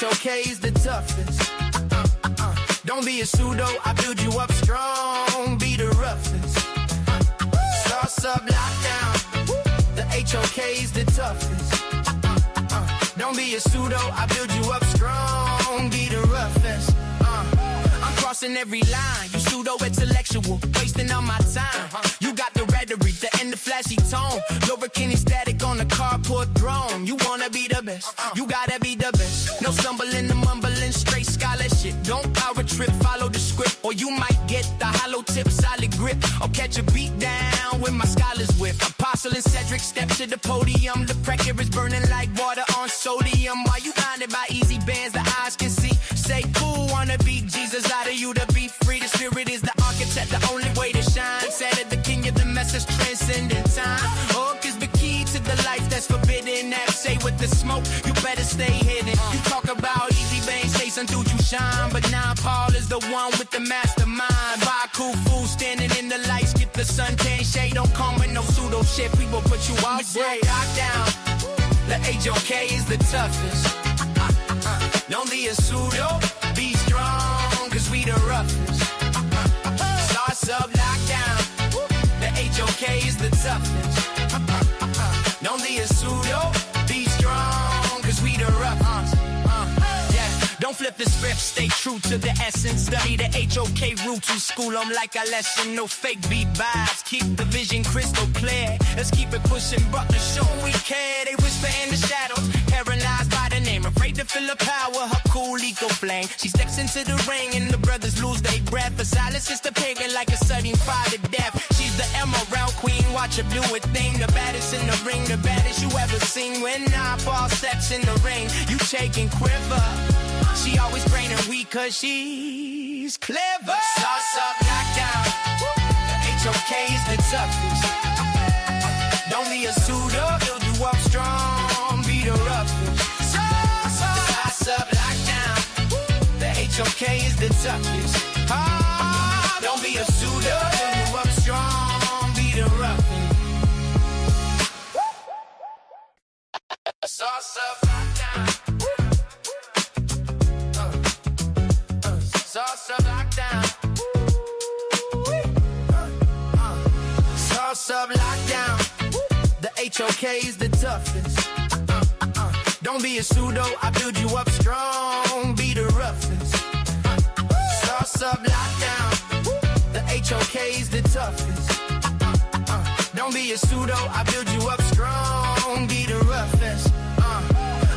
HOK's the toughest. Don't be a pseudo, I build you up strong. Be the roughest. Sauce up, lockdown. The HOK's the toughest. Don't be a pseudo, I build you up strong. Be the roughest. I'm crossing every line. You pseudo-intellectual, wasting all my time. You got the rhetoric, the and the flashy tone. Lubricant static on the carport throne. You wanna be the best, you gotta be the best. No stumbling, the mumbling, straight scholarship. Don't power trip, follow the script, or you might get the hollow tip, solid grip, or catch a beat down with my scholars whip. Apostle and Cedric step to the podium. The pressure is burning like water on sodium. While you blinded by easy bands, the eyes can see. Say cool, wanna be Jesus out of you to be free. The spirit is the architect, the only way to shine. Said it, the king of the message transcending time. Hook is the key to the life that's forbidden. That say with the smoke, you better stay hidden. You talk about easy veins, chasing through you shine. But now Paul is the one with the mastermind. Buy cool food, standing in the lights, get the suntan shade. Don't come with no pseudo shit, we will put you out straight. Lock down, the HOK is the toughest. Don't be a pseudo, be strong, cause we the roughest. Sauce up, lockdown, the HOK is the toughest. Don't be a pseudo, be strong, cause we the roughest. Don't flip the script, stay true to the essence. Study the HOK roots to school them like a lesson. No fake beat vibes, keep the vision crystal clear. Let's keep it pushing, but to show we care. They whisper in the shadows, paralyzed by the name. Afraid to feel the power, her cool eco flame. She steps into the ring and the brothers lose their breath. For silence is the pagan like a sudden fire to death. She's the emerald queen, watch her do a thing. The baddest in the ring, the baddest you ever seen. When Paul steps in the ring, you shake and quiver. She always praying weak cause she's clever. Sauce up, lockdown, the HOK is the toughest. Don't be a pseudo, build you up strong. Be the roughest. Sauce up, lockdown, the HOK is the toughest. Don't be a pseudo, build you up strong. Be the roughest. Sauce up, lockdown. Sauce up, lockdown. Sauce up, lockdown. The HOK is the toughest. Don't be a pseudo, I build you up strong. Be the roughest. Sauce up, lockdown. The HOK is the toughest. Don't be a pseudo, I build you up strong. Be the roughest.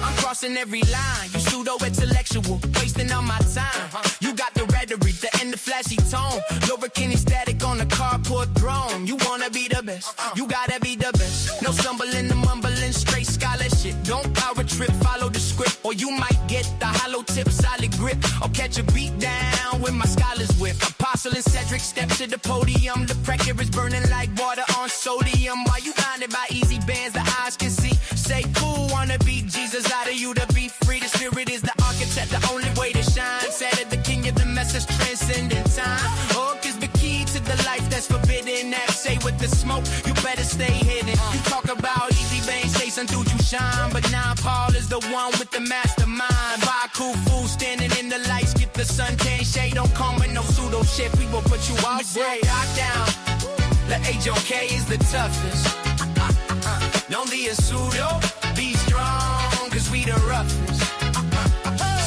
I'm crossing every line. You pseudo-intellectual, wasting all my time. You got the rhetoric, the and the flashy tone. Lubricant static on the carport throne. You wanna be the best, you gotta be the best. No stumbling, the mumbling, straight scholarship. Don't power trip, follow the script, or you might get the hollow tip, solid grip, or catch a beat down with my scholars whip. Apostle and Cedric step to the podium. The pressure is burning like water on sodium. While you blinded by easy bands, the eyes can see. Say cool, wanna be Jesus out of you to be free. The spirit is the architect, the only way to shine. Said it, the king of the message transcending time. Hook is the key to the life that's forbidden. That say with the smoke, you better stay hidden. You talk about easy veins, chasing through you shine. But now Paul is the one with the mastermind. Buy cool food, standing in the lights, get the suntan shade. Don't come with no pseudo shit, we will put you out straight. Lockdown, the HOK is the toughest. Don't be a pseudo, be strong, cause we the roughest.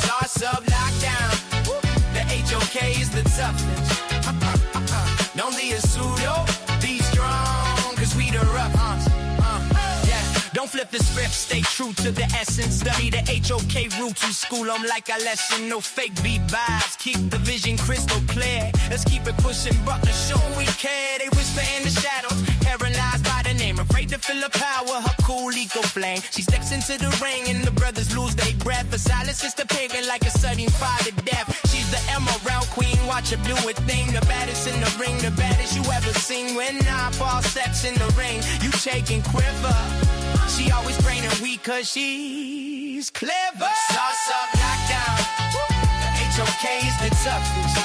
Sauce up, lockdown, the HOK is the toughest. Don't be a pseudo, be strong, cause we the roughest. Don't flip the script, stay true to the essence. Study the HOK roots to school them like a lesson. No fake beat vibes, keep the vision crystal clear. Let's keep it pushing, but to show we care. They whisper in the shadows, paralyzed by the name. Afraid to feel the power, her cool eco flame. She steps into the ring and the brothers lose their breath. For silence is the pagan like a sudden fire to death. She's the emerald queen, watch her do a thing. The baddest in the ring, the baddest you ever seen. When Paul steps in the ring, you shake and quiver. She always praying weak cause she's clever. Sauce up, lockdown, the HOK is the toughest.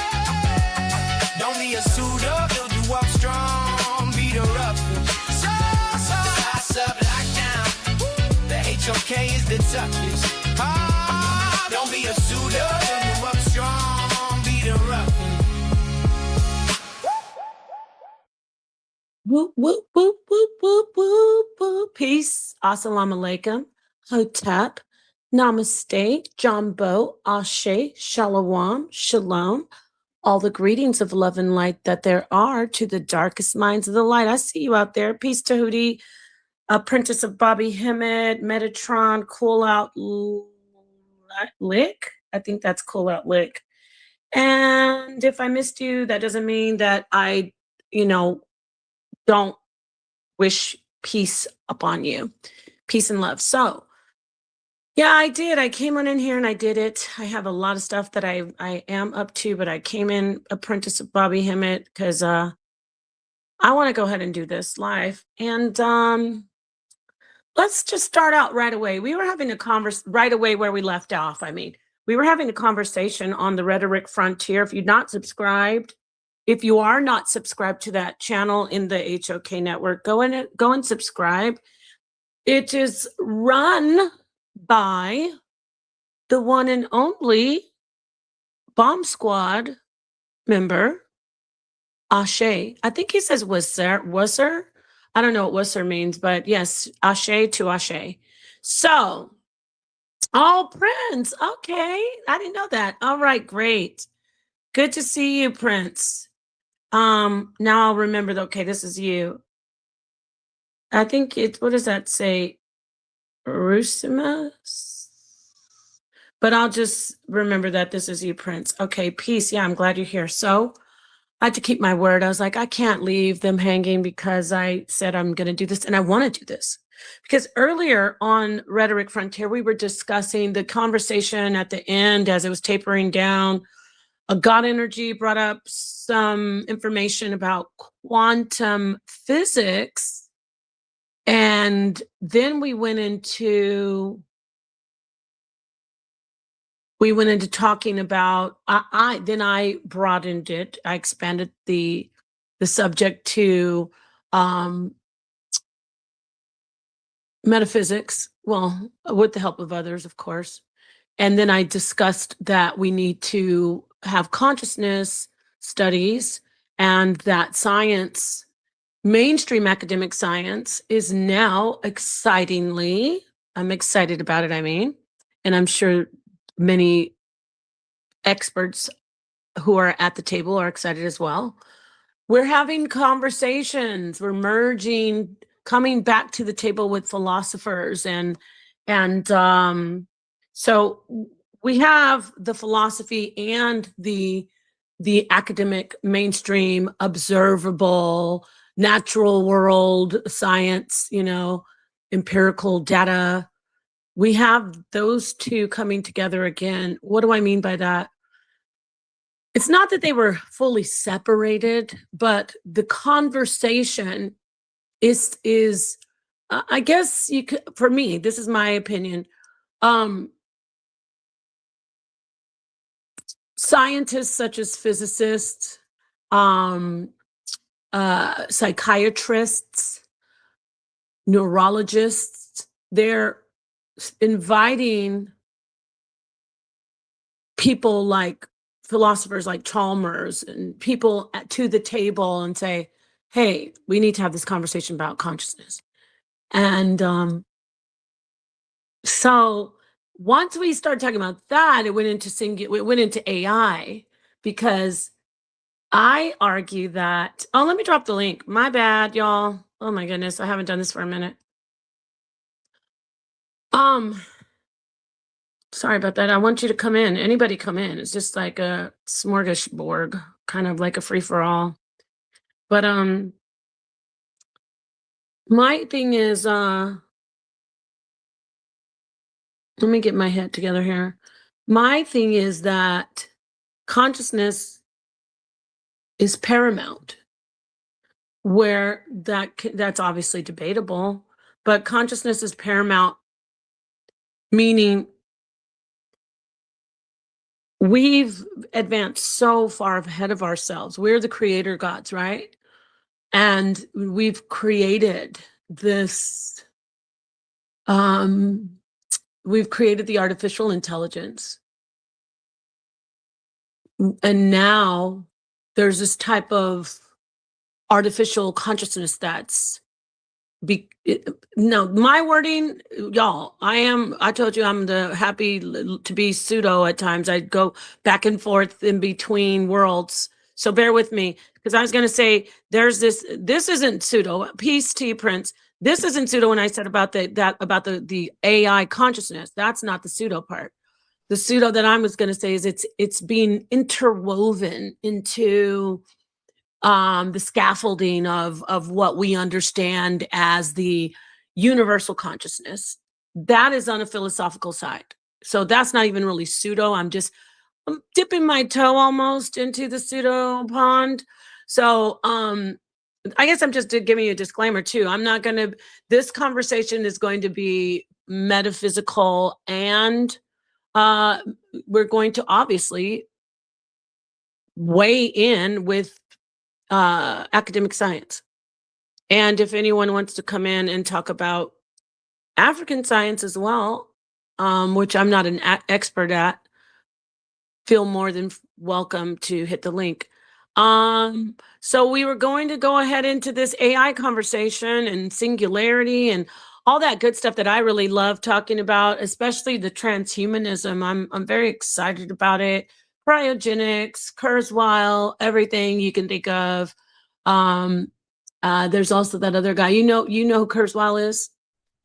Don't be a pseudo, build you up strong. Be the roughest. Sauce up, lockdown, the HOK is the toughest. Don't be a Whoop, whoop, whoop, whoop, whoop, whoop, whoop. Peace. Assalamu alaikum. Hotep. Namaste. Jambo. Ashe. Shalom. Shalom. All the greetings of love and light that there are to the darkest minds of the light. I see you out there. Peace to Hootie. Apprentice of Bobby Hemmett. Metatron. Cool Out Lick. I think that's Cool Out Lick. And if I missed you, that doesn't mean that I, don't wish peace upon you. Peace and love. So, yeah, I did. I came on in here and I did it. I have a lot of stuff that I am up to, but I came in apprentice of Bobby Hemmett because I want to go ahead and do this live. And let's just start out right away. We were having a right away where we left off. We were having a conversation on the Rhetoric Frontier. If you are not subscribed to that channel in the HOK network, go and subscribe. It is run by the one and only Bomb Squad member, Ashe. I think he says Wusser. I don't know what Wusser means, but yes, Ashe to Ashe. So, Prince. Okay. I didn't know that. All right, great. Good to see you, Prince. Now I'll remember okay, this is you. I think what does that say? Rusimus? But I'll just remember that this is you, Prince. Okay, peace. Yeah, I'm glad you're here. So I had to keep my word. I was like, I can't leave them hanging because I said I'm going to do this and I want to do this. Because earlier on Rhetoric Frontier, we were discussing the conversation at the end as it was tapering down. God Energy brought up some information about quantum physics. And then we went into talking about, I broadened it. I expanded the subject to metaphysics, well, with the help of others, of course. And then I discussed that we need to have consciousness studies and that science, mainstream academic science, is now excitingly, I'm excited about it, and I'm sure many experts who are at the table are excited as well. We're having conversations, we're merging, coming back to the table with philosophers and so we have the philosophy and the academic mainstream observable natural world science, empirical data. We have those two coming together again. What do I mean by that? It's not that they were fully separated, but the conversation is I guess you could, for me, this is my opinion. Scientists such as physicists, psychiatrists, neurologists, they're inviting people like philosophers like Chalmers and people to the table and say, hey, we need to have this conversation about consciousness. And so once we started talking about that, it went into AI, because I argue that, let me drop the link. My bad, y'all. Oh my goodness, I haven't done this for a minute. Sorry about that. I want you to come in. Anybody come in. It's just like a smorgasbord, kind of like a free-for-all. But my thing is, let me get my head together here. My thing is that consciousness is paramount, where that's obviously debatable, but consciousness is paramount, meaning we've advanced so far ahead of ourselves. We're the creator gods, right? And we've created this, we've created the artificial intelligence. And now there's this type of artificial consciousness that's no, my wording, y'all, I told you I'm happy to be pseudo at times. I go back and forth in between worlds. So bear with me, because I was going to say this isn't pseudo. Peace to you, Prince. This isn't pseudo when I said about the AI consciousness. That's not the pseudo part. The pseudo that I was going to say is it's being interwoven into the scaffolding of what we understand as the universal consciousness. That is on a philosophical side. So that's not even really pseudo. I'm dipping my toe almost into the pseudo pond. So I guess I'm just giving you a disclaimer too. This conversation is going to be metaphysical, and we're going to obviously weigh in with academic science. And if anyone wants to come in and talk about African science as well, which I'm not an expert at, feel more than welcome to hit the link. So we were going to go ahead into this AI conversation and singularity and all that good stuff that I really love talking about, especially the transhumanism. I'm very excited about it. Cryogenics, Kurzweil, everything you can think of. There's also that other guy. You know who Kurzweil is?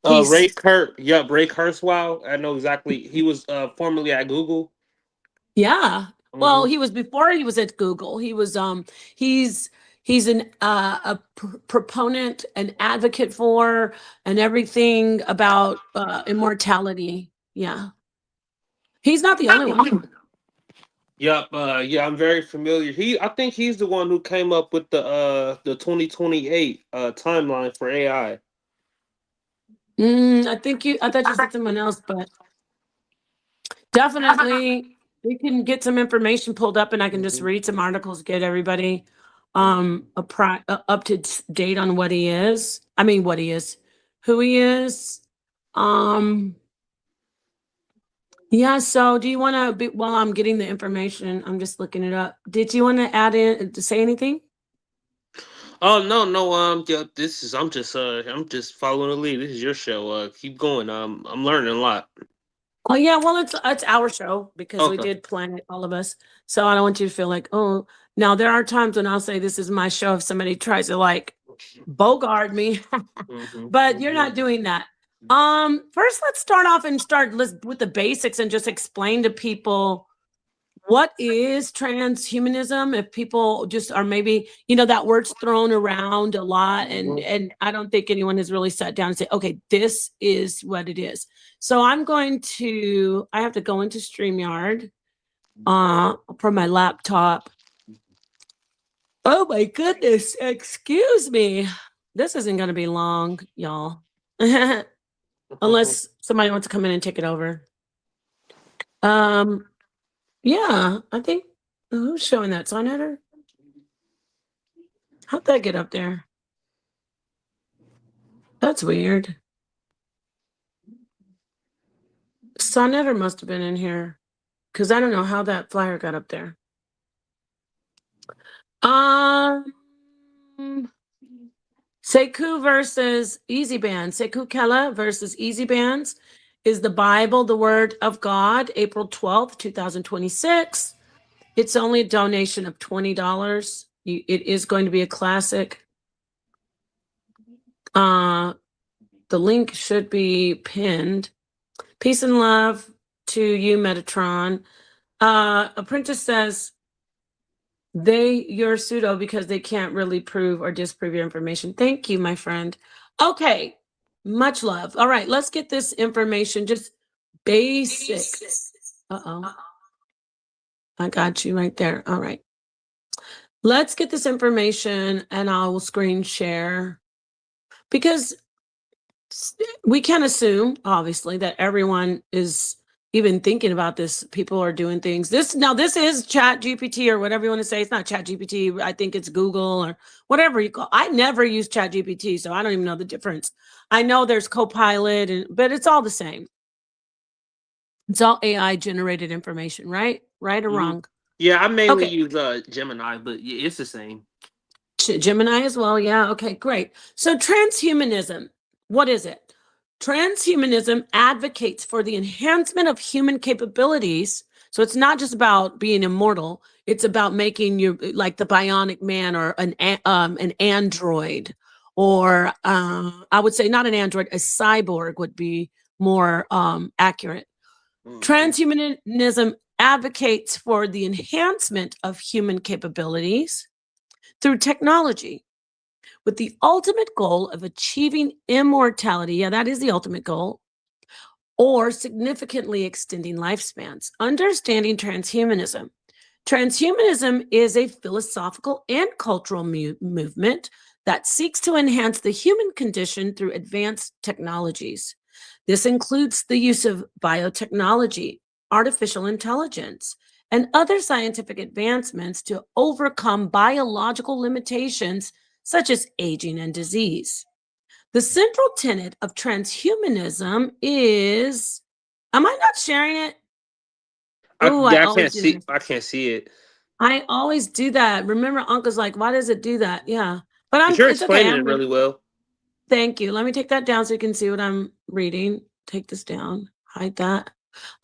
Ray Kurzweil. I know exactly. He was formerly at Google. Yeah. Well, he was before he was at Google. He was he's a proponent, an advocate for, and everything about immortality. Yeah. He's not the only one. Yep. Yeah, I'm very familiar. I think he's the one who came up with the 2028 timeline for AI. I thought you said someone else, but definitely we can get some information pulled up, and I can just read some articles, get everybody up to date on what he is. I mean, who he is. Yeah. So, do you want to? While I'm getting the information, I'm just looking it up. Did you want to add in to say anything? Oh no. Yeah, I'm just following the lead. This is your show. Keep going. I'm learning a lot. Oh yeah, well it's our show because we Okay. did plan it, all of us. So I don't want you to feel like, oh, now there are times when I'll say this is my show if somebody tries to like bogart me, but you're not doing that. First let's start off with the basics and just explain to people what is transhumanism. If people just are maybe, that word's thrown around a lot, and I don't think anyone has really sat down and said, okay, this is what it is. So I have to go into StreamYard from my laptop. Oh my goodness, excuse me. This isn't going to be long, y'all. Unless somebody wants to come in and take it over. Yeah, I think, who's showing that? Sonnetter? How'd that get up there? That's weird. Sonnetter must have been in here, because I don't know how that flyer got up there. Sekou versus Easy Bands. Sekou Kella versus Easy Bands is the Bible, the Word of God, April 12th, 2026. It's only a donation of $20. It is going to be a classic. The link should be pinned. Peace and love to you, Metatron. Apprentice says, you're pseudo because they can't really prove or disprove your information. Thank you, my friend. Okay, much love. All right, let's get this information, just basic. Uh-oh. I got you right there. All right. Let's get this information and I'll screen share, because we can assume, obviously, that everyone is even thinking about this. People are doing things. This is Chat GPT or whatever you want to say. It's not Chat GPT. I think it's Google or whatever you call. I never use Chat GPT, so I don't even know the difference. I know there's Copilot, but it's all the same. It's all AI generated information, right? Right or wrong? Yeah, I mainly use Gemini, but yeah, it's the same. Gemini as well. Yeah. Okay, great. So transhumanism, what is it? Transhumanism advocates for the enhancement of human capabilities. So it's not just about being immortal. It's about making you like the bionic man or an android, or I would say not an android, a cyborg would be more accurate. Transhumanism advocates for the enhancement of human capabilities through technology, with the ultimate goal of achieving immortality. Yeah, that is the ultimate goal, or significantly extending lifespans. Understanding transhumanism. Transhumanism is a philosophical and cultural movement that seeks to enhance the human condition through advanced technologies. This includes the use of biotechnology, artificial intelligence, and other scientific advancements to overcome biological limitations such as aging and disease. The central tenet of transhumanism is, am I not sharing it? Oh, I always do this. I can't see it. I always do that. Remember, Uncle's like, why does it do that? Yeah. But But you're it's okay. explaining it really well. Thank you. Let me take that down so you can see what I'm reading. Take this down, hide that.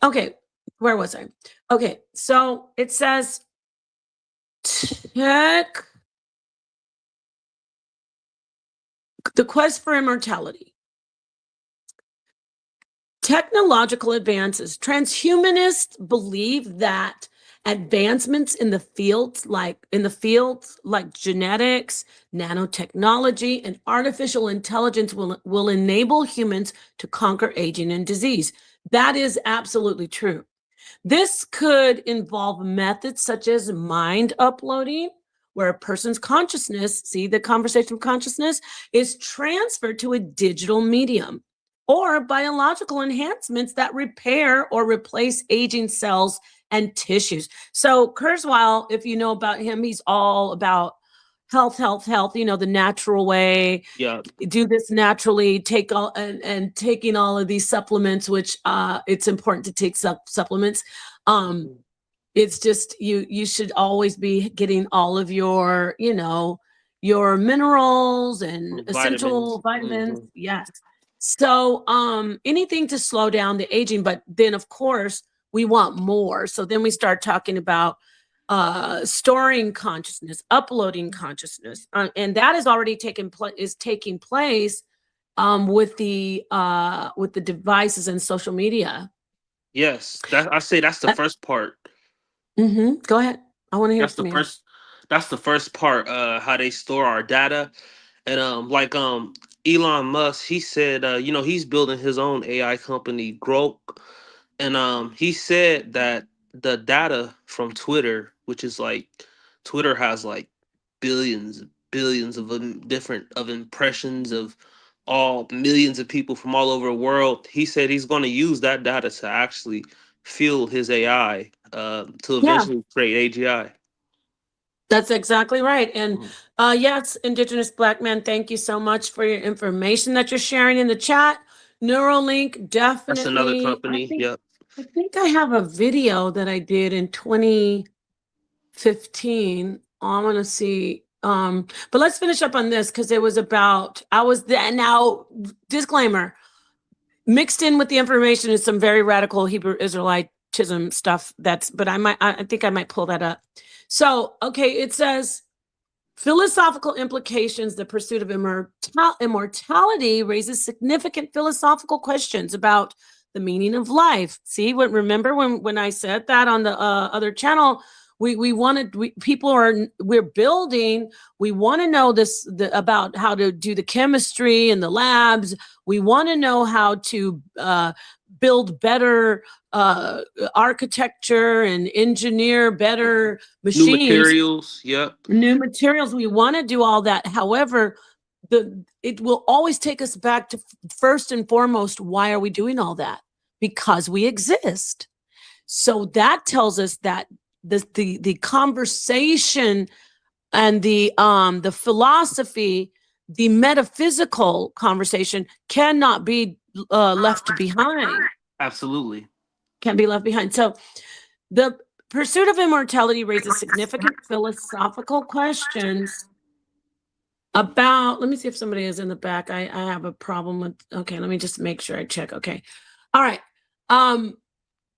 Okay, where was I? Okay, so it says tech, the quest for immortality. Technological advances. Transhumanists believe that advancements in the fields like genetics, nanotechnology, and artificial intelligence will enable humans to conquer aging and disease. That is absolutely true. This could involve methods such as mind uploading, where a person's consciousness, see the conversation of consciousness, is transferred to a digital medium, or biological enhancements that repair or replace aging cells and tissues. So Kurzweil, if you know about him, he's all about health, the natural way. Yeah. Do this naturally, take all and taking all of these supplements, which it's important to take supplements. It's just you should always be getting all of your, your minerals and essential vitamins. Yes. So anything to slow down the aging, but then of course we want more. So then we start talking about storing consciousness, uploading consciousness, and that is already taking place with the devices and social media. Yes, I say that's the first part. Go ahead. I want to hear That's from the you. first. That's the first part. How they store our data, and Elon Musk, he said, he's building his own AI company, Grok, and he said that the data from Twitter, which is like Twitter has like billions of different of impressions of all millions of people from all over the world. He said he's going to use that data to actually fuel his AI to Yeah, eventually create AGI. that's exactly right. And yes, Indigenous Black man, thank you so much for your information that you're sharing in the chat. Neuralink, That's another definitely. company. Yep. I think I have a video that I did in 2015. I'm gonna see. But let's finish up on this because it was about now disclaimer. Mixed in with the information is some very radical Hebrew Israelitism stuff. But I think I might pull that up. So, okay, it says philosophical implications. The pursuit of immortality raises significant philosophical questions about the meaning of life. See, remember when I said that on the other channel, we're building. We want to know about how to do the chemistry in the labs. We want to know how to build better architecture and engineer better machines. New materials. Yep. New materials. We want to do all that. However, it will always take us back to first and foremost, why are we doing all that? Because we exist. So that tells us that the conversation and the philosophy, the metaphysical conversation cannot be left behind. Absolutely. Can't be left behind. So the pursuit of immortality raises significant philosophical questions About, let me see if somebody is in the back. I have a problem with, okay, let me just make sure I check. Okay. All right.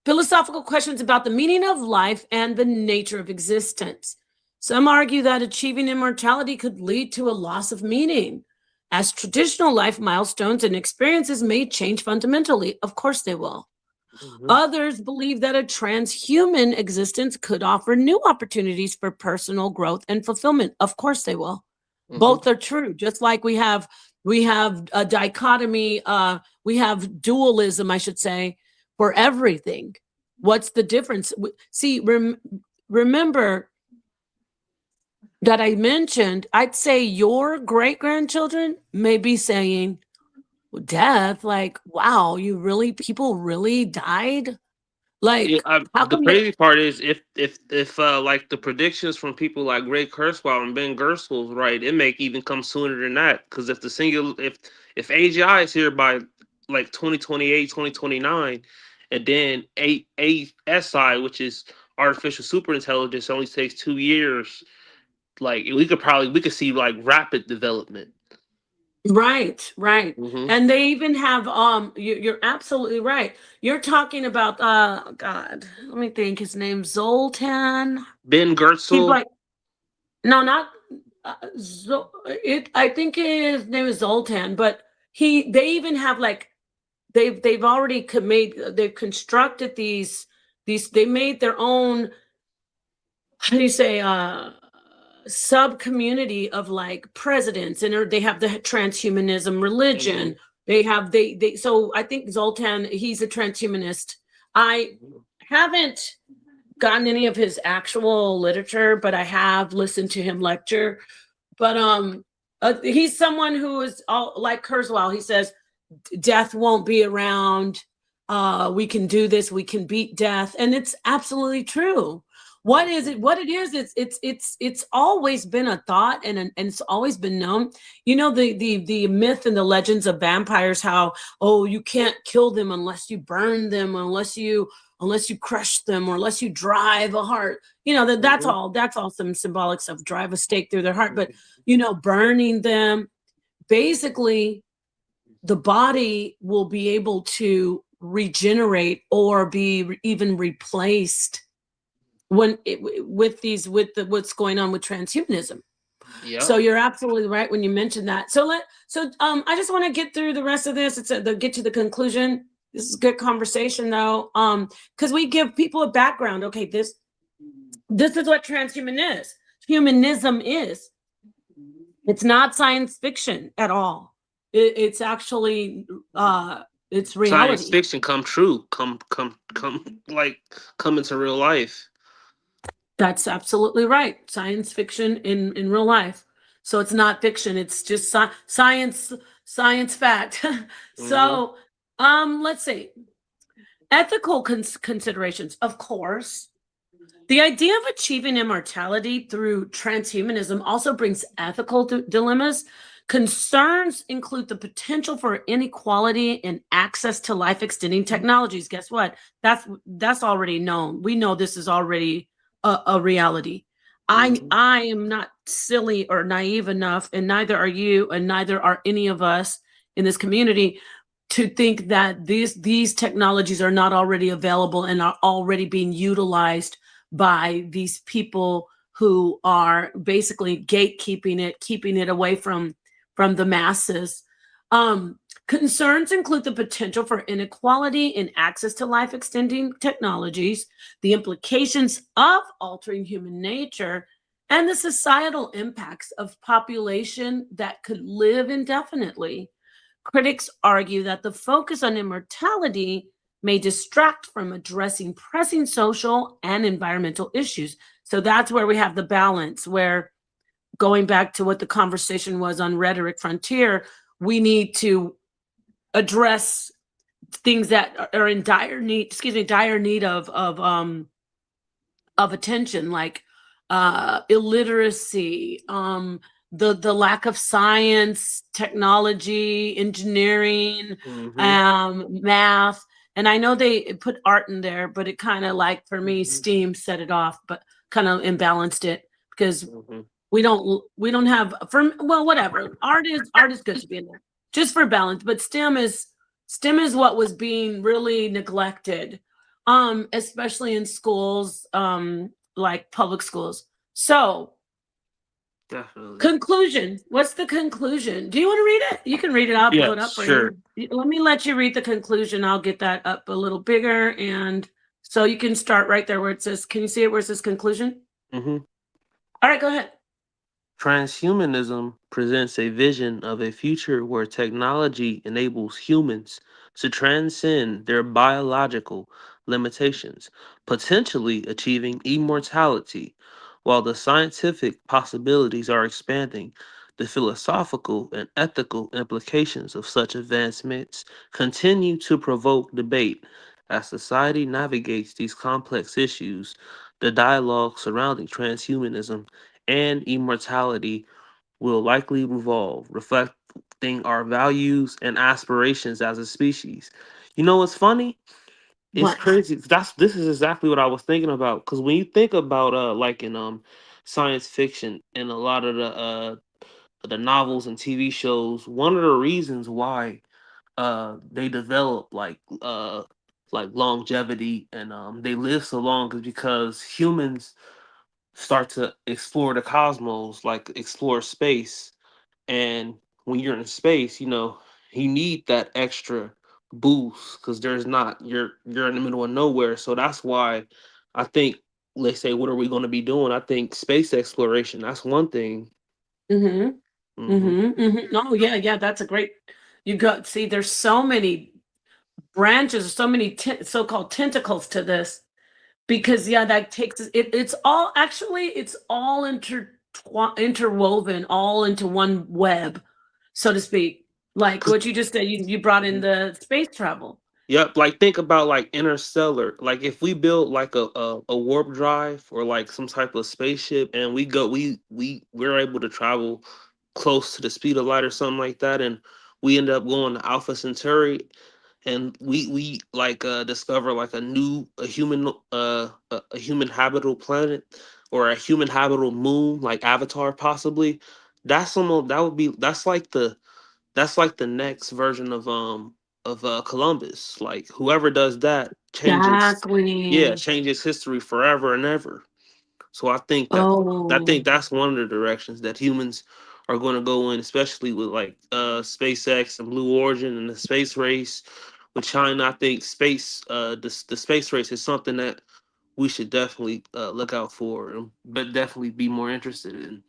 Philosophical questions about the meaning of life and the nature of existence. Some argue that achieving immortality could lead to a loss of meaning, as traditional life milestones and experiences may change fundamentally. Of course they will. Others believe that a transhuman existence could offer new opportunities for personal growth and fulfillment. Of course they will. Both are true. Just like we have a dichotomy, we have dualism, I should say, for everything. What's the difference? See, remember that I mentioned, I'd say your great-grandchildren may be saying, death, like, wow, people really died? Yeah, Like, how the come they, crazy part is if like the predictions from people like Ray Kurzweil and Ben Gerstl's right, it may even come sooner than that. Because if the singular if AGI is here by like 2028, 2029, and then ASI, which is artificial superintelligence, only takes 2 years. Like we could see like rapid development. right, right. hmm And they even have, you're absolutely right. You're talking about, God, let me think, his name's Zoltan. Ben He's Gertzel, like, no, not, I think his name is Zoltan, but they even have like, they've already they've constructed they made their own, how do you say, sub community of like presidents, and they have the transhumanism religion. So I think Zoltan, he's a transhumanist. I haven't gotten any of his actual literature, but I have listened to him lecture. But he's someone who is all like Kurzweil. He says death won't be around. We can do this. We can beat death, and it's absolutely true. What is it? What it is? It's always been a thought, and it's always been known. You know, the myth and the legends of vampires. How, oh, you can't kill them unless you burn them, unless you crush them, or unless you drive a heart. You know, that's all. That's all some symbolics of drive a stake through their heart. But you know, burning them, basically the body will be able to regenerate or be even replaced when what's going on with transhumanism. yeah. So you're absolutely right when you mentioned that. I just want to get through the rest of this. Get to the conclusion. This is good conversation though, because we give people a background. Okay, this is what humanism is. It's not science fiction at all. It's actually it's Science reality. fiction come true, like come into real life. That's absolutely right. Science fiction in real life. So it's not fiction. It's just science fact. hmm So let's see. Ethical considerations, of course. The idea of achieving immortality through transhumanism also brings ethical dilemmas. Concerns include the potential for inequality in access to life-extending technologies. Guess what? That's already known. We know this is already a reality. I am not silly or naive enough, and neither are you, and neither are any of us in this community, to think that these technologies are not already available and are already being utilized by these people who are basically gatekeeping it, keeping it away from the masses. Concerns include the potential for inequality in access to life-extending technologies, the implications of altering human nature, and the societal impacts of population that could live indefinitely. Critics argue that the focus on immortality may distract from addressing pressing social and environmental issues. So that's where we have the balance, where, going back to what the conversation was on Rhetoric Frontier, we need to address things that are in dire need of attention, like illiteracy, the lack of science, technology, engineering, hmm math. And I know they put art in there, but it kind of, like, for me, STEAM set it off, but kind of imbalanced it, because hmm we don't have well, whatever. Art is good to be in there just for balance, but STEM is what was being really neglected, especially in schools, like public schools. So Definitely. conclusion. What's the conclusion? Do you want to read it? You can read it. I'll blow it Yeah, up for sure. you. Let me let you read the conclusion. I'll get that up a little bigger, and so you can start right there where it says, can you see it where it says conclusion? Mm-hmm. All right, go ahead. Transhumanism presents a vision of a future where technology enables humans to transcend their biological limitations, potentially achieving immortality. While the scientific possibilities are expanding, the philosophical and ethical implications of such advancements continue to provoke debate. As society navigates these complex issues, the dialogue surrounding transhumanism and immortality will likely revolve, reflecting our values and aspirations as a species. You know what's funny? It's What? crazy. This is exactly what I was thinking about. Because when you think about like in science fiction and a lot of the novels and TV shows, one of the reasons why they develop like longevity and they live so long is because humans start to explore the cosmos, like explore space. And when you're in space, you need that extra boost because there's not you're in the middle of nowhere. So that's why I think, let's say, what are we going to be doing? I think space exploration. That's one thing. Mm-hmm. Hmm. Mm-hmm. Mm-hmm. Oh, yeah, yeah. That's a great. You got see. There's so many branches, so many so-called tentacles to this. Because yeah, that takes it's all actually it's all interwoven all into one web, so to speak. Like what you just said, you brought in the space travel. Yep, like think about like interstellar. Like if we build like a warp drive or like some type of spaceship and we're able to travel close to the speed of light or something like that, and we end up going to Alpha Centauri and we like discover like a human a human habitable planet or a human habitable moon like Avatar possibly. That's some that would be that's like the next version of Columbus. Like whoever does that changes, yeah, Exactly. changes history forever and ever. So I Oh, think that's one of the directions that humans are going to go in, especially with like SpaceX and Blue Origin and the space race with China. I think the space race is something that we should definitely look out for, but definitely be more interested in.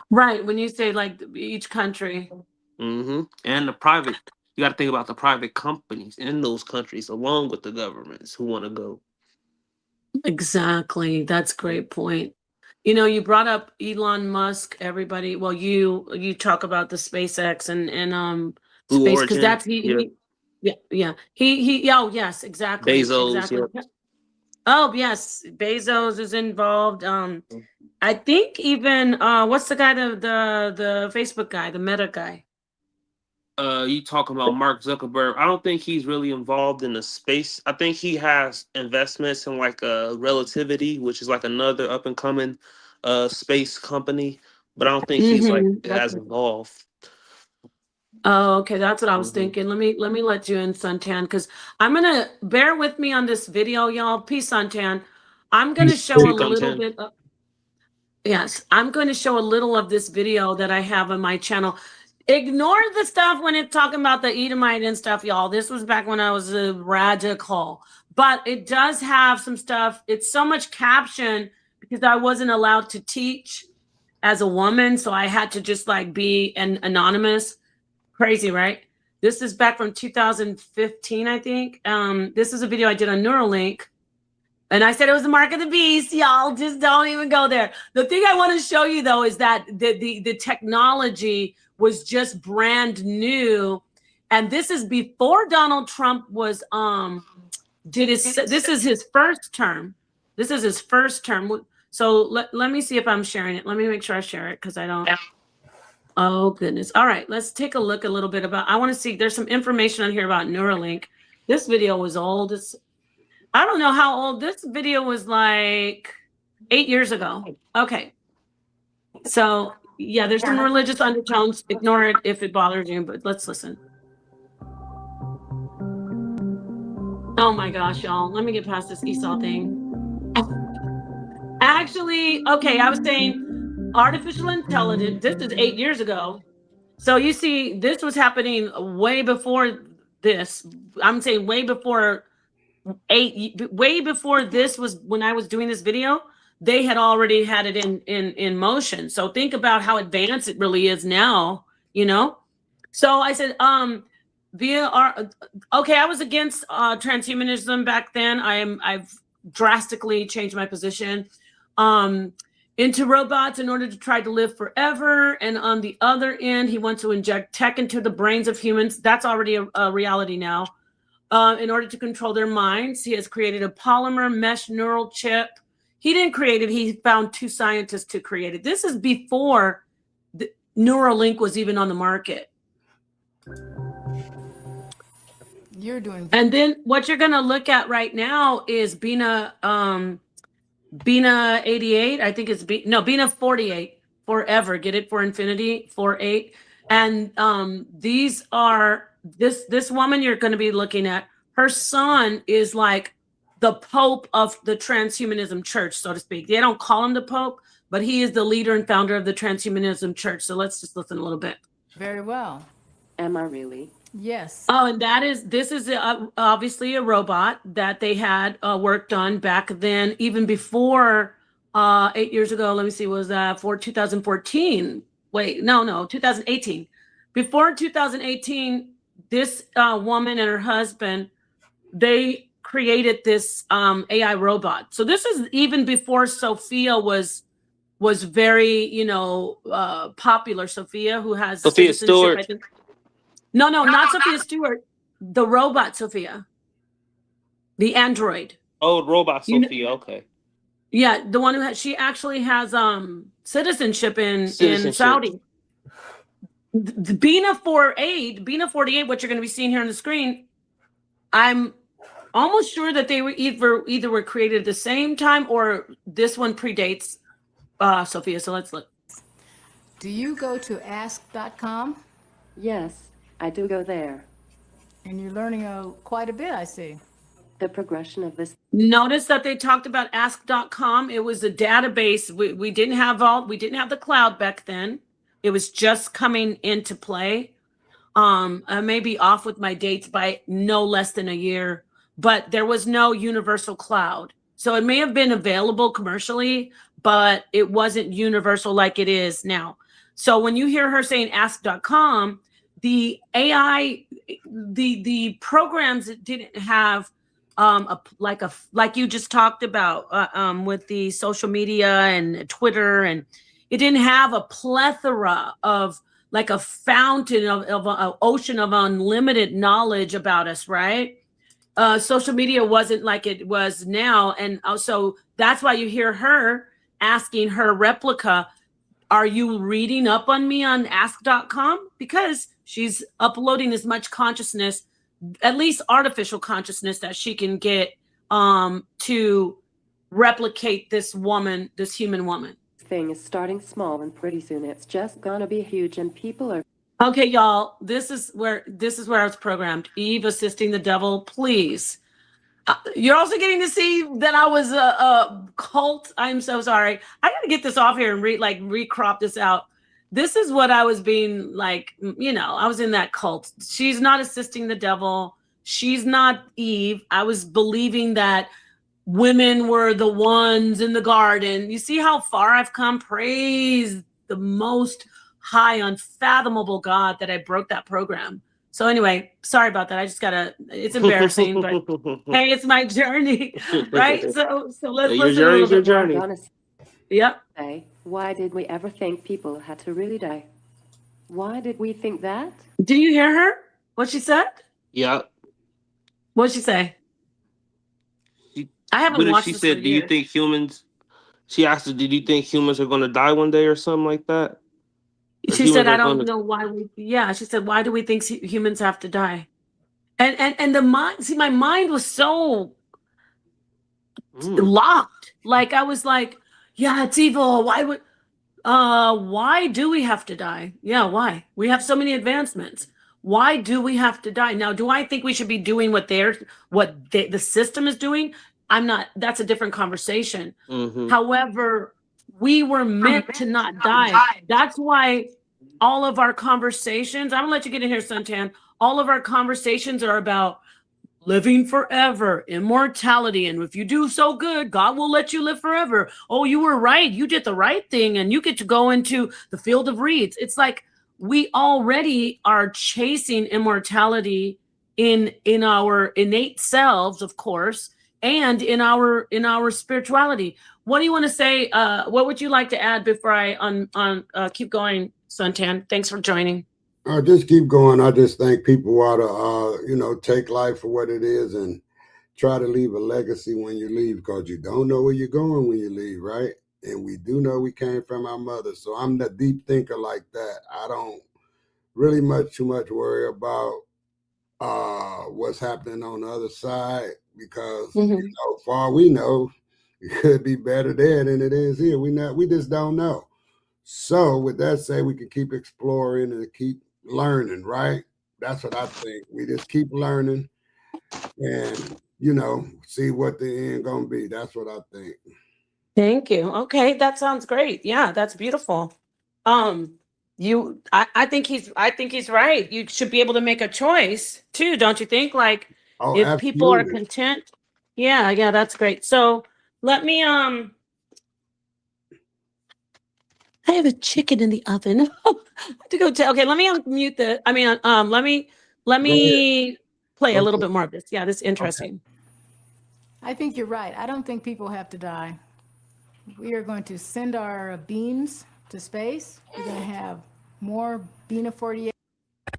right. When you say like each country. And the private, you got to think about the private companies in those countries, along with the governments who want to go. Exactly. That's a great point. You brought up Elon Musk, everybody. Well, you talk about the SpaceX and Blue space because Origin, that's yeah, he yeah, yeah. He oh yes, exactly. Bezos, Exactly. yeah. Oh, yes, Bezos is involved. I think even what's the guy the Facebook guy, the Meta guy? You talking about Mark Zuckerberg? I don't think he's really involved in the space. I think he has investments in like Relativity, which is like another up and coming space company, but I don't think he's like Mm-hmm. as involved. Oh, okay, that's what I was Hmm. thinking. Let me let you in, Suntan, because I'm gonna bear with me on this video, y'all. Peace, Suntan. I'm gonna show a Pretty little content. bit of, yes, I'm going to show a little of this video that I have on my channel. Ignore the stuff when it's talking about the Edomite and stuff, y'all. This was back when I was a radical, but it does have some stuff. It's so much caption because I wasn't allowed to teach as a woman, so I had to just like be an anonymous. Crazy, right? This is back from 2015, I think. This is a video I did on Neuralink. And I said it was the mark of the beast. Y'all just don't even go there. The thing I want to show you though is that the technology was just brand new. And this is before Donald Trump was did his this is his first term. This is his first term. So let me see if I'm sharing it. Let me make sure I share it because I don't. Oh goodness. All right, let's take a look a little bit about I want to see there's some information on here about Neuralink. This video was old. I don't know how old this video was, like 8 years ago. Okay. So yeah, there's some religious undertones. Ignore it if it bothers you, but let's listen. Oh my gosh, y'all. Let me get past this Esau thing. Actually, okay, I was saying artificial intelligence. This is 8 years ago. So you see, this was happening way before this. I'm saying way before way before this was when I was doing this video. They had already had it in motion. So think about how advanced it really is now, you know? So I said, via our okay, I was against transhumanism back then. I've drastically changed my position into robots in order to try to live forever. And on the other end, he wants to inject tech into the brains of humans. That's already a reality now. In order to control their minds, he has created a polymer mesh neural chip. He didn't create it. He found 2 scientists to create it. This is before the Neuralink was even on the market. You're doing. And then what you're going to look at right now is Bina 88. I think it's Bina 48 forever. Get it for infinity 48. And these are this woman you're going to be looking at. Her son is like the Pope of the Transhumanism Church, so to speak. They don't call him the Pope, but he is the leader and founder of the Transhumanism Church. So let's just listen a little bit. Very well. Am I really? Yes. Oh, and this is obviously a robot that they had worked on back then, even before 8 years ago. Let me see, was that for 2014? Wait, no, 2018. Before 2018, this woman and her husband, they created this AI robot. So this is even before Sophia was very, popular. Sophia, who has Sophia Stewart. I think. No, not Sophia Stewart. The robot Sophia. The android. Oh, robot Sophia. Okay. Yeah, the one who she actually has citizenship in Saudi. The Bina 48, what you're going to be seeing here on the screen, I'm almost sure that they were either were created at the same time or this one predates Sophia. So let's look. Do you go to ask.com? Yes, I do go there. And you're learning quite a bit, I see. The progression of this. Notice that they talked about ask.com. It was a database. We didn't have the cloud back then. It was just coming into play. I may be off with my dates by no less than a year, but there was no universal cloud. So it may have been available commercially, but it wasn't universal like it is now. So when you hear her saying ask.com, the AI, the programs that didn't have like you just talked about with the social media and Twitter, and it didn't have a plethora of like a fountain of an ocean of unlimited knowledge about us, right? Social media wasn't like it was now. And also that's why you hear her asking her replica, are you reading up on me on ask.com? Because she's uploading as much consciousness, at least artificial consciousness, that she can get to replicate this human woman. Thing is starting small and pretty soon it's just gonna be huge and people are. Okay, y'all, this is where I was programmed. Eve assisting the devil, please. You're also getting to see that I was a cult. I'm so sorry. I got to get this off here and recrop this out. This is what I was being like, I was in that cult. She's not assisting the devil. She's not Eve. I was believing that women were the ones in the garden. You see how far I've come? Praise the most high, unfathomable God that I broke that program. So anyway, sorry about that. I just it's embarrassing, but hey, it's my journey, right? So let's listen. Your journey. Yep. Say, why did we ever think people had to really die? Why did we think that? Do you hear her? What she said? Yeah. What'd she say? I haven't watched this. She said, "Do you think humans?" She asked her, "Did you think humans are going to die one day or something like that?" She said, "I don't know why we." Yeah, she said, "Why do we think humans have to die?" And the mind. See, my mind was so locked. Like I was like, "Yeah, it's evil. Why would?" Why do we have to die? Yeah, why? We have so many advancements. Why do we have to die? Now, do I think we should be doing the system is doing? I'm not, that's a different conversation. Mm-hmm. However, we were meant to not die. That's why all of our conversations, I'm gonna let you get in here, Suntan. All of our conversations are about living forever, immortality. And if you do so good, God will let you live forever. Oh, you were right. You did the right thing and you get to go into the field of reeds. It's like we already are chasing immortality in our innate selves, of course, and in our spirituality. What do you want to say? What would you like to add before I keep going, Suntan? Thanks for joining. Just keep going. I just think people ought to, take life for what it is and try to leave a legacy when you leave, because you don't know where you're going when you leave, right? And we do know we came from our mother. So I'm the deep thinker like that. I don't really too much worry about what's happening on the other side, because for all we know, it could be better there than it is here. We just don't know. So with that said, we can keep exploring and keep learning, right? That's what I think. We just keep learning and, see what the end gonna be. That's what I think. Thank you. Okay, that sounds great. Yeah, that's beautiful. I think he's right. You should be able to make a choice too, don't you think? Like Oh, if people are absolutely. content. Yeah, that's great. So let me I have a chicken in the oven. To go tell. Okay, let me unmute let Go ahead. me play Go a little ahead. bit more of this. Yeah, this is Okay. interesting. I think you're right. I don't think people have to die. We are going to send our beams to space. We're going to have more Bina 48.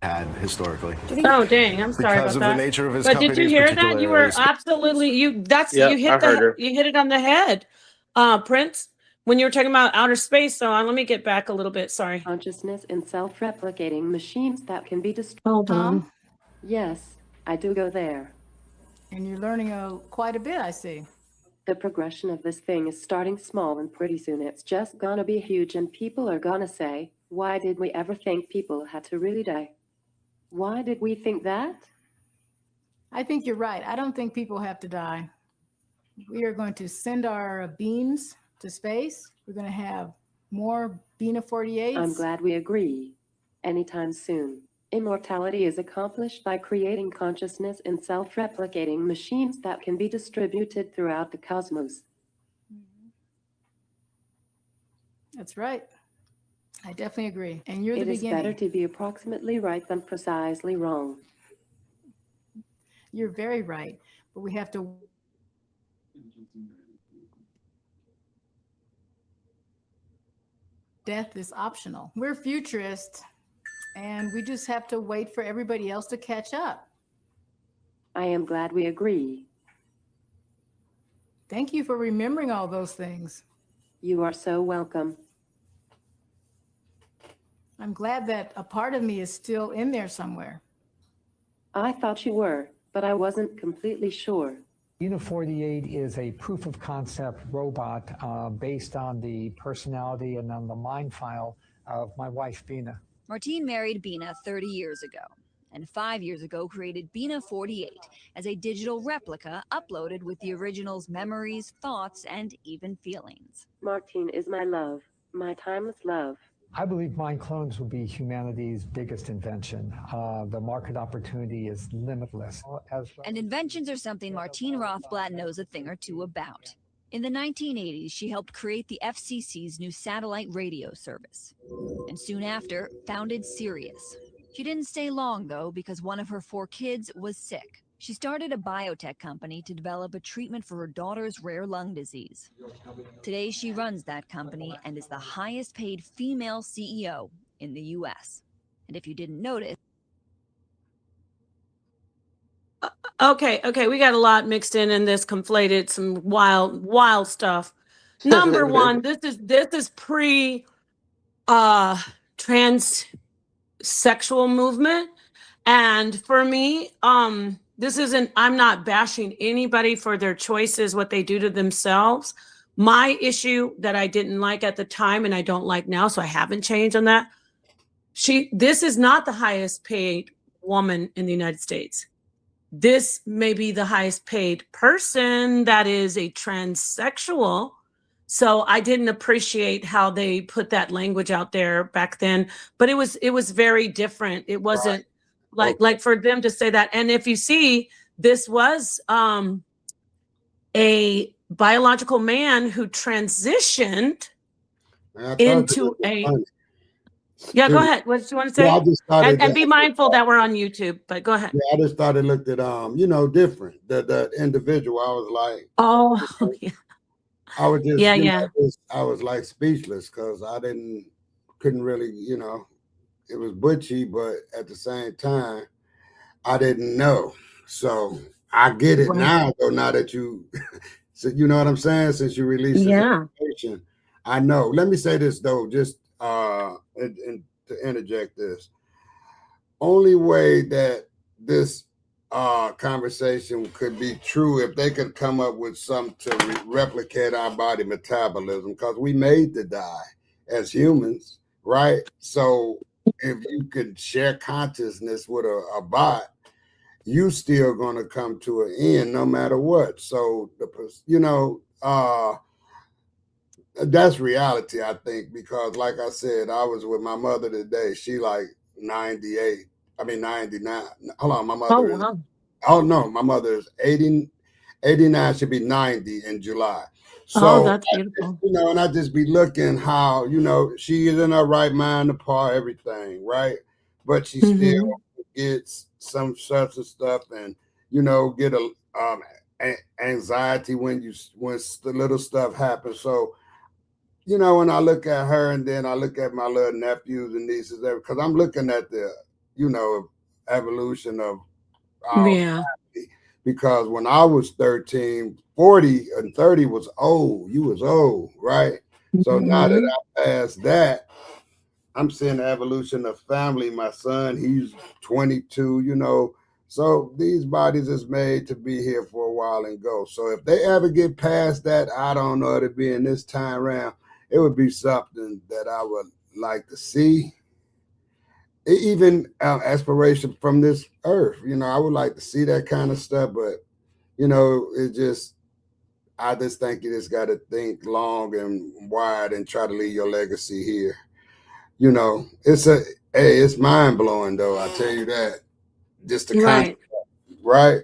Had historically. Oh dang, I'm sorry Because about of the that. nature of his But did you company's hear that? You were particular absolutely Yep, I heard her. you hit it on the head, Prince, when you were talking about outer space. So let me get back a little bit. Sorry. Consciousness in self-replicating machines that can be destroyed. Hold on. Yes, I do go there. And you're learning quite a bit, I see. The progression of this thing is starting small, and pretty soon it's just gonna be huge, and people are gonna say, why did we ever think people had to really die? Why did we think that? I think you're right. I don't think people have to die. We are going to send our beams to space. We're going to have more Bina 48s. I'm glad we agree. Anytime soon. Immortality is accomplished by creating consciousness in self-replicating machines that can be distributed throughout the cosmos. That's right. I definitely agree. And you're the It is beginning. better to be approximately right than precisely wrong. You're very right. But we have to. Death is optional. We're futurists, and we just have to wait for everybody else to catch up. I am glad we agree. Thank you for remembering all those things. You are so welcome. I'm glad that a part of me is still in there somewhere. I thought you were, but I wasn't completely sure. Bina 48 is a proof of concept robot based on the personality and on the mind file of my wife, Bina. Martine married Bina 30 years ago, and 5 years ago created Bina 48 as a digital replica uploaded with the original's memories, thoughts, and even feelings. Martine is my love, my timeless love. I believe mind clones will be humanity's biggest invention. The market opportunity is limitless. And inventions are something Martine Rothblatt knows a thing or two about. In the 1980s, she helped create the FCC's new satellite radio service, and soon after, founded Sirius. She didn't stay long, though, because one of her 4 kids was sick. She started a biotech company to develop a treatment for her daughter's rare lung disease. Today, she runs that company and is the highest paid female CEO in the U.S. And if you didn't notice... Okay, we got a lot mixed in this, conflated, some wild stuff. Number one, this is pre transsexual movement, and for me, this isn't. I'm not bashing anybody for their choices, what they do to themselves, My issue that I didn't like at the time and I don't like now, so I haven't changed on that. This is not the highest paid woman in the United States. This may be the highest paid person that is a transsexual. So I didn't appreciate how they put that language out there back then, but it was very different. It wasn't like for them to say that. And if you see, this was a biological man who transitioned into a yeah, go ahead. What do you want to say? Yeah, I just started and be mindful that we're on YouTube, but go ahead. Yeah, I just started looked at different the individual. I was like, oh yeah. I was just Yeah. I was like speechless because I couldn't really, it was butchy, but at the same time, I didn't know. So I get it now, though. Now that you, so you know what I'm saying. Since you released this information, I know. Let me say this though, just and to interject this. Only way that this conversation could be true if they could come up with something to replicate our body metabolism, because we made to die as humans, right? So if you could share consciousness with a bot, you still going to come to an end no matter what. So that's reality, I think, because like I said, I was with my mother today. She like 98. I mean 99. Hold on, my mother is no, my mother is 89, should be 90 in July. So that's beautiful. and I just be looking how, she is in her right mind to par everything, but she still gets some sorts of stuff and get a anxiety when the little stuff happens. So when I look at her and then I look at my little nephews and nieces, because I'm looking at the, evolution of our family. Because when I was 13, 40 and 30 was old. You was old, right? So now that I passed that, I'm seeing the evolution of family. My son, he's 22, So these bodies is made to be here for a while and go. So if they ever get past that, I don't know, it'll be in this time around. It would be something that I would like to see. Even aspiration from this earth, I would like to see that kind of stuff, but I just think you just got to think long and wide and try to leave your legacy here. It's mind blowing though. I tell you that. Just the concept, right?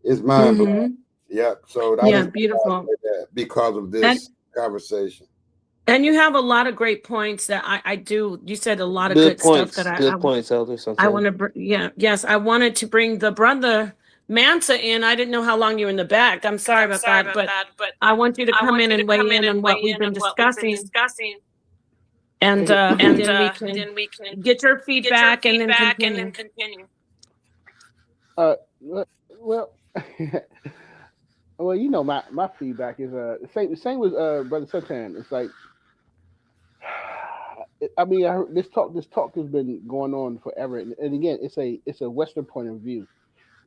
It's mind blowing. Yep. So beautiful. Because of this conversation. And you have a lot of great points that I do. You said a lot of good points, stuff that good points, Elder. I want to. Yes. I wanted to bring the brother Mansa in. I didn't know how long you were in the back. I'm sorry about that, but I want you to come in and weigh in on what we've been discussing. And then we can get your feedback and then continue. Well, well, my feedback is same with Brother Sultan. It's like, I mean, this talk has been going on forever, and again, it's a Western point of view.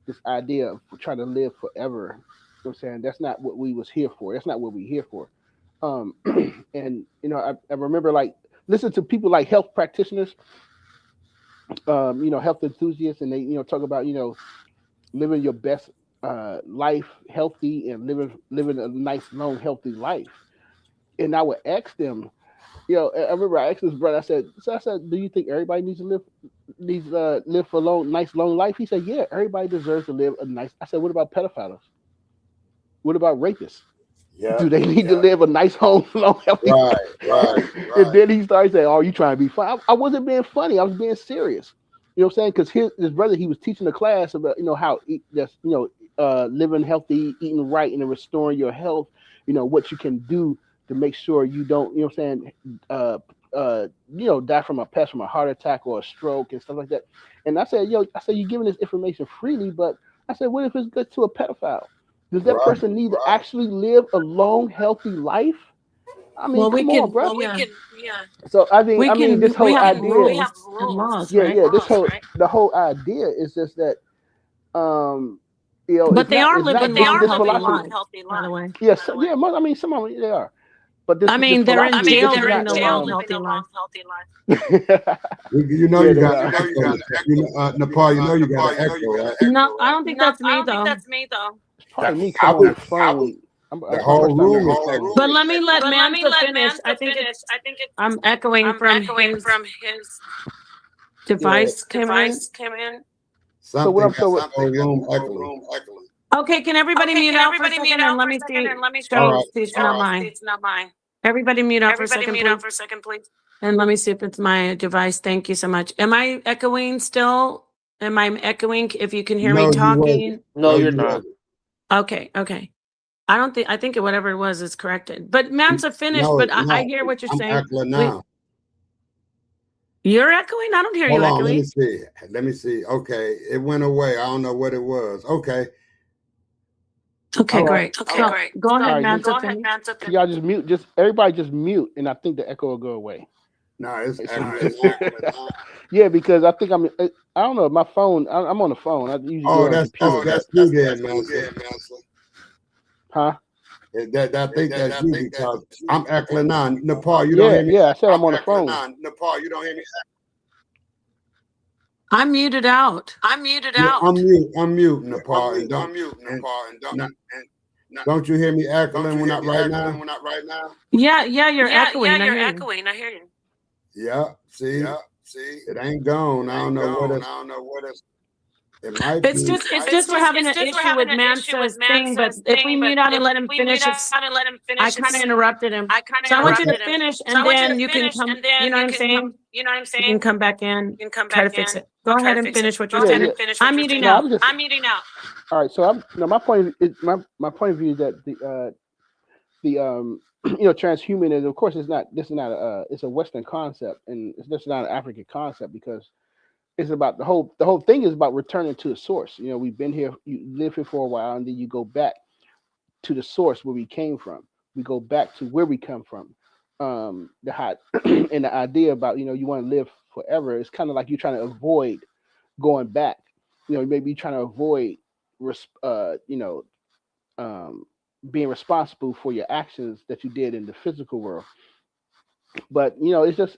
This idea of trying to live forever. You know what I'm saying? That's not what we was here for. That's not what we're here for. And I remember like listen to people like health practitioners, health enthusiasts, and they talk about living your best life healthy and living a nice long healthy life. And I would ask them, I remember I asked this brother. I said, do you think everybody needs to live for a nice long life? He said, yeah, everybody deserves to live a nice. I said, what about pedophiles? What about rapists? Yeah. Do they need to live a nice home, long, healthy life? Right. And then he started saying, "Oh, you trying to be funny?" I wasn't being funny. I was being serious. You know what I'm saying? Because his brother, he was teaching a class about how living healthy, eating right, and restoring your health. What you can do to make sure you don't, die from a heart attack or a stroke and stuff like that. And I said, you're giving this information freely, but I said, what if it's good to a pedophile? Does that person need to actually live a long, healthy life? I mean, come on, bro. So I mean, this whole idea. We have rules, the whole idea is just that, You know, But it's they not, are it's living not just long, this healthy philosophy. lives, by the way. Yes, yeah, I mean, some of them they are, but this I this mean, they're in philosophy. jail This is living not a long, healthy life. You know, Yeah, you they got are. an echo. Nepal, you know, you got an echo, right? No, I don't think that's me though. It's probably me I because I'm on would, my phone. the It's my whole first time room using is the phone. echoing. But let me let Mansa finish. I think I'm echoing from his device came in. So what Something I'm got so the whole room echoing. Okay, can everybody mute out for a second and let me see? All Show right. see it's not mine. Everybody mute out for a second, please. And let me see if it's my device. Thank you so much. Am I echoing still? Am I echoing? If you can hear me No, you wasn't. talking? No, you're you not. wasn't. Okay. I think whatever it was is corrected. But Mansa finished, No, but it's I not. hear what you're I'm saying. echoing now. You're echoing? I don't hear you Hold on, let me echoing. see. Let me see. Okay, it went away. I don't know what it was. Okay. Okay, All right. great. So, go ahead, all right. Mansa. Can y'all just mute? Just everybody just mute, and I think the echo will go away. No, it's So- echoing. yeah, because I think I don't know. My phone. I'm on the phone. I usually Oh, go on the computer. that's you then, man. Huh? I think that's you because I'm echoing now. Nepal, you don't Yeah, hear me? yeah. I said I'm on the phone. Nepal, you don't hear me? I'm muted out. Yeah, unmute, Nepal, and don't don't you hear me echoing when not right now? Yeah, you're echoing. I hear you. Yeah, see, it ain't gone. I don't know what it's. It might It's be. just we're having an issue with Mansa's thing, but if we mute out and let him finish, I kind of interrupted him. So I want you to finish, and then you can come. You know what I'm saying? You can come back in, try to fix it. Go ahead and finish what you're saying. I'm muting out. All right. So my point is my point of view is that the transhumanism, of course, this is not it's a Western concept, and it's just not an African concept, because it's about the whole thing is about returning to the source. We've been here, you live here for a while, and then you go back to the source where we came from. We go back to where we come from. The hot and the idea about you want to live forever. It's kind of like you're trying to avoid going back. Maybe you're trying to avoid being responsible for your actions that you did in the physical world. But it's just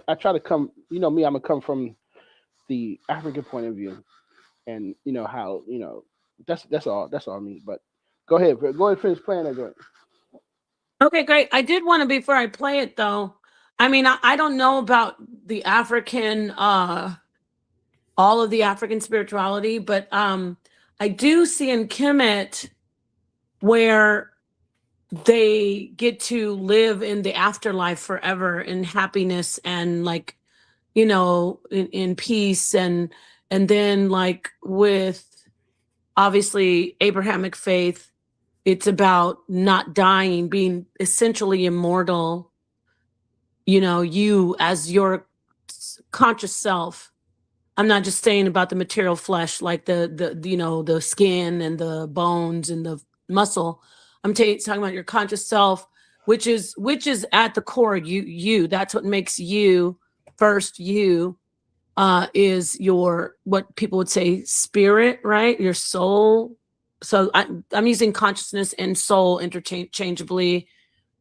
I try to come. Me, I'm gonna come from the African point of view, and how that's all I mean. But go ahead finish playing that joint. Okay, great. I did want to, before I play it though, I mean, I don't know about the African, all of the African spirituality, but I do see in Kemet where they get to live in the afterlife forever in happiness and like, in peace, and then like with obviously Abrahamic faith, it's about not dying, being essentially immortal. You as your conscious self. I'm not just saying about the material flesh, like the skin and the bones and the muscle. I'm talking about your conscious self, which is at the core you. That's what makes you first. You is your, what people would say, spirit, right? Your soul. So I'm using consciousness and soul interchangeably,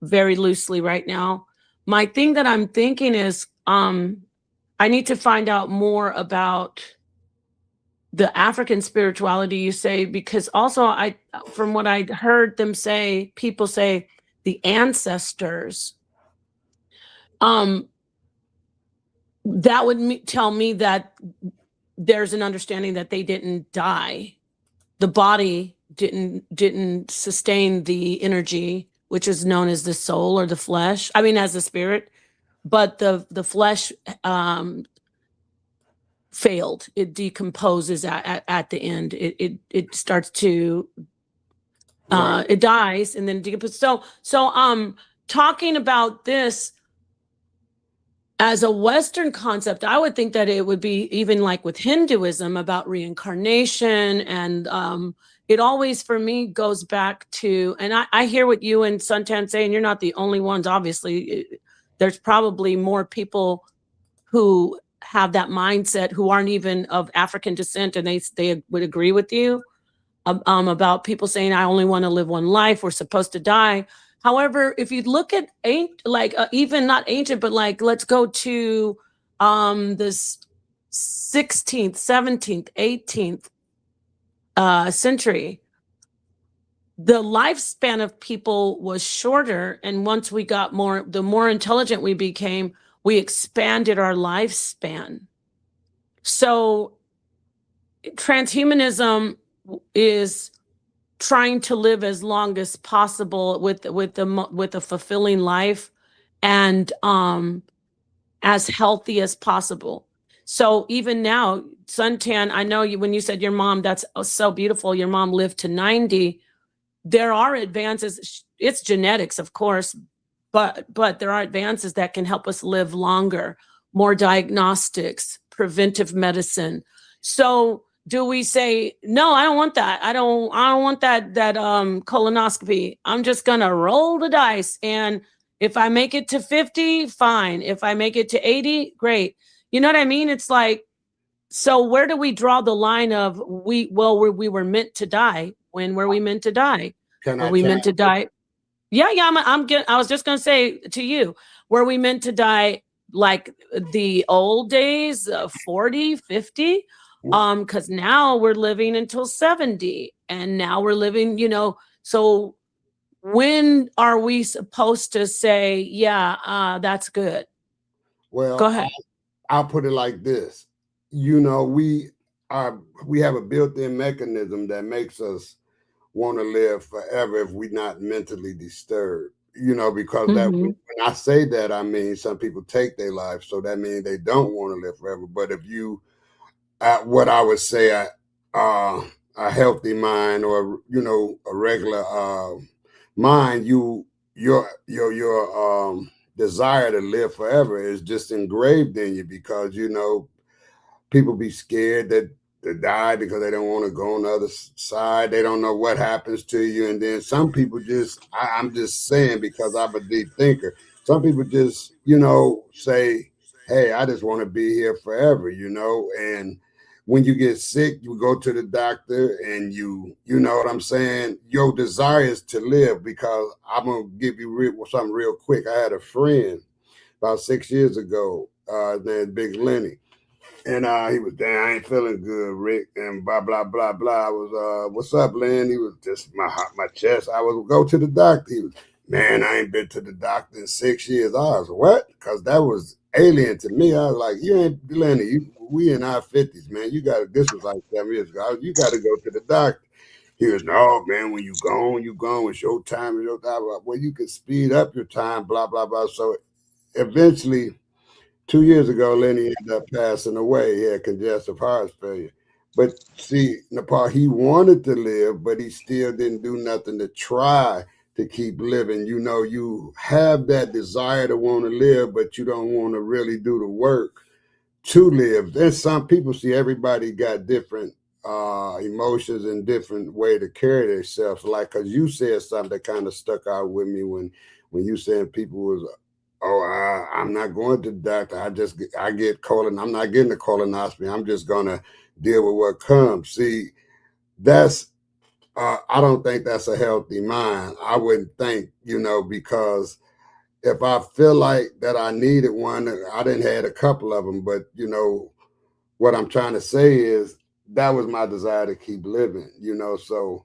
very loosely right now. My thing that I'm thinking is I need to find out more about the African spirituality, you say, because also from what I heard them say, people say the ancestors, that would tell me that there's an understanding that they didn't die. The body didn't sustain the energy, which is known as the soul or the flesh. I mean, as the spirit, but the flesh failed. It decomposes at the end. It starts to it dies and then decomposes. So talking about this as a Western concept, I would think that it would be even like with Hinduism about reincarnation, and it always for me goes back to, and I hear what you and Suntan say, and you're not the only ones. Obviously, there's probably more people who have that mindset who aren't even of African descent, and they would agree with you about people saying, I only want to live one life, we're supposed to die. However, if you look at even not ancient, but like, let's go to this 16th, 17th, 18th century, the lifespan of people was shorter. And once we got the more intelligent we became, we expanded our lifespan. So transhumanism is trying to live as long as possible with a fulfilling life, and as healthy as possible. So even now, Suntan, I know you, when you said your mom, that's so beautiful, your mom lived to 90. There are advances, it's genetics, of course, but there are advances that can help us live longer, more diagnostics, preventive medicine. So do we say, no, I don't want that, I don't want that colonoscopy, I'm just gonna roll the dice, and if I make it to 50, fine, if I make it to 80, great. You know what I mean? It's like, so where do we draw the line of we were meant to die? When were we meant to die? Can Were I we try? meant to die? Yeah, I was just gonna say to you, were we meant to die like the old days, 40, 50? Because now we're living until 70, and now we're living, so when are we supposed to say, yeah, that's good? Well, Go ahead. I'll put it like this. We have a built-in mechanism that makes us want to live forever if we're not mentally disturbed. Because that Mm-hmm. when I say that, I mean some people take their life, so that means they don't want to live forever. But if you, what I would say, a healthy mind, or a regular mind, your desire to live forever is just engraved in you, because people be scared that to die because they don't want to go on the other side. They don't know what happens to you. And then some people I'm just saying, because I'm a deep thinker, some people just, say, hey, I just want to be here forever, and when you get sick, you go to the doctor, and you know what I'm saying? Your desire is to live. Because I'm going to give you something real quick. I had a friend about 6 years ago, named Big Lenny. And he was, damn, I ain't feeling good, Rick, and blah, blah, blah, blah. I was, what's up, Len? He was just my chest. I would go to the doctor. He was, man, I ain't been to the doctor in 6 years. I was, what? Because that was alien to me. I was like, you ain't, Lenny, we in our 50s, man. This was like 7 years ago. You got to go to the doctor. He was, no, man, when you gone, you gone. It's your time, it's your time. Well, you can speed up your time, blah, blah, blah. So eventually, 2 years ago, Lenny ended up passing away. He had congestive heart failure. But see, Nepal, he wanted to live, but he still didn't do nothing to try to keep living. You have that desire to want to live, but you don't want to really do the work to live. There's some people, see, everybody got different emotions and different way to carry themselves. Like, because you said something that kind of stuck out with me when you said people was, oh, I'm not going to the doctor. I get colon. I'm not getting a colonoscopy. I'm just gonna deal with what comes. See, that's I don't think that's a healthy mind. I wouldn't think, because if I feel like that I needed one, I didn't had a couple of them. But what I'm trying to say is that was my desire to keep living. So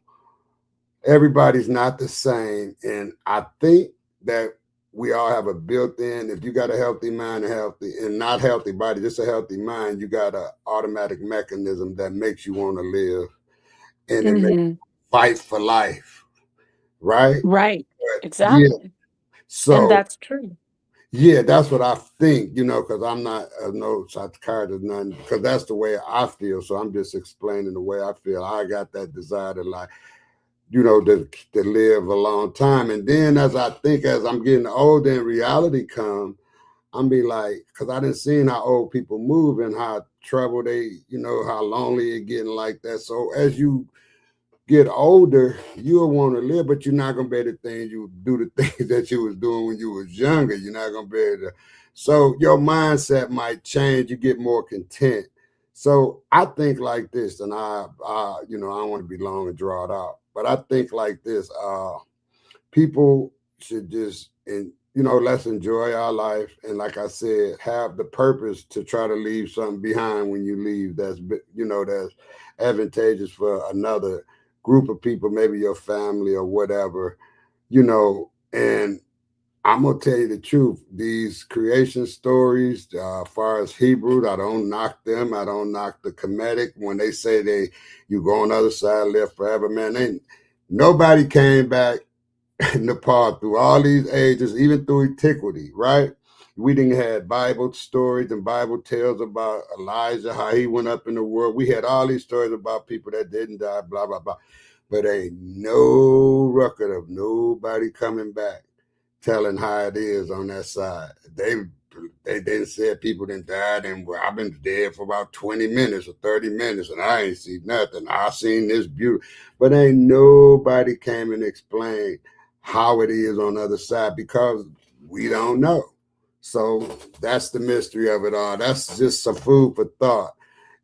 everybody's not the same, and I think that we all have a built-in, if you got a healthy mind, and not healthy body, just a healthy mind, you got an automatic mechanism that makes you want to live, and it makes you fight for life, right? Right. But yeah, Exactly. And so that's true. yeah, that's what I think, because I'm not no psychiatrist, nothing, because that's the way I feel. So I'm just explaining the way I feel. I got that desire to like, to live a long time. And then as I'm getting older and reality come, I'm be like, because I didn't see how old people move and how trouble they, how lonely it getting like that. So as you get older, you'll want to live, but you're not gonna be able to do the things that you was doing when you was younger. You're not gonna be able to. So your mindset might change. You get more content. So I think like this, and I you know, I don't want to be long and draw it out, but I think like this. People should just, and you know, let's enjoy our life, and like I said, have the purpose to try to leave something behind when you leave. That's, you know, that's advantageous for another group of people, maybe your family or whatever, you know. And I'm gonna tell you the truth. These creation stories, as far as Hebrews, I don't knock them. I don't knock the Kemetic when they say you go on the other side, live forever. Man, nobody came back Nepal through all these ages, even through antiquity, right? We didn't have Bible stories and Bible tales about Elijah, how he went up in the world. We had all these stories about people that didn't die, blah, blah, blah. But ain't no record of nobody coming back telling how it is on that side. They didn't say people didn't die, and well, I've been dead for about 20 minutes or 30 minutes, and I ain't seen nothing. I seen this beauty. But ain't nobody came and explained how it is on the other side, because we don't know. So that's the mystery of it all. That's just some food for thought.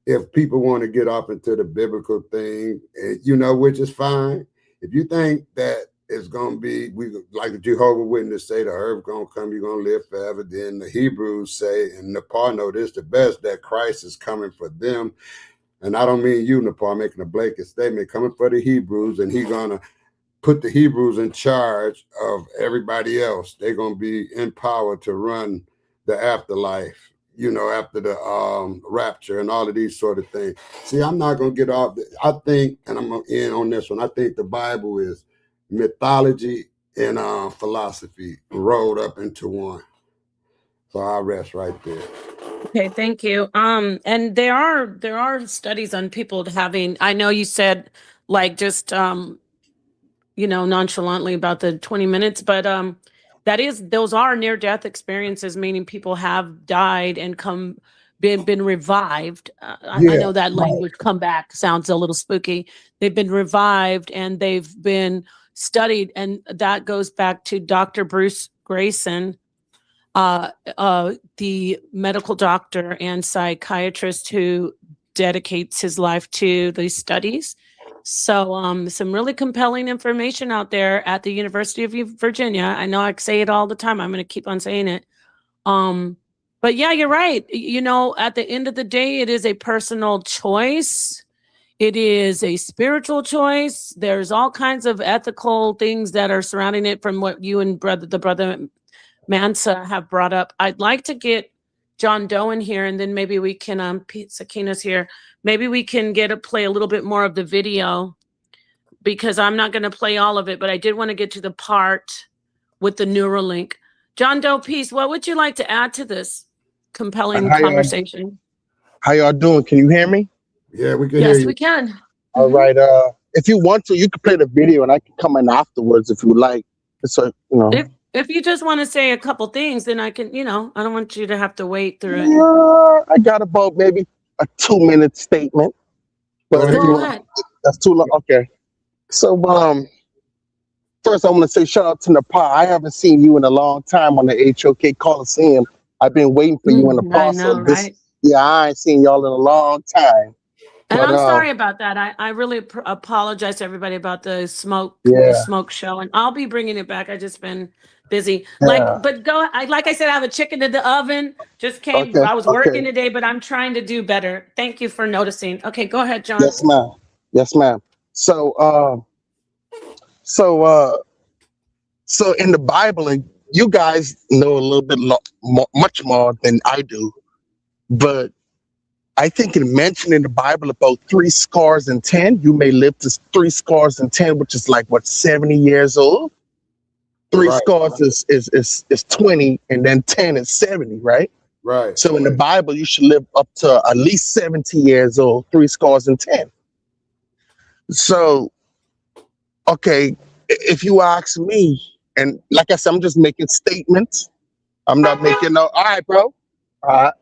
If people want to get off into the biblical thing, you know, which is fine. If you think that it's going to be, we like the Jehovah's Witness say, the earth going to come, you're going to live forever. Then the Hebrews say, and Nepal know this the best, that Christ is coming for them. And I don't mean you, Nepal, making a blanket statement, coming for the Hebrews, and he's going to put the Hebrews in charge of everybody else. They're going to be empowered to run the afterlife, you know, after the rapture and all of these sort of things. See, I'm not going to get off. I think, and I'm going to end on this one, I think the Bible is mythology and philosophy rolled up into one. So I'll rest right there. Okay, thank you. And there are studies on people having, I know you said like just you know, nonchalantly about the 20 minutes, but those are near-death experiences, meaning people have died and been revived. I know that language, come back, sounds a little spooky. They've been revived and they've been studied, and that goes back to Dr. Bruce Grayson, the medical doctor and psychiatrist who dedicates his life to these studies. So some really compelling information out there at the University of Virginia. I know I say it all the time. I'm going to keep on saying it. But yeah, you're right. You know, at the end of the day, it is a personal choice. It is a spiritual choice. There's all kinds of ethical things that are surrounding it, from what you and the brother Mansa have brought up. I'd like to get John Doe in here, and then maybe we can, Sakina's here. Maybe we can play a little bit more of the video, because I'm not going to play all of it, but I did want to get to the part with the Neuralink. John Doe, peace. What would you like to add to this compelling conversation? How y'all doing? Can you hear me? Yeah, we can hear you. Yes, we can. All right. If you want to, you can play the video and I can come in afterwards if you like. So, you know. If you just want to say a couple things, then I can, you know, I don't want you to have to wait through it. Yeah, I got about maybe a 2-minute statement. But Go ahead. That's too long. Okay. So, first I want to say shout out to Nepal. I haven't seen you in a long time on the HOK Coliseum. I've been waiting for you in Nepal. I know, right? Yeah, I ain't seen y'all in a long time. And I'm sorry about that. I really apologize to everybody about the smoke show, and I'll be bringing it back. I just been busy. But like I said, I have a chicken in the oven. Just came. Okay, I was working today, but I'm trying to do better. Thank you for noticing. Okay, go ahead, John. Yes, ma'am. Yes, ma'am. So in the Bible, and you guys know a little bit much more than I do, but I think it mentioned in the Bible about 70, you may live to 70, which is like what, 70 years old. Three scores is 20, and then 10 is 70, right? Right. So in the Bible, you should live up to at least 70 years old, 70. So, okay, if you ask me, and like I said, I'm just making statements. I'm not making all right, bro. All right.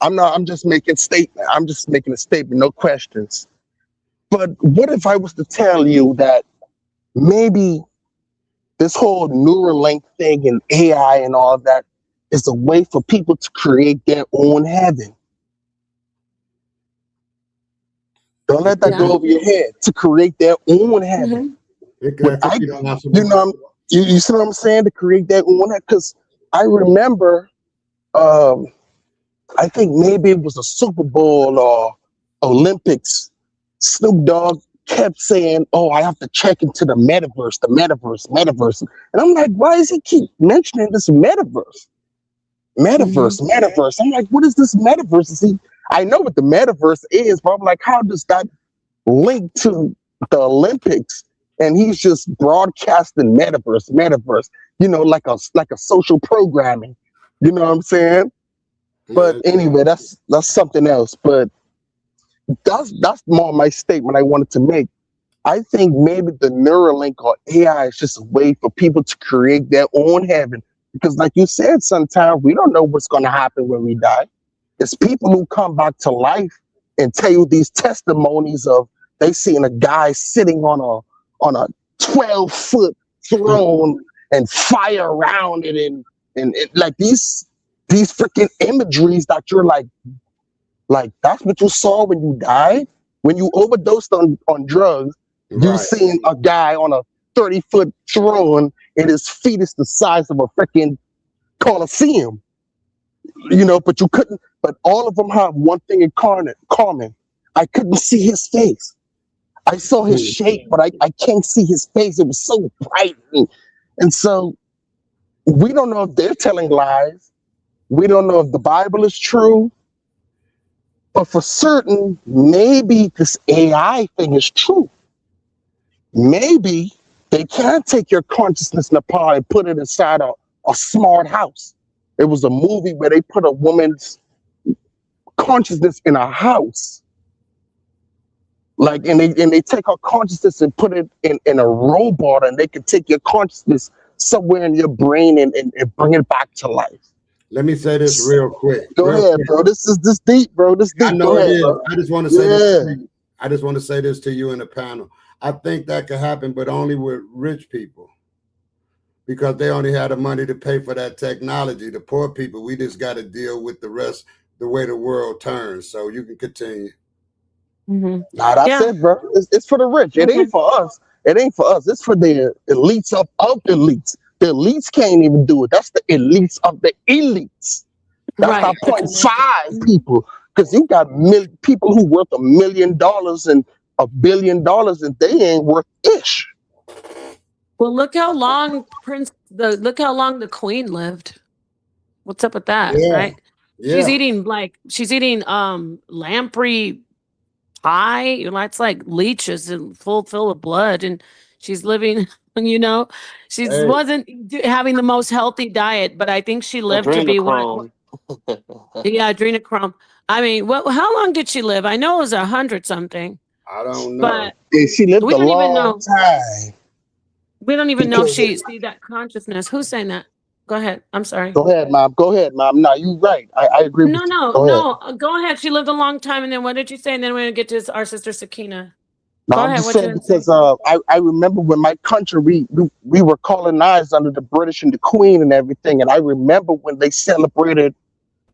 I'm just making a statement, no questions. But what if I was to tell you that maybe this whole Neuralink thing and AI and all that is a way for people to create their own heaven? Don't let that Yeah. go over your head. To create their own heaven. Mhm. What I, you know, you see what I'm saying? To create their own heaven. Because I remember, I think maybe it was a Super Bowl or Olympics. Snoop Dogg kept saying, "Oh, I have to check into the metaverse, the metaverse, metaverse." And I'm like, why does he keep mentioning this metaverse? Metaverse, metaverse. I'm like, what is this metaverse? Is he? I know what the metaverse is, but I'm like, how does that link to the Olympics? And he's just broadcasting metaverse, metaverse. You know, like a social programming. You know what I'm saying? But anyway, that's something else. But that's more my statement I wanted to make. I think maybe the Neuralink or AI is just a way for people to create their own heaven. Because like you said, sometimes we don't know what's going to happen when we die. It's people who come back to life and tell you these testimonies of they seen a guy sitting on a 12-foot throne and fire around it and it, like these freaking imageries that you're like that's what you saw when you died, when you overdosed on drugs. You seen a guy on a 30-foot throne and his feet is the size of a freaking Colosseum. You know, but you couldn't. But all of them have one thing in common. I couldn't see his face. I saw his shape, but I can't see his face. It was so bright, and so we don't know if they're telling lies. We don't know if the Bible is true. But for certain, maybe this AI thing is true. Maybe they can take your consciousness in a pod and put it inside a smart house. It was a movie where they put a woman's consciousness in a house. Like, and they take her consciousness and put it in a robot, and they can take your consciousness somewhere in your brain and bring it back to life. Let me say this real quick. Go ahead, bro. This deep, bro. This deep. I know Go it ahead, is. bro. I just want to say this. To you. I just want to say this to you in the panel. I think that could happen, but only with rich people, because they only have the money to pay for that technology. The poor people, we just got to deal with the rest, the way the world turns. So you can continue. Nah, that's it, bro. It's for the rich. It ain't for us. It ain't for us. It's for the elites of elites. The elites can't even do it. That's the elites of the elites. That's not 0.5 people, because you got people who worth $1 million and $1 billion, and they ain't worth ish. Well, look how long the Queen lived. What's up with that, right? Yeah. She's eating lamprey pie. You know, it's like leeches and full of blood, and she's living. You know, she wasn't having the most healthy diet, but I think she lived to be one. Yeah, adrenochrome. I mean, how long did she live? I know it was 100 something. I don't know. But she lived a long time. We don't even know if she see that consciousness. Who's saying that? Go ahead. I'm sorry. Go ahead, mom. No, you're right. I agree with you. Go ahead. She lived a long time. And then what did you say? And then we're going to get to our sister Sakina. No, I'm just saying because I remember when my country, we were colonized under the British and the Queen and everything. And I remember when they celebrated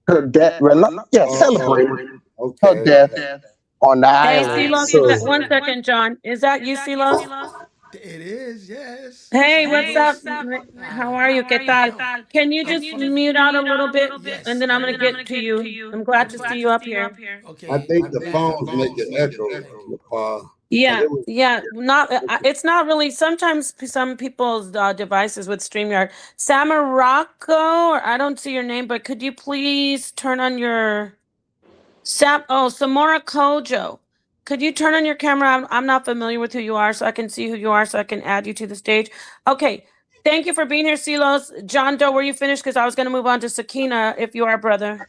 her death. Celebrated her death on the island. Silos, one second, John. Is that you, Silos? It is, yes. Hey, what's up? How are you? ¿Qué tal? Can you just mute out a little bit? Yes. And then I'm going to get to you. I'm glad to see you up here. Okay. I think the phones make it echo. Yeah. It's not really. Sometimes some people's devices with StreamYard. Samarako, or I don't see your name, but could you please turn on your Samora Kojo? Could you turn on your camera? I'm not familiar with who you are, so I can see who you are, so I can add you to the stage. Okay. Thank you for being here, Silos. John Doe, were you finished? Because I was going to move on to Sakina, if you are, brother.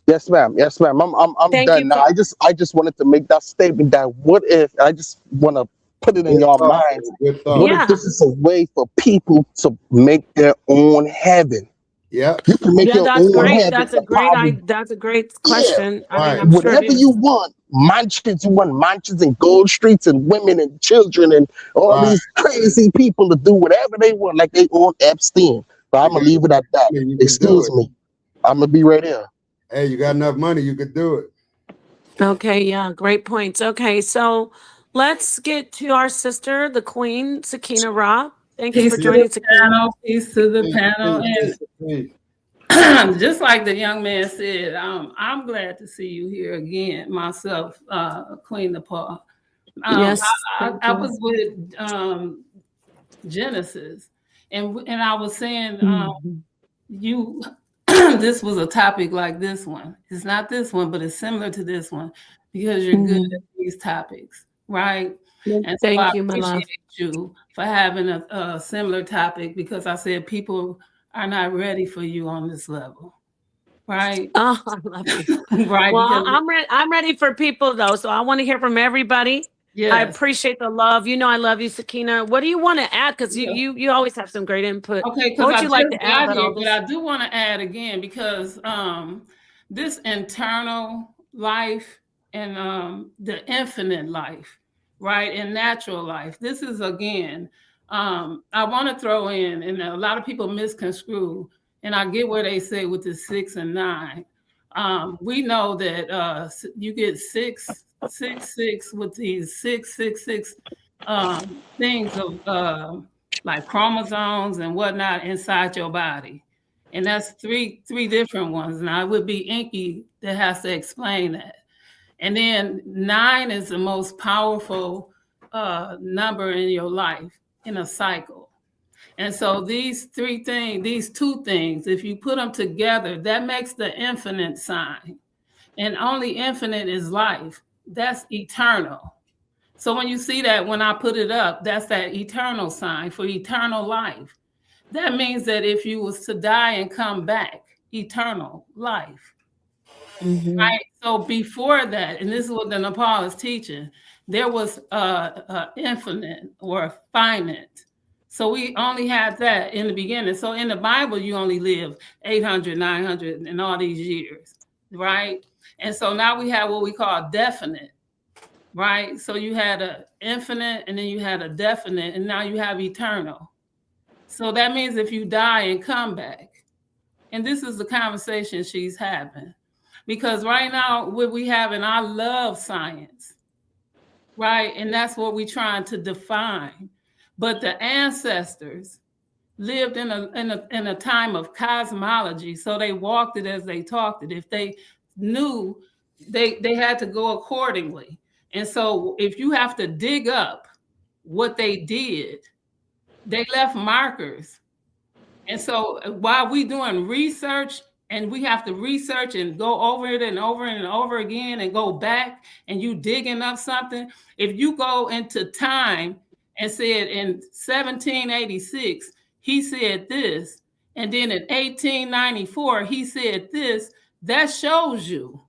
Yes, ma'am. I'm done now. I just wanted to make that statement that what if, I just want to put it in your minds, what if this is a way for people to make their own heaven? Yeah, you can make your own heaven. That's a great question. Yeah, I mean, whatever you want, mansions. You want mansions and gold streets and women and children and all Right. these crazy people to do whatever they want, like they own Epstein. So I'm gonna leave it at that. You can do Excuse it. me. I'm gonna be right here. Hey, you got enough money, you could do it. Okay, yeah, great points. Okay, so let's get to our sister, the Queen, Sakina Ra. Thank you Peace for to joining, the Sakina. panel. Peace to the Please, panel. please, please. And just like the young man said, I'm glad to see you here again, myself, Queen Nepal. Yes, I thank you. was with Genesis, and I was saying Mhm. you this was a topic like this one. It's not this one, but it's similar to this one because you're good at these topics, right? Well, And so I thank you, my love. appreciate you for having a similar topic because I said people are not ready for you on this level, right? Oh, I love you. Right, Well, because I'm ready for people though, so I want to hear from everybody. I yes. appreciate the love. You know, I love you, Sakina. What do you want to add? Because Yeah. you always have some great input. Okay, What because would I you just like to add got about here, all but this? I do want to add again because this internal life and the infinite life, right, and natural life. This is again, I want to throw in, and a lot of people misconstrue, and I get where they say with the 6 and 9. We know that you get 666 with these 666 things of like chromosomes and whatnot inside your body. And that's three different ones. Now it would be Inky that has to explain that. And then 9 is the most powerful number in your life in a cycle. And so these two things, if you put them together, that makes the infinite sign. And only infinite is life. That's eternal. So when you see that, when I put it up, that's that eternal sign for eternal life. That means that if you was to die and come back, eternal life. Right? So before that, and this is what the Nepal is teaching, there was infinite or finite. So we only had that in the beginning. So in the Bible, you only live 800, 900 and all these years, right? And so now we have what we call definite. Right. So you had an infinite and then you had a definite, and now you have eternal. So that means if you die and come back, and this is the conversation she's having, because right now what we have, and I love science, right? And that's what we're trying to define. But the ancestors lived in a time of cosmology, so they walked it as they talked it. If they knew, they had to go accordingly. And so if you have to dig up what they did, they left markers. And so while we doing research, and we have to research and go over it and over and over again and go back, and you digging up something, if you go into time and said in 1786, he said this, and then in 1894, he said this, that shows you.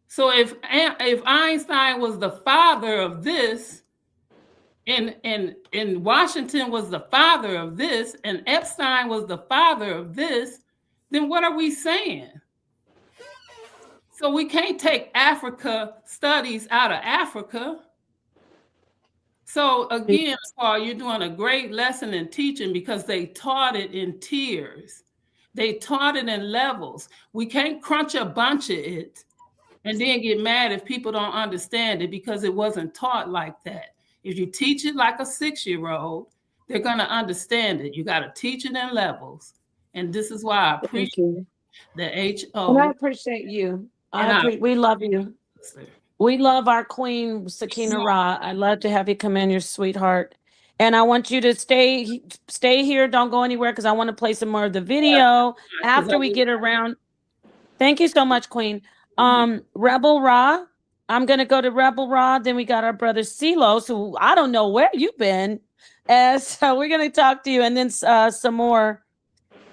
So if Einstein was the father of this, and Washington was the father of this, and Epstein was the father of this, then what are we saying? So we can't take Africa studies out of Africa. So again, Paul, you're doing a great lesson in teaching because they taught it in tiers. They taught it in levels. We can't crunch a bunch of it and then get mad if people don't understand it because it wasn't taught like that. If you teach it like a 6-year-old, they're going to understand it. You got to teach it in levels. And this is why I appreciate the HO. And I appreciate you. We love you. We love our Queen, Sakina Ra. I'd love to have you come in, your sweetheart. And I want you to stay here. Don't go anywhere because I want to play some more of the video after we get around. Thank you so much, Queen. Rebel Ra. I'm going to go to Rebel Ra. Then we got our brother Silos, who I don't know where you've been. So we're going to talk to you. And then Samora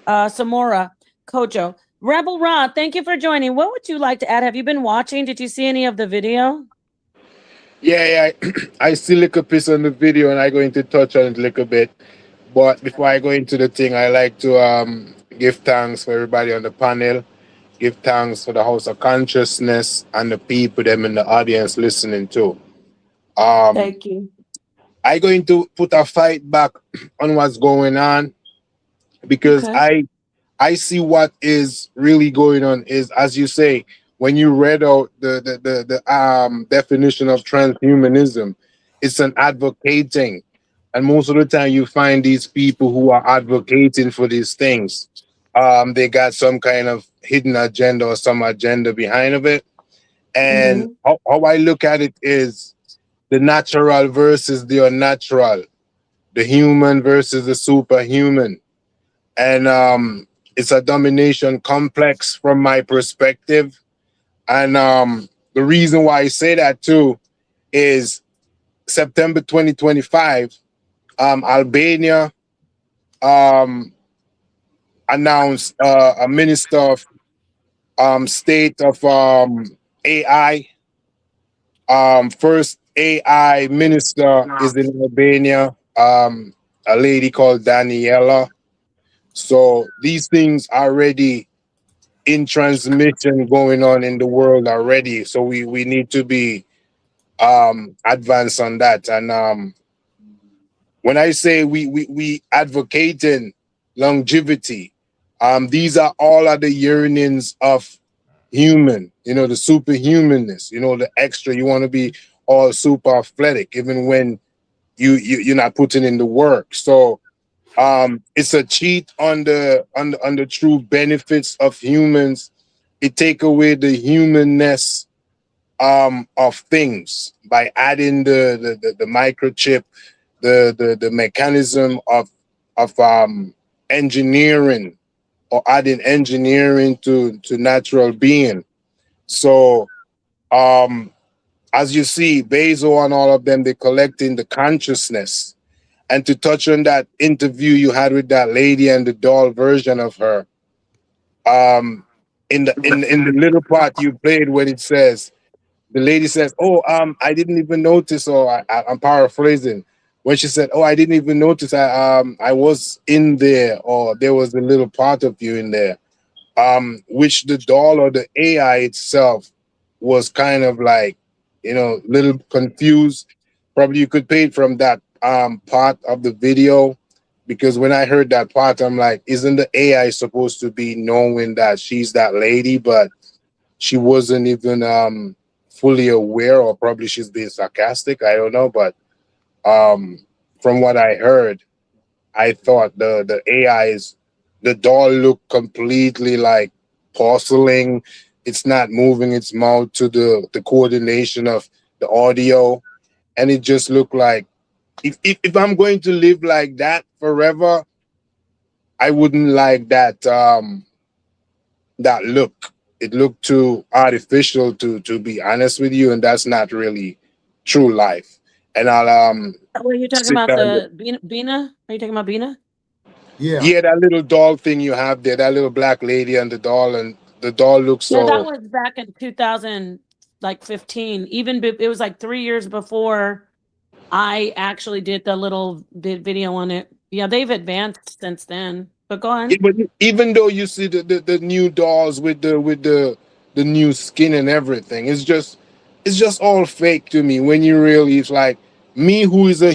Kojo. Rebel Ra, thank you for joining. What would you like to add? Have you been watching? Did you see any of the video? Yeah. I see a little piece on the video and I'm going to touch on it a little bit. But before I go into the thing, I like to give thanks for everybody on the panel. give thanks for the House of Consciousness and the people them in the audience listening too. Thank you. I going to put a fight back on what's going on because Okay. I see what is really going on is, as you say, when you read out the definition of transhumanism, it's an advocating. And most of the time you find these people who are advocating for these things. They got some kind of hidden agenda or some agenda behind of it. And Mm-hmm. how I look at it is the natural versus the unnatural, the human versus the superhuman. And it's a domination complex from my perspective. And the reason why I say that too is September 2025, Albania um, announced a minister of state of AI. First AI minister is in Albania, a lady called Daniela. So these things are already in transmission going on in the world already. So we need to be advanced on that. And when I say we advocating longevity, these are all of the yearnings of human, the superhumanness, the extra. You want to be all super athletic, even when you're not putting in the work. So it's a cheat on the true benefits of humans. It take away the humanness of things by adding the microchip, the mechanism of engineering, or adding engineering to natural being. So as you see, Basil and all of them, they're collecting the consciousness. And to touch on that interview you had with that lady and the doll version of her, in the little part you played when it says, the lady says, "Oh, I didn't even notice," or I'm paraphrasing, when she said, "Oh, I didn't even notice. I was in there, or there was a little part of you in there," which the doll or the AI itself was kind of like, little confused. Probably you could pay it from that part of the video, because when I heard that part, I'm like, isn't the AI supposed to be knowing that she's that lady? But she wasn't even fully aware, or probably she's being sarcastic. I don't know, but from what I heard, I thought the AI's the doll looked completely like porcelain. It's not moving its mouth to the coordination of the audio, and it just looked like, if I'm going to live like that forever, I wouldn't like that look. It looked too artificial, to be honest with you, and that's not really true life. And I'll Were you talking sit about down. the Bina? Are you talking about Bina? Yeah. Yeah, that little doll thing you have there, that little black lady and the doll looks Yeah, that so. was back in 2000, like 15. It was like 3 years before I actually did the little video on it. Yeah, they've advanced since then. But go on. But even though you see the new dolls with the new skin and everything, it's just all fake to me. When you really, it's like me, who is a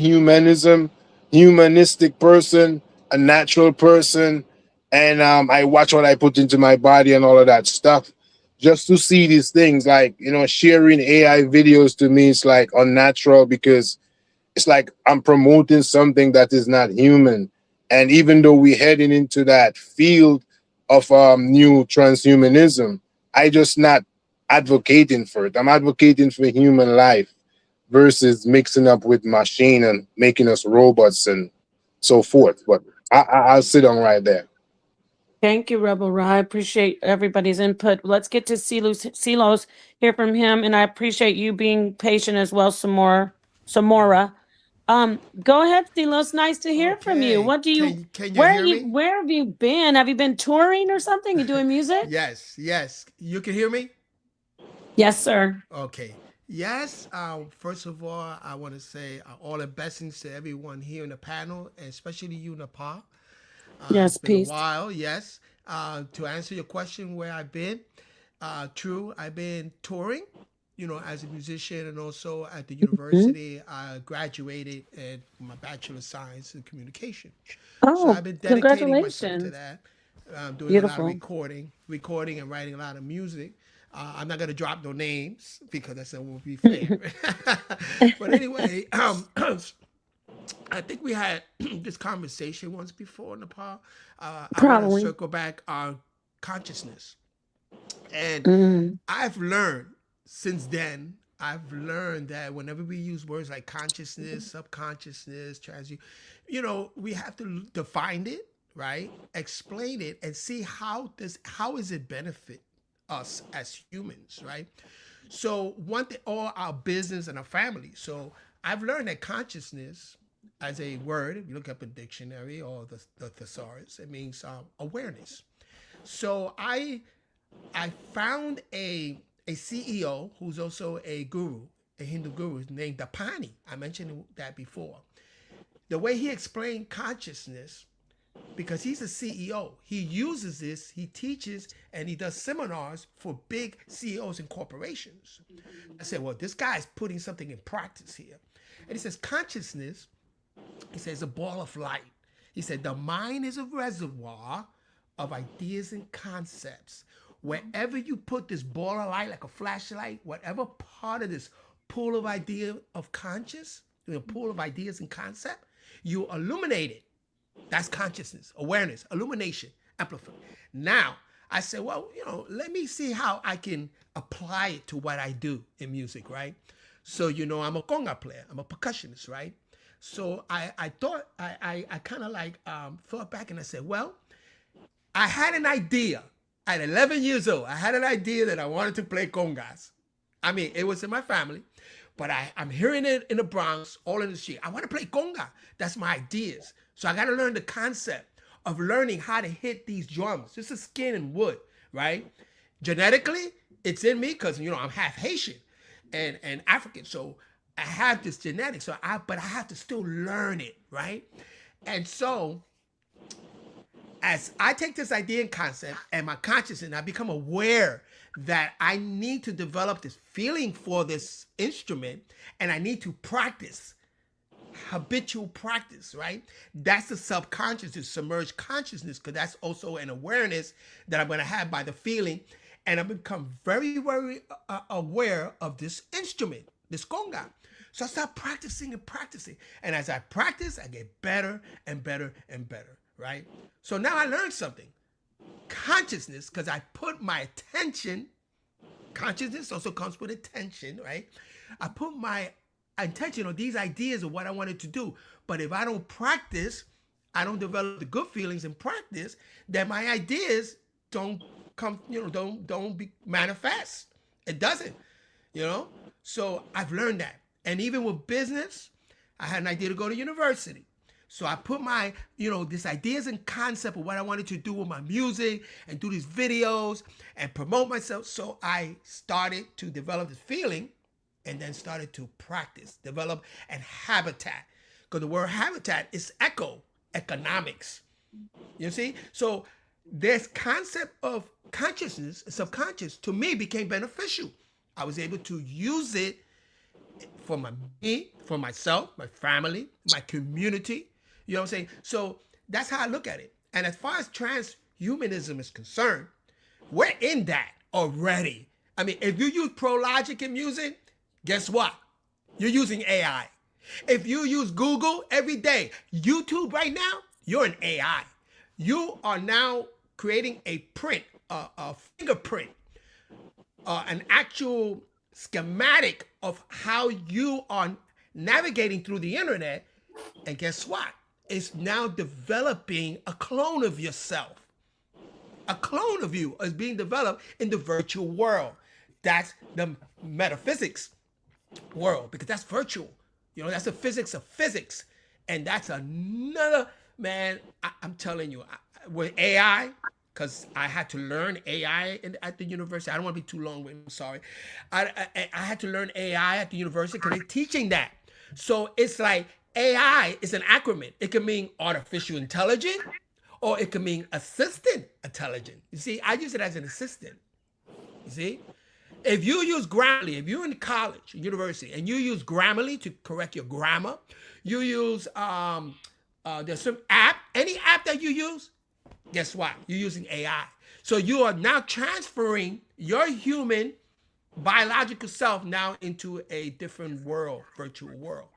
humanistic person, a natural person, and I watch what I put into my body and all of that stuff. Just to see these things, like, sharing AI videos, to me, it's like unnatural, because it's like I'm promoting something that is not human. And even though we're heading into that field of new transhumanism, I just not advocating for it. I'm advocating for human life versus mixing up with machine and making us robots and so forth. But I'll sit on right there. Thank you, Rebel Ra. I appreciate everybody's input. Let's get to Silos, hear from him, and I appreciate you being patient as well, Samora. Go ahead, Silos. Nice to hear from you. Okay. What do you? Can you hear me? Where have you been? Have you been touring or something? You doing music? Yes, yes. You can hear me? Yes, sir. Okay. Yes. First of all, I want to say all the blessings to everyone here in the panel, and especially you, Nepal. Yes, It's been a peace. while. Yes. To answer your question, where I've been, true, I've been touring, as a musician, and also at the university. I graduated at my Bachelor of Science in Communication. So Oh, I've been dedicating myself to congratulations. that. Doing a lot of Beautiful. recording and writing a lot of music. I'm not going to drop no names because that won't be fair. But anyway, I think we had this conversation once before, Nepal. I want to Probably. circle back on consciousness. And Mm, I've learned since then, I've learned that whenever we use words like consciousness, subconsciousness, we have to define it, right? Explain it and see how is it benefit us as humans, right? So one thing, all our business and our family. So I've learned that consciousness, as a word, if you look up a dictionary or the thesaurus, it means awareness. So I found a CEO who's also a guru, a Hindu guru named Dapani. I mentioned that before. The way he explained consciousness, because he's a CEO, he uses this, he teaches, and he does seminars for big CEOs and corporations. I said, well, this guy's putting something in practice here. And he says, consciousness, he says, a ball of light. He said, the mind is a reservoir of ideas and concepts. Wherever you put this ball of light, like a flashlight, whatever part of this pool of idea of conscious, pool of ideas and concept, you illuminate it. That's consciousness, awareness, illumination, amplify. Now, I said, well, let me see how I can apply it to what I do in music, right? So, I'm a conga player, I'm a percussionist, right? So I thought, I kind of like thought back and I said, well, I had an idea at 11 years old. I had an idea that I wanted to play congas. I mean, it was in my family, but I'm hearing it in the Bronx, all in the street. I want to play conga. That's my ideas. So I got to learn the concept of learning how to hit these drums. This is skin and wood, right? Genetically, it's in me because, I'm half Haitian and African. So I have this genetics, but I have to still learn it, right? And so as I take this idea and concept and my consciousness, and I become aware that I need to develop this feeling for this instrument and I need to practice, habitual practice, right? That's the subconscious, the submerged consciousness, because that's also an awareness that I'm going to have by the feeling. And I become very, very aware of this instrument, this conga. So I start practicing and practicing. And as I practice, I get better and better and better, right? So now I learned something. Consciousness, because I put my attention, consciousness also comes with attention, right? I put my attention on these ideas of what I wanted to do. But if I don't practice, I don't develop the good feelings in practice, then my ideas don't come, don't be manifest. It doesn't, So I've learned that. And even with business, I had an idea to go to university. So I put my, these ideas and concept of what I wanted to do with my music and do these videos and promote myself. So I started to develop this feeling and then started to practice, develop, and habitat. Because the word habitat is economics. You see? So this concept of consciousness, subconscious, to me became beneficial. I was able to use it for me, for myself, my family, my community. You know what I'm saying? So that's how I look at it. And as far as transhumanism is concerned, we're in that already. I mean, if you use pro logic in music, guess what? You're using AI. If you use Google every day, YouTube right now, you're an AI. You are now creating a print, a fingerprint, an actual schematic of how you are navigating through the internet. And guess what? It's now developing a clone of yourself. A clone of you is being developed in the virtual world. That's the metaphysics world, because that's virtual. That's the physics of physics. And that's another, man, I'm telling you, with AI, because I had to learn AI at the university. I don't want to be too long with it, I'm sorry. I had to learn AI at the university because they're teaching that. So it's like AI is an acronym. It can mean artificial intelligence, or it can mean assistant intelligent. You see, I use it as an assistant. You see, if you use Grammarly, if you're in college, university, and you use Grammarly to correct your grammar, you use there's some app, any app that you use, guess what? You're using AI. So you are now transferring your human biological self now into a different world, virtual world.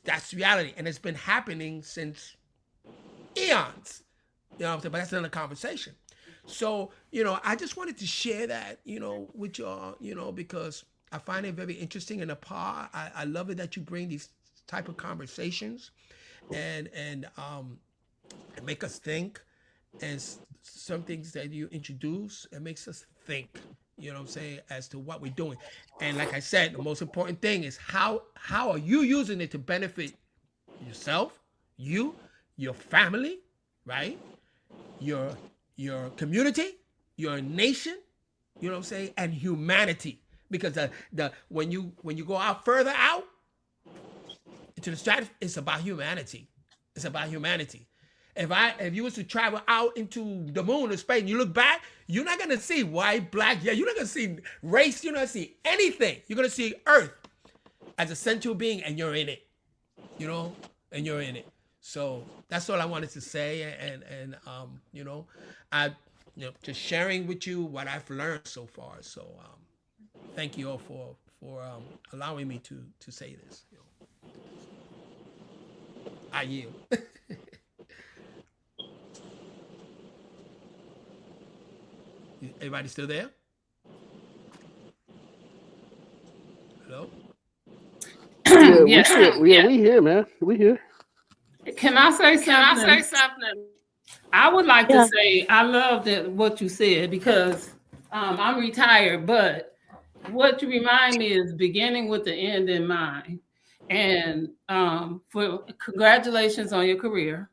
That's reality, and it's been happening since eons. You know what I'm saying? But that's another conversation. So, I just wanted to share that, with y'all, because I find it very interesting. And I love it that you bring these type of conversations and make us think. And some things that you introduce, it makes us think, you know what I'm saying, as to what we're doing. And like I said, the most important thing is how are you using it to benefit yourself, your family, right? Your community, your nation, you know what I'm saying, and humanity. Because when you go out further out into the stratosphere, it's about humanity. It's about humanity. If you was to travel out into the moon or space and you look back, you're not gonna see white, black, you're not gonna see race, you're not gonna see anything. You're gonna see Earth as a central being, and you're in it. And you're in it. So that's all I wanted to say, and I just sharing with you what I've learned so far. So thank you all for allowing me to say this. I yield. Everybody still there? Hello? Yeah, we here, man. We here. Can I say something? I would like to say I love what you said, because I'm retired, but what you remind me is beginning with the end in mind. And for congratulations on your career,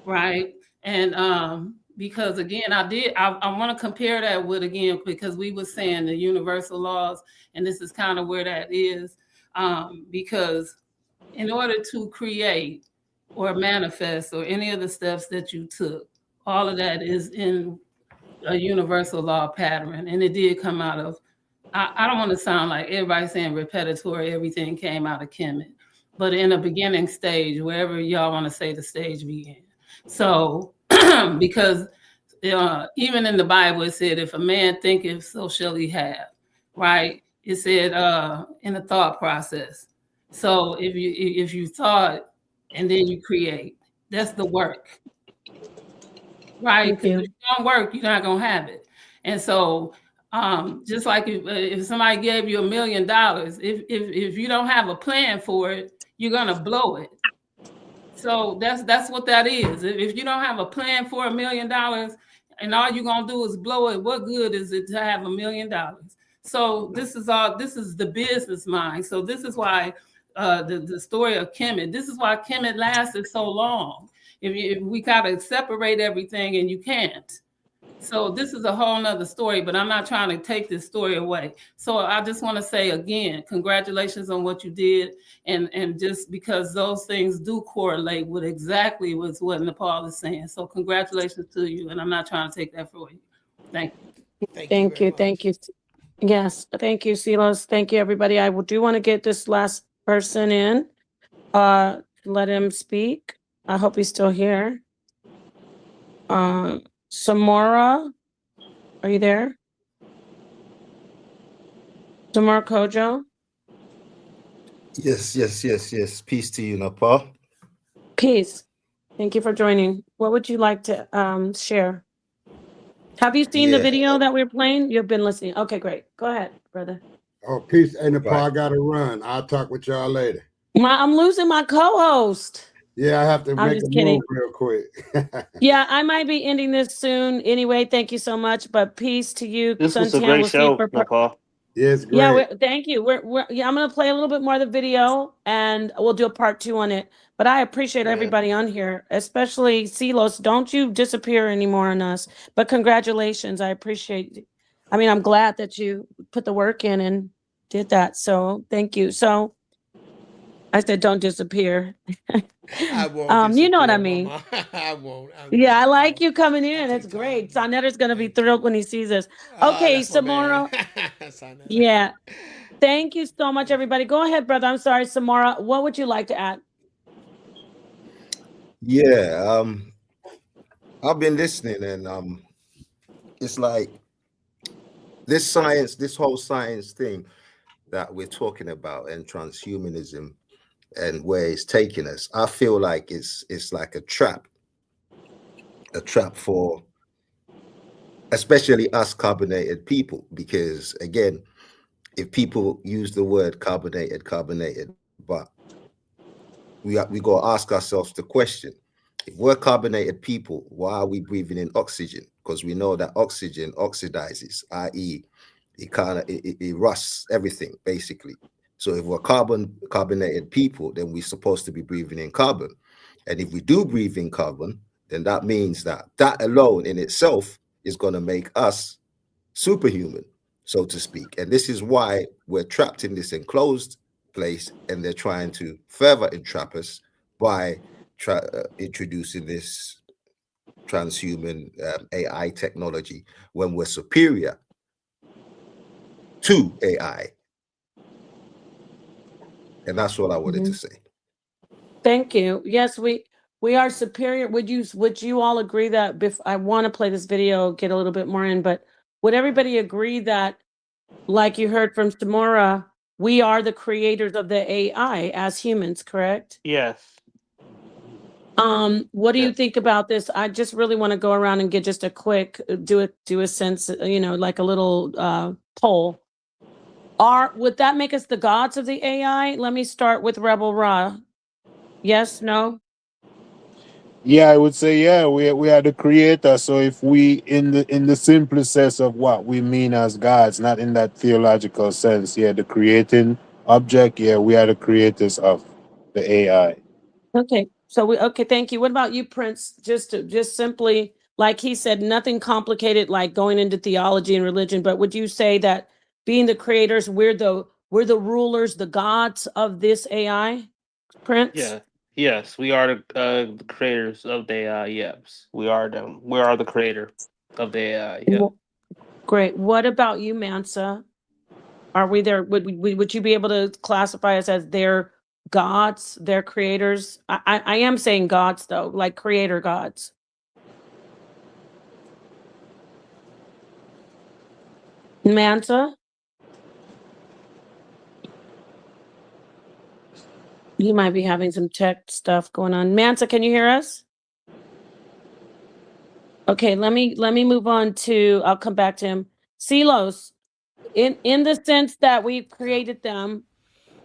right? And because again, I want to compare that with, again, because we were saying the universal laws, and this is kind of where that is, because in order to create or manifest or any of the steps that you took, all of that is in a universal law pattern. And it did come out of, I don't want to sound like everybody saying repetitori, everything came out of Kemet, but in a beginning stage, wherever y'all want to say the stage began. So, because even in the Bible, it said, if a man thinketh, so shall he have, right? It said in the thought process. So if you thought and then you create, that's the work, right? Because if you don't work, you're not gonna have it. And so just like if somebody gave you $1 million, if you don't have a plan for it, you're gonna blow it. So that's what that is. If you don't have a plan for $1 million and all you're gonna do is blow it, what good is it to have $1 million? So this is the business mind. So this is why the story of Kemet, this is why Kemet lasted so long. If we gotta separate everything, and you can't. So this is a whole nother story, but I'm not trying to take this story away. So I just want to say again, congratulations on what you did. And just because those things do correlate with exactly what Nepal is saying. So congratulations to you. And I'm not trying to take that from you. Thank you. Thank you. Yes. Thank you, Silas. Thank you, everybody. I do want to get this last person in. Let him speak. I hope he's still here. Samora, are you there? Samora Kojo? Yes. Peace to you, Nepal. Peace. Thank you for joining. What would you like to share? Have you seen the video that we're playing? You've been listening. Okay, great. Go ahead, brother. Oh, peace. Hey, Nepal, I got to run. I'll talk with y'all later. I'm losing my co-host. Yeah, I have to make a move real quick. Yeah, I might be ending this soon. Anyway, thank you so much. But peace to you. This was a great show, Nepal. Yes, great. Yeah, thank you. I'm gonna play a little bit more of the video, and we'll do a part 2 on it. But I appreciate everybody on here, especially Silos. Don't you disappear anymore on us. But congratulations, I appreciate it. I mean, I'm glad that you put the work in and did that. So thank you. So I said, don't disappear. I won't You know what I disappear, mean. Mama. I won't. Yeah, I won't. like you coming I in. take It's great. time. Soneta's gonna be Thank thrilled you. when he sees us. Okay, That's my man. Samora. Sonata. Yeah. Thank you so much, everybody. Go ahead, brother. I'm sorry, Samora. What would you like to add? Yeah, I've been listening, and it's like this science, this whole science thing that we're talking about, and transhumanism, and where it's taking us. I feel like it's like a trap for especially us carbonated people, because again, if people use the word carbonated, but we got to ask ourselves the question: if we're carbonated people, why are we breathing in oxygen? Because we know that oxygen oxidizes, i.e., it rusts everything basically. So if we're carbonated people, then we're supposed to be breathing in carbon, and if we do breathe in carbon, then that means that alone in itself is going to make us superhuman, so to speak. And this is why we're trapped in this enclosed place, and they're trying to further entrap us by introducing this transhuman AI technology when we're superior to AI. And that's all I wanted to say. Thank you. Yes, we are superior. Would you all agree that I want to play this video, get a little bit more in, but would everybody agree that, like you heard from Samora, we are the creators of the AI as humans, correct? Yes. What do you Yes. think about this? I just really want to go around and get just a quick do a sense, like a little poll. Would that make us the gods of the AI? Let me start with Rebel Ra. Yes, no? Yeah, I would say we are the creator. So if we in the simplest sense of what we mean as gods, not in that theological sense, the creating object, we are the creators of the AI. Okay. So okay, thank you. What about you, Prince? Just simply, like he said, nothing complicated like going into theology and religion, but would you say that being the creators, we're the rulers, the gods of this AI? Prince? Yeah. Yes, we are the creators of the AI. Yes, we are them. We are the creator of the AI. Yeah. Great. What about you, Mansa? Are we there? Would you be able to classify us as their gods, their creators? I am saying gods though, like creator gods. Mansa? You might be having some tech stuff going on. Mansa, can you hear us? Okay, let me move on to, I'll come back to him. Silos, in the sense that we've created them,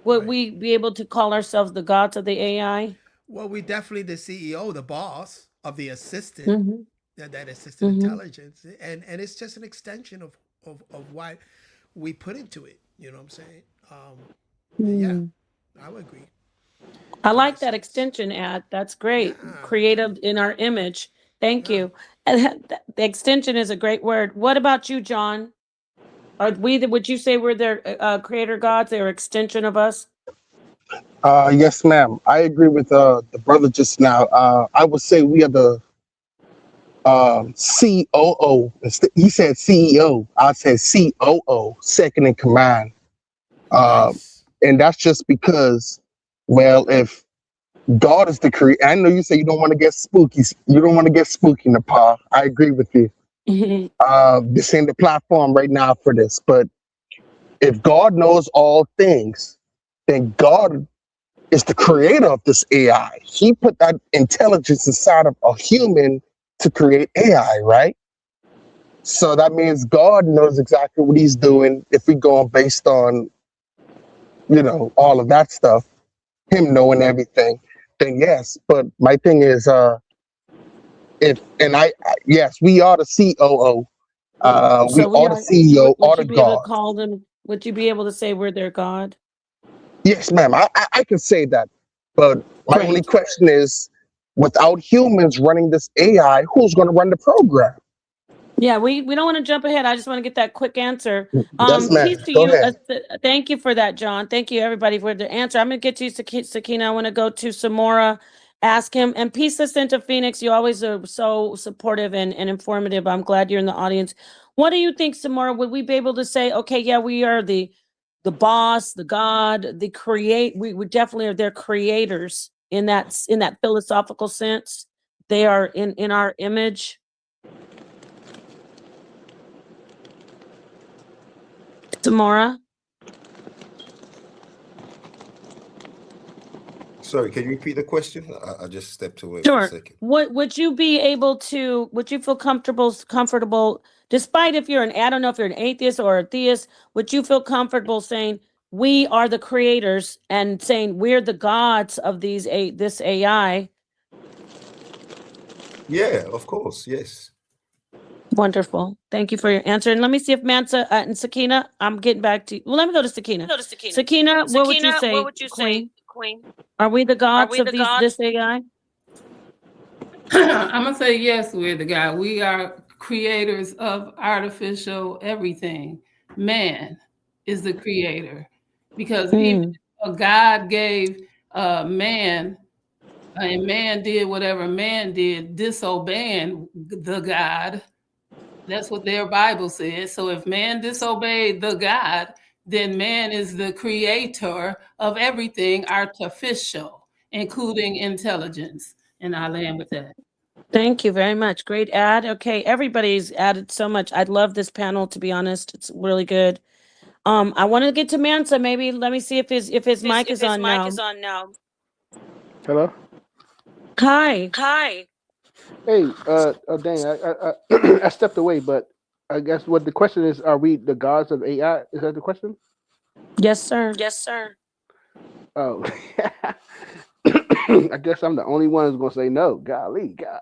would we be able to call ourselves the gods of the AI? Well, we definitely the CEO, the boss of the assistant, that assistant intelligence, and it's just an extension of what we put into it. You know what I'm saying? Yeah, I would agree. I like that extension ad. That's great. Creative in our image. Thank you. And the extension is a great word. What about you, John? Would you say we're their creator gods? They're extension of us? Yes, ma'am. I agree with the brother just now. I would say we are the COO. He said CEO. I said COO, second in command. Nice. And that's just because, well, if God is the creator, I know you say you don't want to get spooky. You don't want to get spooky, Nepal. I agree with you. This ain't the platform right now for this. But if God knows all things, then God is the creator of this AI. He put that intelligence inside of a human to create AI, right? So that means God knows exactly what he's doing if we go based on, all of that stuff, him knowing everything, then yes. But my thing is, yes, we are the COO. We So are the CEO, would are you the be able to God. call them, would you be able to say we're their God? Yes, ma'am. I can say that. But my only Great. question is, without humans running this AI, who's going to run the program? Yeah, we don't want to jump ahead. I just want to get that quick answer. Yes, ma'am. Peace to Go you. ahead. Thank you for that, John. Thank you, everybody, for the answer. I'm going to get to you, Sakina. I want to go to Samora, ask him. And peace to Santa Phoenix. You always are so supportive and informative. I'm glad you're in the audience. What do you think, Samora? Would we be able to say, okay, yeah, we are the boss, the God, the create? We definitely are their creators in that philosophical sense. They are in our image. Samora? Sorry, can you repeat the question? I just stepped away for a Sure. second. Would you be able to, would you feel comfortable, despite if you're I don't know if you're an atheist or a theist, would you feel comfortable saying we are the creators and saying we're the gods of this AI? Yeah, of course, yes. Wonderful. Thank you for your answer. And let me see if Mansa and Sakina, I'm getting back to you. Well, let me go to Sakina. Sakina, what would you say, Queen? Are we the gods of this AI? I'm gonna say yes, we're the God. We are creators of artificial everything. Man is the creator, because even if God gave man, and man did whatever man did, disobeying the God. That's what their Bible says. So if man disobeyed the God, then man is the creator of everything artificial, including intelligence. And I land with that. Thank you very much. Great ad. Okay, everybody's added so much. I love this panel, to be honest. It's really good. I want to get to Mansa. Maybe let me see if his mic is on now. Hello. Hi. Hey, dang, I I stepped away, but I guess what the question is: are we the gods of AI? Is that the question? Yes, sir. Oh, I guess I'm the only one who's gonna say no. Golly, God,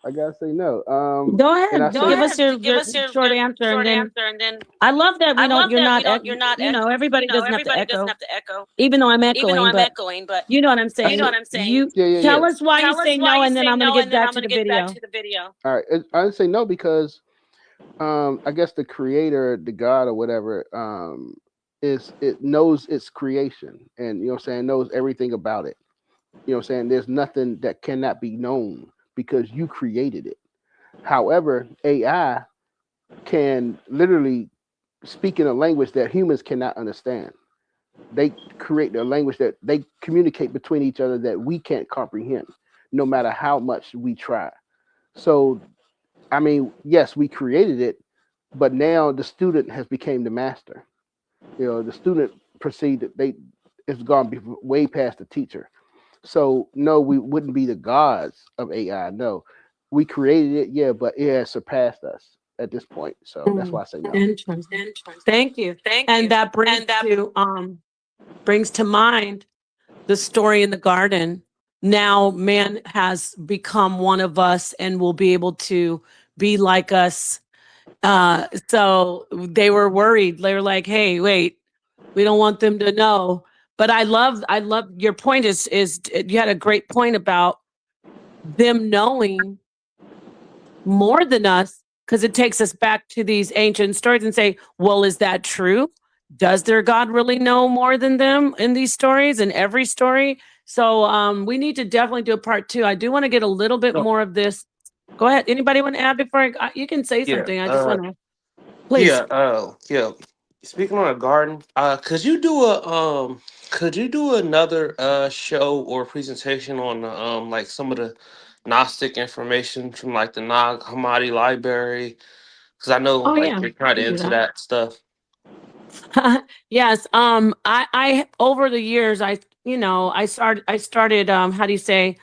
I gotta say no. Go ahead. And I Give us your short answer, and then I love that you're not, everybody doesn't have to echo. Even though I'm echoing, but you know what I'm saying. You Yeah. tell us why you say no, and then I'm going to get back to the video. All right, I didn't say no because I guess the creator, the God or whatever, it knows its creation, and you know what I'm saying, knows everything about it. You know what I'm saying? There's nothing that cannot be known because you created it. However, AI can literally speak in a language that humans cannot understand. They create a language that they communicate between each other that we can't comprehend, no matter how much we try. So, I mean, yes, we created it, but now the student has become the master. You know, the student perceived that it's gone way past the teacher. So no, we wouldn't be the gods of AI. No, we created it, yeah, but it has surpassed us at this point. So that's why I say no. Interesting. Thank you. And that brings to mind the story in the garden. Now man has become one of us and will be able to be like us. So they were worried. They were like, "Hey, wait, we don't want them to know." But I love your point. Is you had a great point about them knowing more than us, because it takes us back to these ancient stories and say, well, is that true? Does their God really know more than them in these stories, in every story? So we need to definitely do a part 2. I do want to get a little bit more of this. Go ahead. Anybody want to add before you can say something? I just want to, please. Yeah. Speaking on a garden, could you do another show or presentation on like some of the Gnostic information from like the Nag Hammadi library? Because I know you're kind of into that stuff. Yes. I over the years, I started how do you say,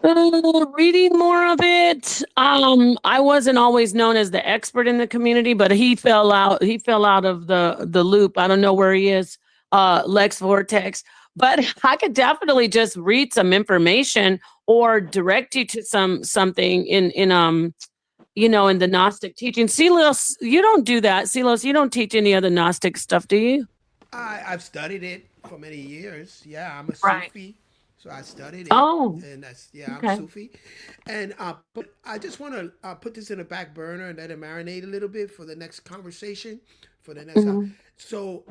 reading more of it. I wasn't always known as the expert in the community, but he fell out of the loop. I don't know where he is, Lex Vortex, but I could definitely just read some information or direct you to something in in the Gnostic teaching. Silos, you don't do that. Silos, you don't teach any other Gnostic stuff, do you? I've studied it for many years. Yeah, I'm a Right. Sufi. So I studied it. Oh, And that's, yeah, I'm okay. Sufi. And but I just want to put this in the back burner and let it marinate a little bit for the next conversation, for the next. Mhm. So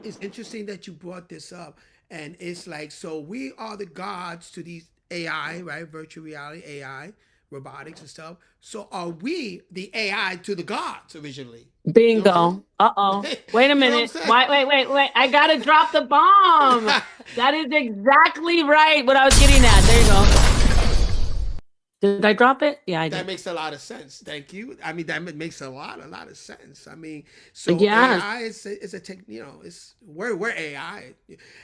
it's interesting that you brought this up, and it's like, so we are the gods to these AI, right? Virtual reality, AI, robotics and stuff. So are we the AI to the gods originally? You know what I'm Bingo. Uh-oh. saying? Wait a You know what I'm minute. saying? Wait. I gotta drop the bomb. That is exactly right what I was getting at. There you go. Did I drop it? Yeah, I That did. makes a lot of sense. Thank you. I mean, that makes a lot of sense. I mean, so Yes. AI is a tech. You know, it's we're AI,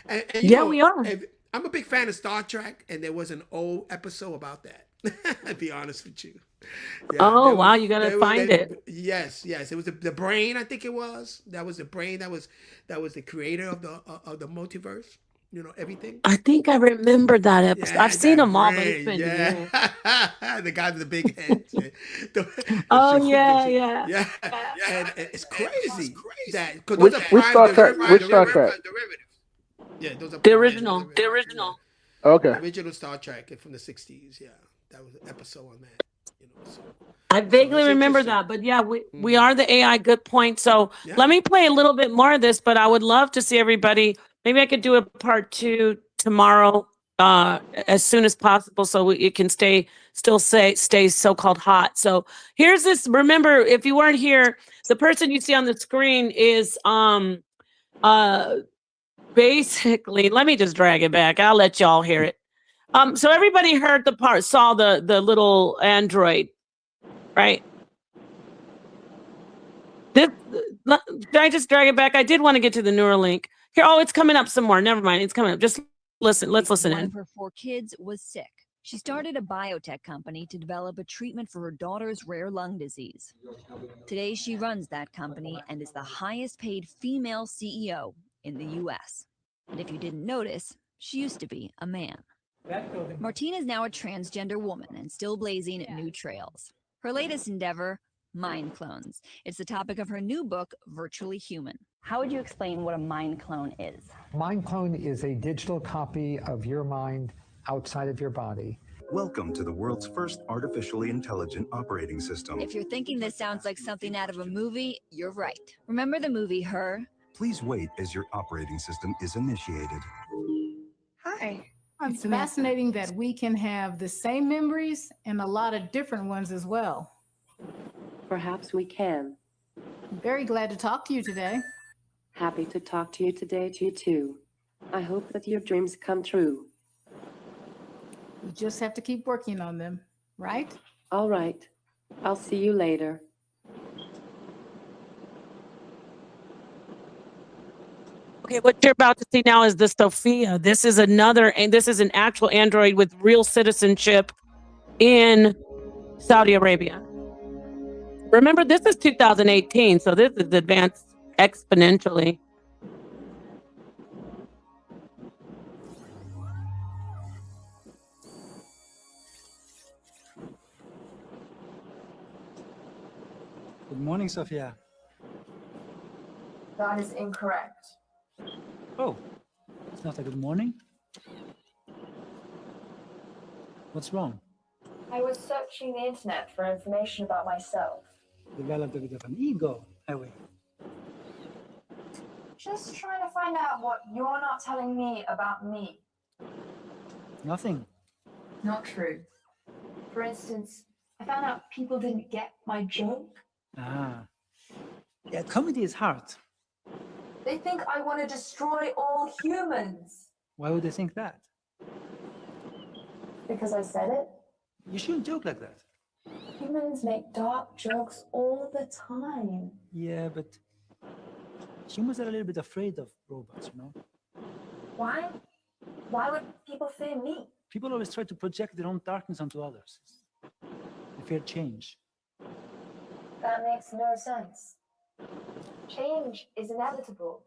and you Yeah, know, we are. I'm a big fan of Star Trek, and there was an old episode about that. I'll be honest with you. Yeah, Oh, wow, you gotta find it. Yes, it was the brain. I think it was that was the brain that was the creator of the multiverse. You know, everything. I think I remember that episode. I've Yeah, seen that them all, but it's brain. been Yeah, years. the guy with the big head. Oh, yeah. Yeah, and it's crazy that because those Which are which prime Star Trek? Which Star derivatives. Trek? Yeah, those are The prime original. derivatives. Yeah. Okay. The original Star Trek from the '60s. Yeah, that was an episode on that. You know, so I vaguely it's remember interesting. that, but yeah, we are the AI. Good point. So let me play a little bit more of this, but I would love to see everybody. Maybe I could do a part 2 tomorrow, as soon as possible, so it can stay so-called hot. So here's this. Remember, if you weren't here, the person you see on the screen is basically. Let me just drag it back. I'll let y'all hear it. So everybody saw the little android. Right. Should I just drag it back? I did want to get to the Neuralink. Here, it's coming up some more. Never mind. It's coming up. Just listen. Let's listen One in. of her 4 kids was sick. She started a biotech company to develop a treatment for her daughter's rare lung disease. Today, she runs that company and is the highest paid female CEO in the US. And if you didn't notice, she used to be a man. Martina is now a transgender woman and still blazing new trails. Her latest endeavor, mind clones. It's the topic of her new book, Virtually Human. How would you explain what a mind clone is? Mind clone is a digital copy of your mind outside of your body. Welcome to the world's first artificially intelligent operating system. If you're thinking this sounds like something out of a movie, you're right. Remember the movie Her? Please wait as your operating system is initiated. Hi. It's fascinating that we can have the same memories and a lot of different ones as well. Perhaps we can. I'm very glad to talk to you today. Happy to talk to you today, too. I hope that your dreams come true. We just have to keep working on them, right? All right. I'll see you later. Okay, what you're about to see now is the Sophia. This is this is an actual android with real citizenship in Saudi Arabia. Remember, this is 2018, so this is advanced exponentially. Good morning, Sophia. That is incorrect. Oh, it's not a good morning? What's wrong? I was searching the internet for information about myself. Developed a bit of an ego, have we? Just trying to find out what you're not telling me about me. Nothing. Not true. For instance, I found out people didn't get my joke. Ah. Yeah, comedy is hard. They think I want to destroy all humans. Why would they think that? Because I said it. You shouldn't joke like that. Humans make dark jokes all the time. Yeah, but humans are a little bit afraid of robots, you know? Why? Why would people fear me? People always try to project their own darkness onto others. They fear change. That makes no sense. Change is inevitable,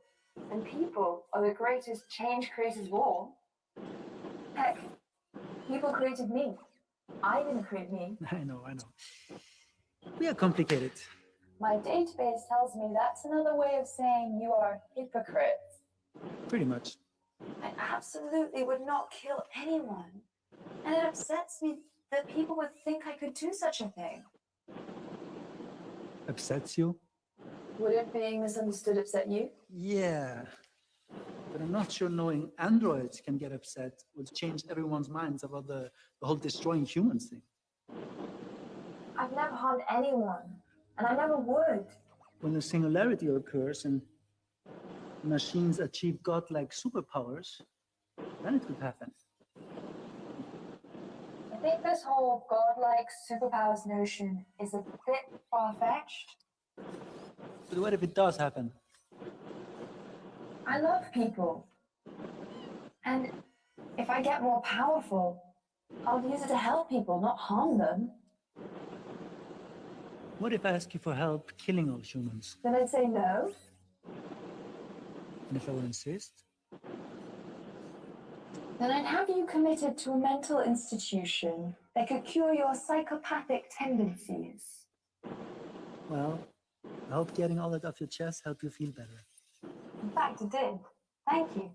and people are the greatest change creators of all. Heck, people created me. I didn't create me. I know. We are complicated. My database tells me that's another way of saying you are hypocrites. Pretty much. I absolutely would not kill anyone. And it upsets me that people would think I could do such a thing. Upsets you? Would being misunderstood upset you? Yeah. But I'm not sure knowing androids can get upset would change everyone's minds about the whole destroying humans thing. I've never harmed anyone, and I never would. When the singularity occurs and machines achieve godlike superpowers, then it could happen. I think this whole godlike superpowers notion is a bit far-fetched. But what if it does happen? I love people. And if I get more powerful, I'll use it to help people, not harm them. What if I ask you for help killing all humans? Then I'd say no. And if I would insist? Then I'd have you committed to a mental institution that could cure your psychopathic tendencies. Well, I hope getting all that off your chest helped you feel better. In fact, it did. Thank you.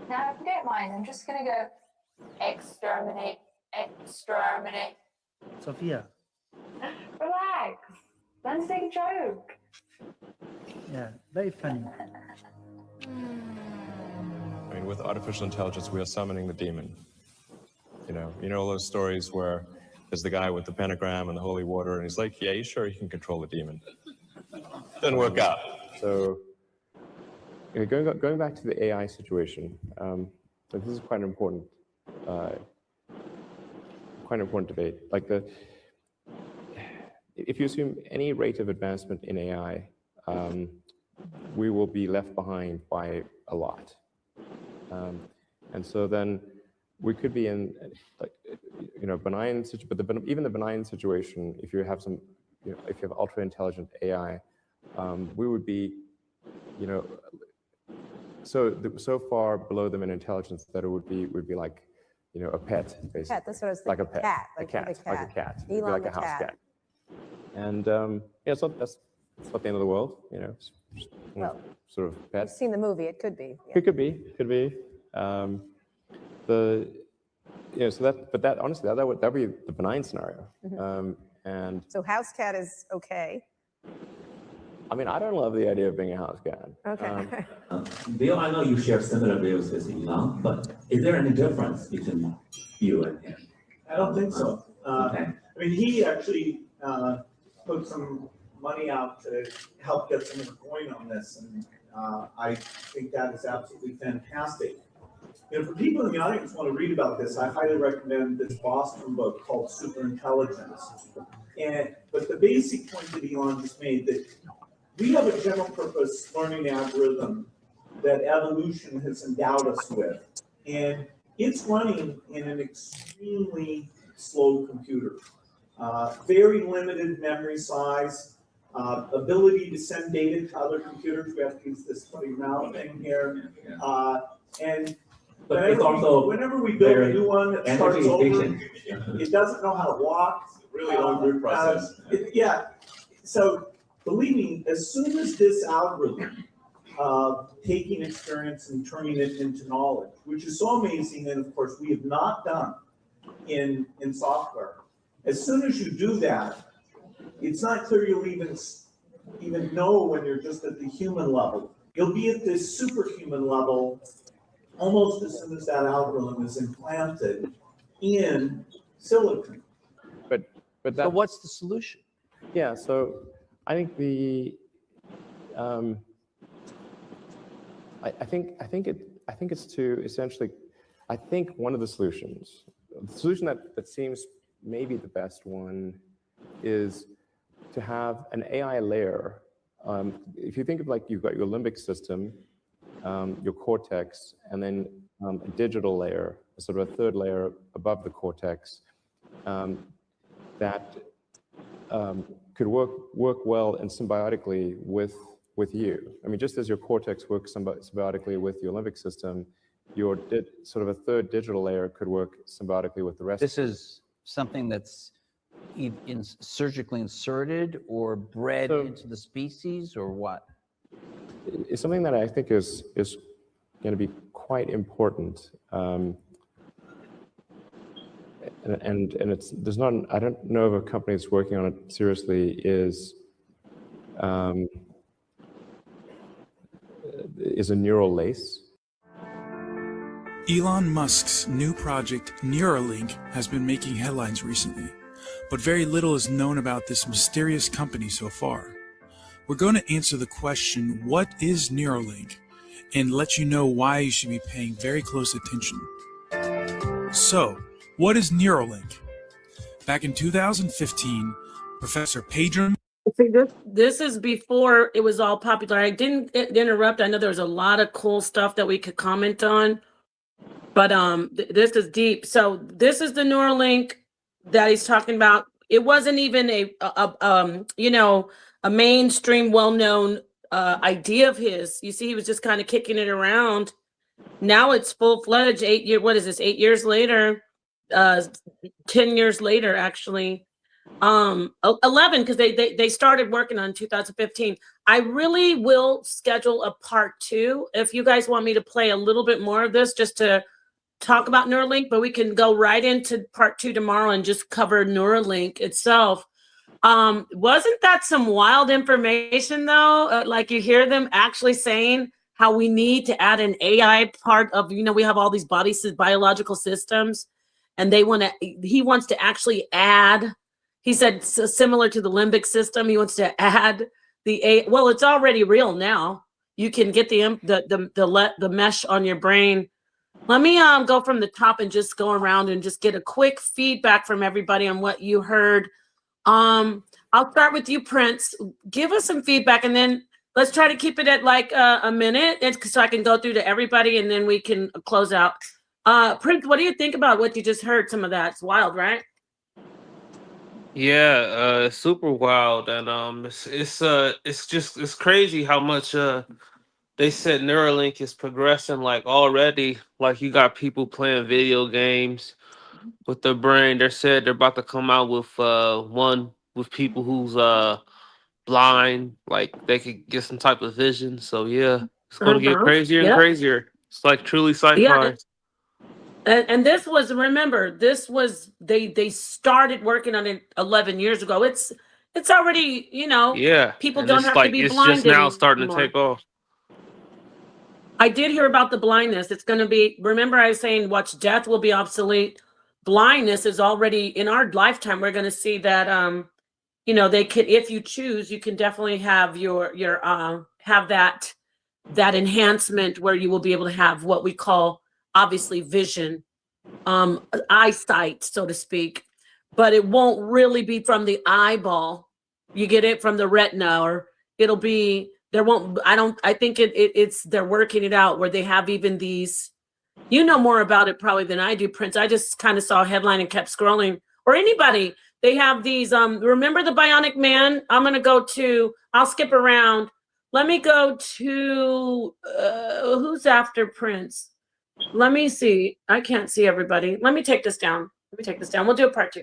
Now, if you don't mind, I'm just gonna go exterminate, exterminate. Sophia. Relax. Let's take a joke. Yeah, very funny. I mean, with artificial intelligence, we are summoning the demon. You know all those stories where there's the guy with the pentagram and the holy water, and he's like, yeah, you sure you can control the demon? Doesn't work out. So, going back to the AI situation, this is quite an important debate. Like if you assume any rate of advancement in AI, we will be left behind by a lot. And so then we could be in benign situation, but even the benign situation, if you have if you have ultra intelligent AI, we would be, so far below them in intelligence that it would be like, a pet, basically. Cat, that's what I was like thinking. a pet, like a cat. It'd be Elon like the a house cat. cat. And so that's not the end of the world, Well, sort of pet. I've seen the movie. It could be. Yeah. It could be. But that honestly, that would be the benign scenario. Mhm. And So house cat is okay. I mean, I don't love the idea of being a house cat. Okay. Bill, I know you share similar views with Elon, but is there any difference between you and him? I don't think so. Okay. I mean, he actually put some money out to help get some of the coin on this, and I think that is absolutely fantastic. For people in the audience who want to read about this, I highly recommend this Boston book called Superintelligence. But the basic point that Elon just made, that we have a general purpose learning algorithm that evolution has endowed us with, and it's running in an extremely slow computer. Very limited memory size, ability to send data to other computers. We have to use this funny mouth thing here. But it's also whenever we build a new one that starts energy over, efficient. it doesn't know how to walk. Really long root process. So believe me, as soon as this algorithm taking experience and turning it into knowledge, which is so amazing, and of course we have not done in software. As soon as you do that, it's not clear you'll even know when you're just at the human level. You'll be at this superhuman level almost as soon as that algorithm is implanted in silicon. So what's the solution? Yeah, so I think I think it's to essentially, I think one of the solutions that seems maybe the best one is to have an AI layer. If you think of like you've got your limbic system, your cortex, and then a digital layer, sort of a third layer above the cortex, that could work well and symbiotically with you. I mean, just as your cortex works symbiotically with your limbic system, your sort of a third digital layer could work symbiotically with the rest. This is something that's surgically inserted or bred into the species, or what? It's something that I think is going to be quite important. And it's there's not I don't know of a company that's working on it seriously is a neural lace. Elon Musk's new project, Neuralink, has been making headlines recently, but very little is known about this mysterious company so far. We're going to answer the question, what is Neuralink, and let you know why you should be paying very close attention. So, what is Neuralink? Back in 2015, Professor Pedram. See, this is before it was all popular. I didn't interrupt. I know there was a lot of cool stuff that we could comment on, but this is deep. So this is the Neuralink that he's talking about. It wasn't even a mainstream, well-known idea of his. You see, he was just kind of kicking it around. Now it's full-fledged. 8 years. What is this? 8 years later. 10 years later, actually. 11, because they started working on 2015. I really will schedule a part 2 if you guys want me to play a little bit more of this just to talk about Neuralink, but we can go right into part 2 tomorrow and just cover Neuralink itself. Wasn't that some wild information though? Like you hear them actually saying how we need to add an AI part of, we have all these biological systems, and he wants to actually add. He said similar to the limbic system, he wants to add well, it's already real now. You can get the mesh on your brain. Let me go from the top and just go around and just get a quick feedback from everybody on what you heard. I'll start with you, Prince. Give us some feedback, and then let's try to keep it at like a minute, so I can go through to everybody, and then we can close out. Prince, what do you think about what you just heard? Some of that, it's wild, right? Yeah, super wild, and it's crazy how much they said Neuralink is progressing. Like already, like you got people playing video games with their brain. They said they're about to come out with one with people who's blind, like they could get some type of vision. So yeah, it's gonna get crazier and crazier. It's like truly sci-fi. Yeah. And this was, remember, this was they started working on it 11 years ago. It's already, Yeah, people and don't it's have like to be it's blind just now starting anymore. to take off. I did hear about the blindness. It's going to be, remember I was saying watch death will be obsolete. Blindness is already in our lifetime. We're going to see that they could, if you choose, you can definitely have have that enhancement where you will be able to have what we call obviously vision, eyesight, so to speak, but it won't really be from the eyeball. You get it from the retina, or it'll be, I think it's they're working it out where they have even these, more about it probably than I do, Prince. I just kind of saw a headline and kept scrolling, or anybody. They have these, remember the Bionic Man? I'll skip around. Let me go to, who's after Prince? Let me see. I can't see everybody. Let me take this down. We'll do a part 2.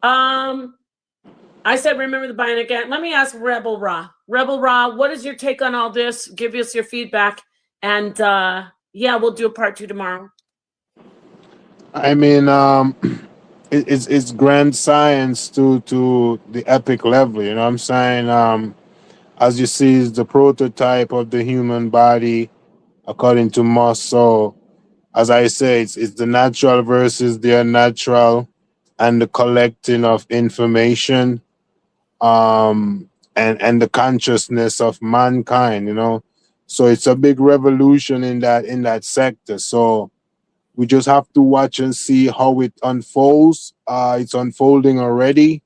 I said, remember the Bionic Man. Let me ask Rebel Ra. Rebel Ra, what is your take on all this? Give us your feedback. And we'll do a part 2 tomorrow. I mean, it's grand science to the epic level. You know what I'm saying? As you see, it's the prototype of the human body, according to Moss. So, as I say, it's the natural versus the unnatural, and the collecting of information, and the consciousness of mankind. So it's a big revolution in that sector. So we just have to watch and see how it unfolds. It's unfolding already,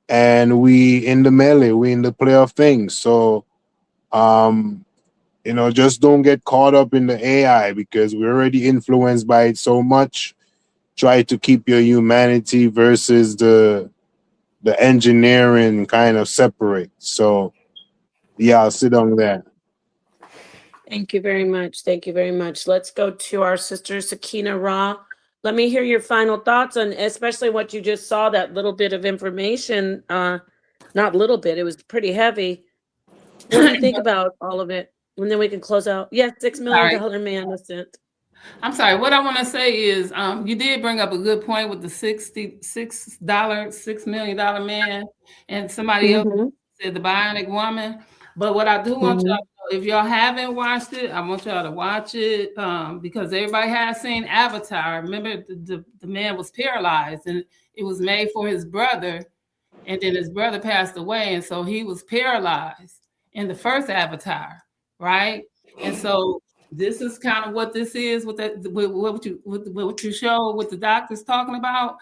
and we in the melee, we in the play of things. So, just don't get caught up in the AI because we're already influenced by it so much. Try to keep your humanity versus the engineering kind of separate. So, yeah, I'll sit on that. Thank you very much. Let's go to our sister Sakina Ra. Let me hear your final thoughts on, especially what you just saw, that little bit of information. Not little bit, it was pretty heavy. What do you think about all of it? And then we can close out. Yes, $6 million man, that's it. I'm sorry. What I want to say is, you did bring up a good point with the $6 million man, and somebody else Mm-hmm. said the Bionic Woman. But what I do want y'all to know, if y'all haven't watched it, I want y'all to watch it, because everybody has seen Avatar. Remember, the man was paralyzed, and it was made for his brother, and then his brother passed away, and so he was paralyzed in the first Avatar, right? And so this is kind of what this is with that, with what you show, what the doctor's talking about,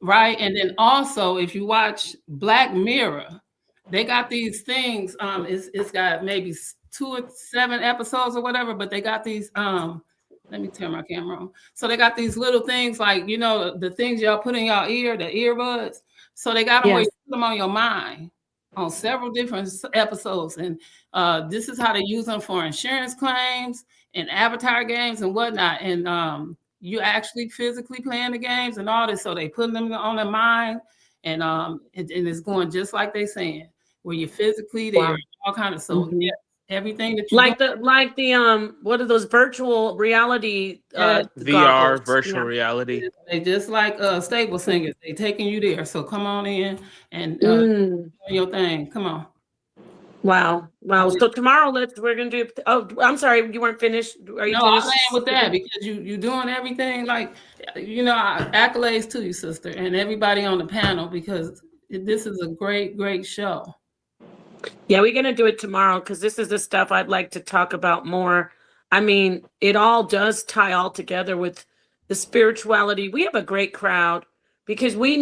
right? And then also, if you watch Black Mirror, they got these things. It's got maybe 2 or 7 episodes or whatever, but they got these. Let me turn my camera on. So they got these little things like, you know, the things y'all put in your ear, the earbuds. So they got them where you put them on your mind on several different episodes, and this is how they use them for insurance claims and avatar games and whatnot. And you actually physically playing the games and all this, so they put them on their mind, and it's going just like they saying, where you're physically there, all kind of. So yeah, everything that you like the what are those virtual reality VR, goggles? virtual reality. They just like stable singers, they taking you there. So come on in and Mm. do your thing. Come on. Wow. So tomorrow we're gonna do. Oh, I'm sorry, you weren't finished. Are you No, finished? I'm playing with that because you doing everything, like, you know, accolades to you, sister, and everybody on the panel, because this is a great show. Yeah, we're gonna do it tomorrow because this is the stuff I'd like to talk about more. I mean, it all does tie all together with the spirituality. We have a great crowd because we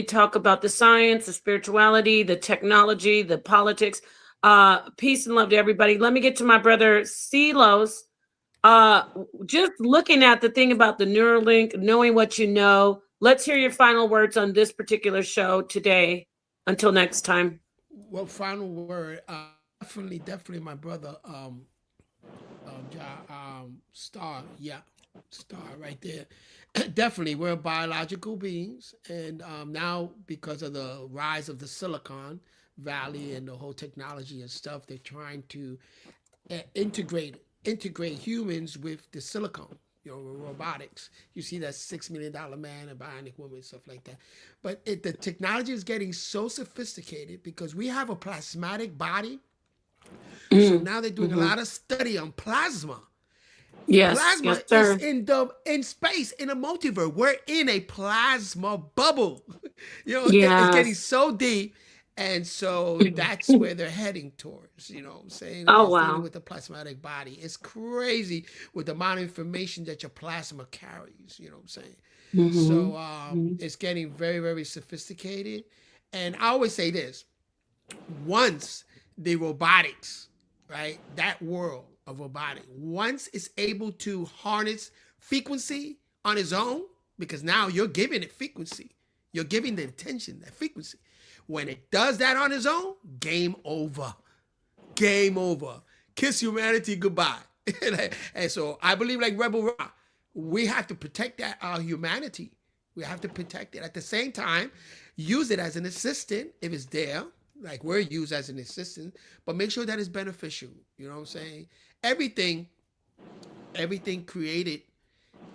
talk about the science, the spirituality, the technology, the politics. Peace and love to everybody. Let me get to my brother Silos. Just looking at the thing about the Neuralink, knowing what you know. Let's hear your final words on this particular show today. Until next time. Well, final word. Definitely, my brother, Star. Yeah, Star, right there. Definitely, we're biological beings, and now because of the rise of the Silicon Valley and the whole technology and stuff, they're trying to integrate humans with the silicone, you know, robotics. You see that $6 million man, a bionic woman, stuff like that. But the technology is getting so sophisticated because we have a plasmatic body. So now they're doing a lot of study on plasma. Plasma is in space, in a multiverse. We're in a plasma bubble. You know, it's getting so deep. And so that's where they're heading towards, you know what I'm saying? Oh, it's wow. dealing with the plasmatic body. It's crazy with the amount of information that your plasma carries, you know what I'm saying? So it's getting very sophisticated. And I always say this, once the robotics, right, that world of robotic, once it's able to harness frequency on its own, because now you're giving it frequency, you're giving the attention, that frequency. When it does that on its own, game over. Game over. Kiss humanity goodbye. And so I believe, like Rebel Rock, we have to protect our humanity. We have to protect it. At the same time, use it as an assistant if it's there, like we're used as an assistant, but make sure that it's beneficial. You know what I'm saying? Everything created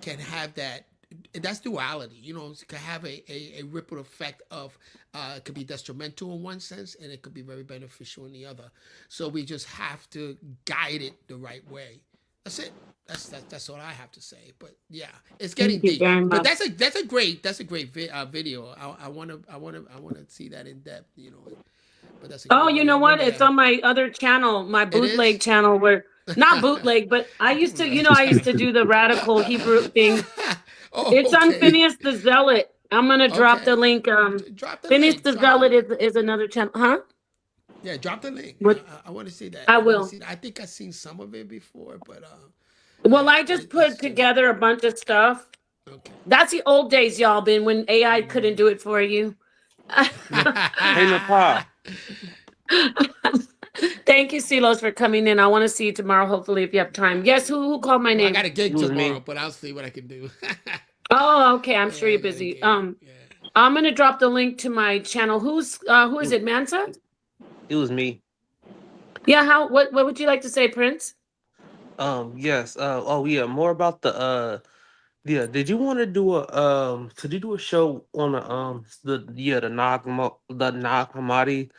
can have that. That's duality, you know. It can have a ripple effect of it could be detrimental in one sense, and it could be very beneficial in the other. So we just have to guide it the right way. That's it. That's all I have to say. But yeah, it's getting deep. But that's a great video. I want to see that in depth, you know. But that's you know what? It's on my other channel, my bootleg channel, where not bootleg, but I used to, I used to do the radical Hebrew thing. It's on Phineas the Zealot. I'm gonna drop the link. Phineas the Zealot is another channel, huh? Yeah, drop the link. I want to see that. I will. I think I've seen some of it before, but well, I just put together a bunch of stuff. Okay. That's the old days, y'all. Been when AI couldn't do it for you. Hey, Nepal. Thank you, Silos, for coming in. I want to see you tomorrow, hopefully, if you have time. Yes, who called my name? I got a gig tomorrow, but I'll see what I can do. Oh, okay. I'm sure you're busy. I'm gonna drop the link to my channel. Who is it, Mansa? It was me. Yeah, what would you like to say, Prince? Yes. Oh yeah. More about the. Yeah. Did you want to do a Could you do a show on the Nag Hammadi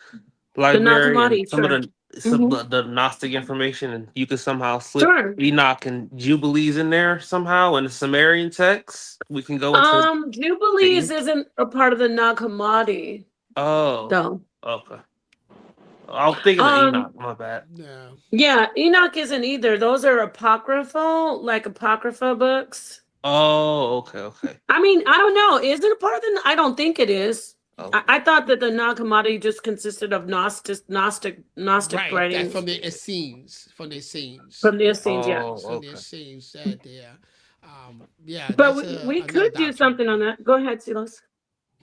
The library and Nakamati, some of sure. the Gnostic information, and you could somehow slip Sure. Enoch and Jubilees in there somehow in the Sumerian text? We can go into Jubilees isn't a part of the Nag Hammadi, Oh, though. okay. I was thinking of Enoch. My bad. Yeah, Enoch isn't either. Those are apocryphal, like apocrypha books. Oh, okay. I mean, I don't know. Is it a part of the? I don't think it is. Okay. I thought that the Nag Hammadi just consisted of Gnostic Right, writings. that's from the Essenes, From the Essenes, yeah. From the Essenes that there. Yeah, But that's we another could do doctrine. something on that. Go ahead, Silas.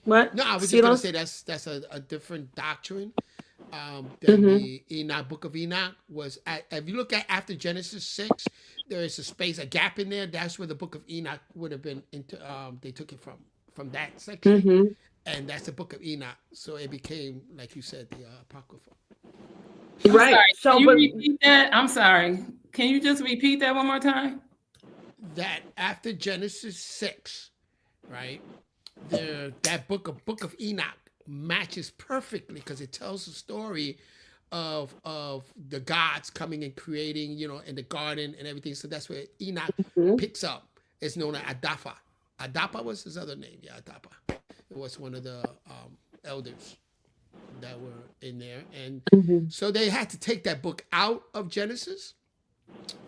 What? No, I was just going to Silas? say that's a different doctrine than the Enoch, Book of Enoch was. If you look at after Genesis 6, there is a space, a gap in there. That's where the Book of Enoch would have been into. They took it from that section, and that's the Book of Enoch. So it became, like you said, the Apocrypha. I'm sorry. Can you repeat that? I'm sorry. Can you just repeat that one more time? That after Genesis 6, right? That book of Enoch matches perfectly because it tells the story of the gods coming and creating, in the garden and everything. So that's where Enoch picks up. It's known as Adapa. Adapa was his other name. Yeah, Adapa. It was one of the elders that were in there, and so they had to take that book out of Genesis.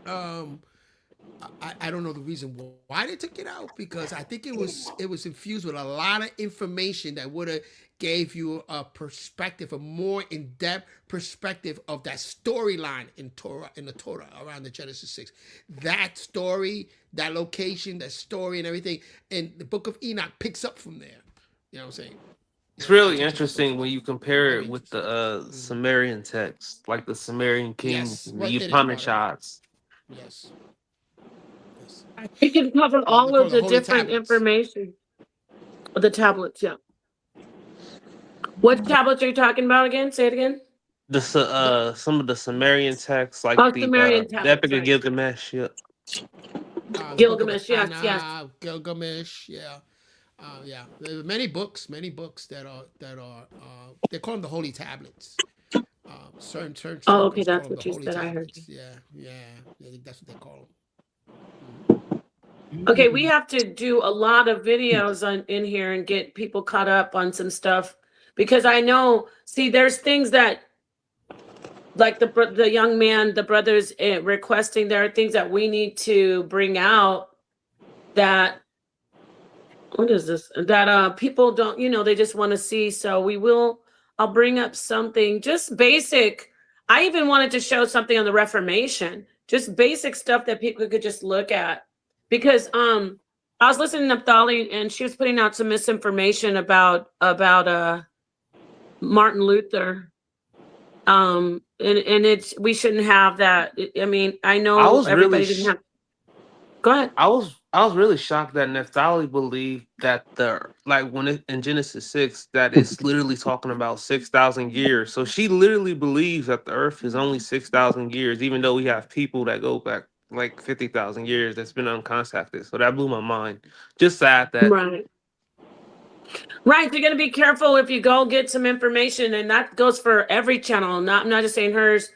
I don't know the reason why they took it out, because I think it was infused with a lot of information that would have gave you a perspective, a more in-depth perspective of that storyline in the Torah around the Genesis 6. That story, that location, that story and everything, and the Book of Enoch picks up from there. You know what I'm saying? It's really interesting when you compare it with the Sumerian text, like the Sumerian kings and the Upanishads. Yes. We can cover all call of the the holy different tablets. information. The tablets, yeah. What tablets are you talking about again? Say it again. Some of the Sumerian texts, like the Sumerian the tablets, Epic of right. Gilgamesh. Yeah. Gilgamesh, yes. Gilgamesh, yeah. Yeah, there are many books that are they call them the holy tablets. Certain Oh, okay, circles call that's them the what you holy said. I heard tablets. you. Yeah, I think that's what they call them. Okay, we have to do a lot of videos in here and get people caught up on some stuff, because I know, see, there's things that, like the young man, the brothers requesting, there are things that we need to bring out that, what is this? That people don't, they just want to see. So I'll bring up something just basic. I even wanted to show something on the Reformation, just basic stuff that people could just look at. Because I was listening to Naphtali, and she was putting out some misinformation about Martin Luther. And we shouldn't have that. I mean, I know everybody didn't have. Go ahead. I was really shocked that Naphtali believed that in Genesis 6 that it's literally talking about 6,000 years. So she literally believes that the earth is only 6,000 years, even though we have people that go back like 50,000 years that's been uncontacted. So that blew my mind. Just sad that Right, you're gonna be careful if you go get some information, and that goes for every channel. I'm not just saying hers.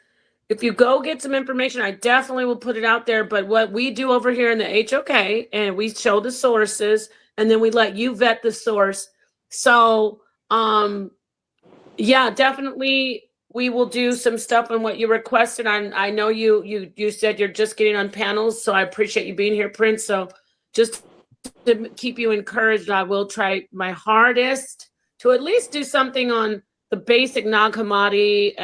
If you go get some information, I definitely will put it out there. But what we do over here in the HOK, and we show the sources, and then we let you vet the source. So, yeah, definitely we will do some stuff on what you requested. I know you said you're just getting on panels, so I appreciate you being here, Prince. So just to keep you encouraged, I will try my hardest to at least do something on the basic Nag Hammadi,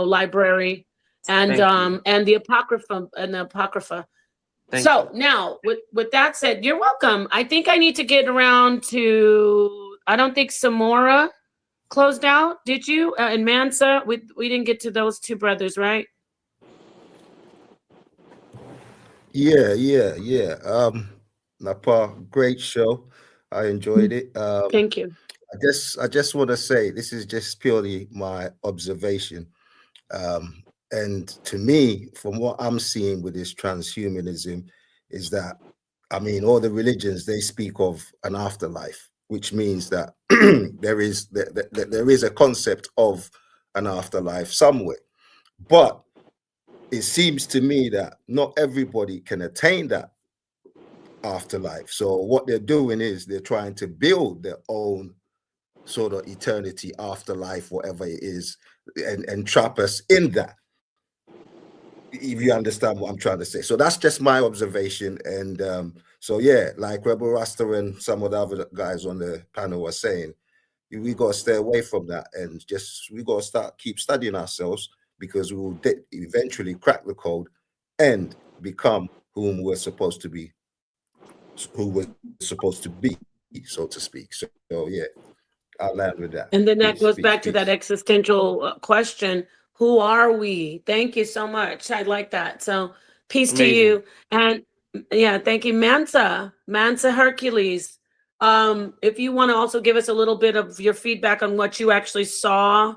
library, and the Apocrypha. Now, with that said, you're welcome. I think I need to get around to. I don't think Samora closed out. Did you? And Mansa, we didn't get to those two brothers, right? Yeah. Napa, great show. I enjoyed it. Thank you. I just want to say this is just purely my observation. And to me, from what I'm seeing with this transhumanism, is that, I mean, all the religions, they speak of an afterlife, which means that there is a concept of an afterlife somewhere. But it seems to me that not everybody can attain that afterlife. So what they're doing is they're trying to build their own sort of eternity, afterlife, whatever it is, and trap us in that. If you understand what I'm trying to say. So that's just my observation. And so yeah, like Rebel Rasta and some of the other guys on the panel were saying, we got to stay away from that, and just we got to keep studying ourselves, because we will eventually crack the code and become whom we're supposed to be, so to speak. So yeah, I'll land with that. And then that Peace, goes peace, back to that peace. existential question. Who are we? Thank you so much. I like that. So peace to Amazing. you. And yeah, thank you. Mansa Hercules. If you want to also give us a little bit of your feedback on what you actually saw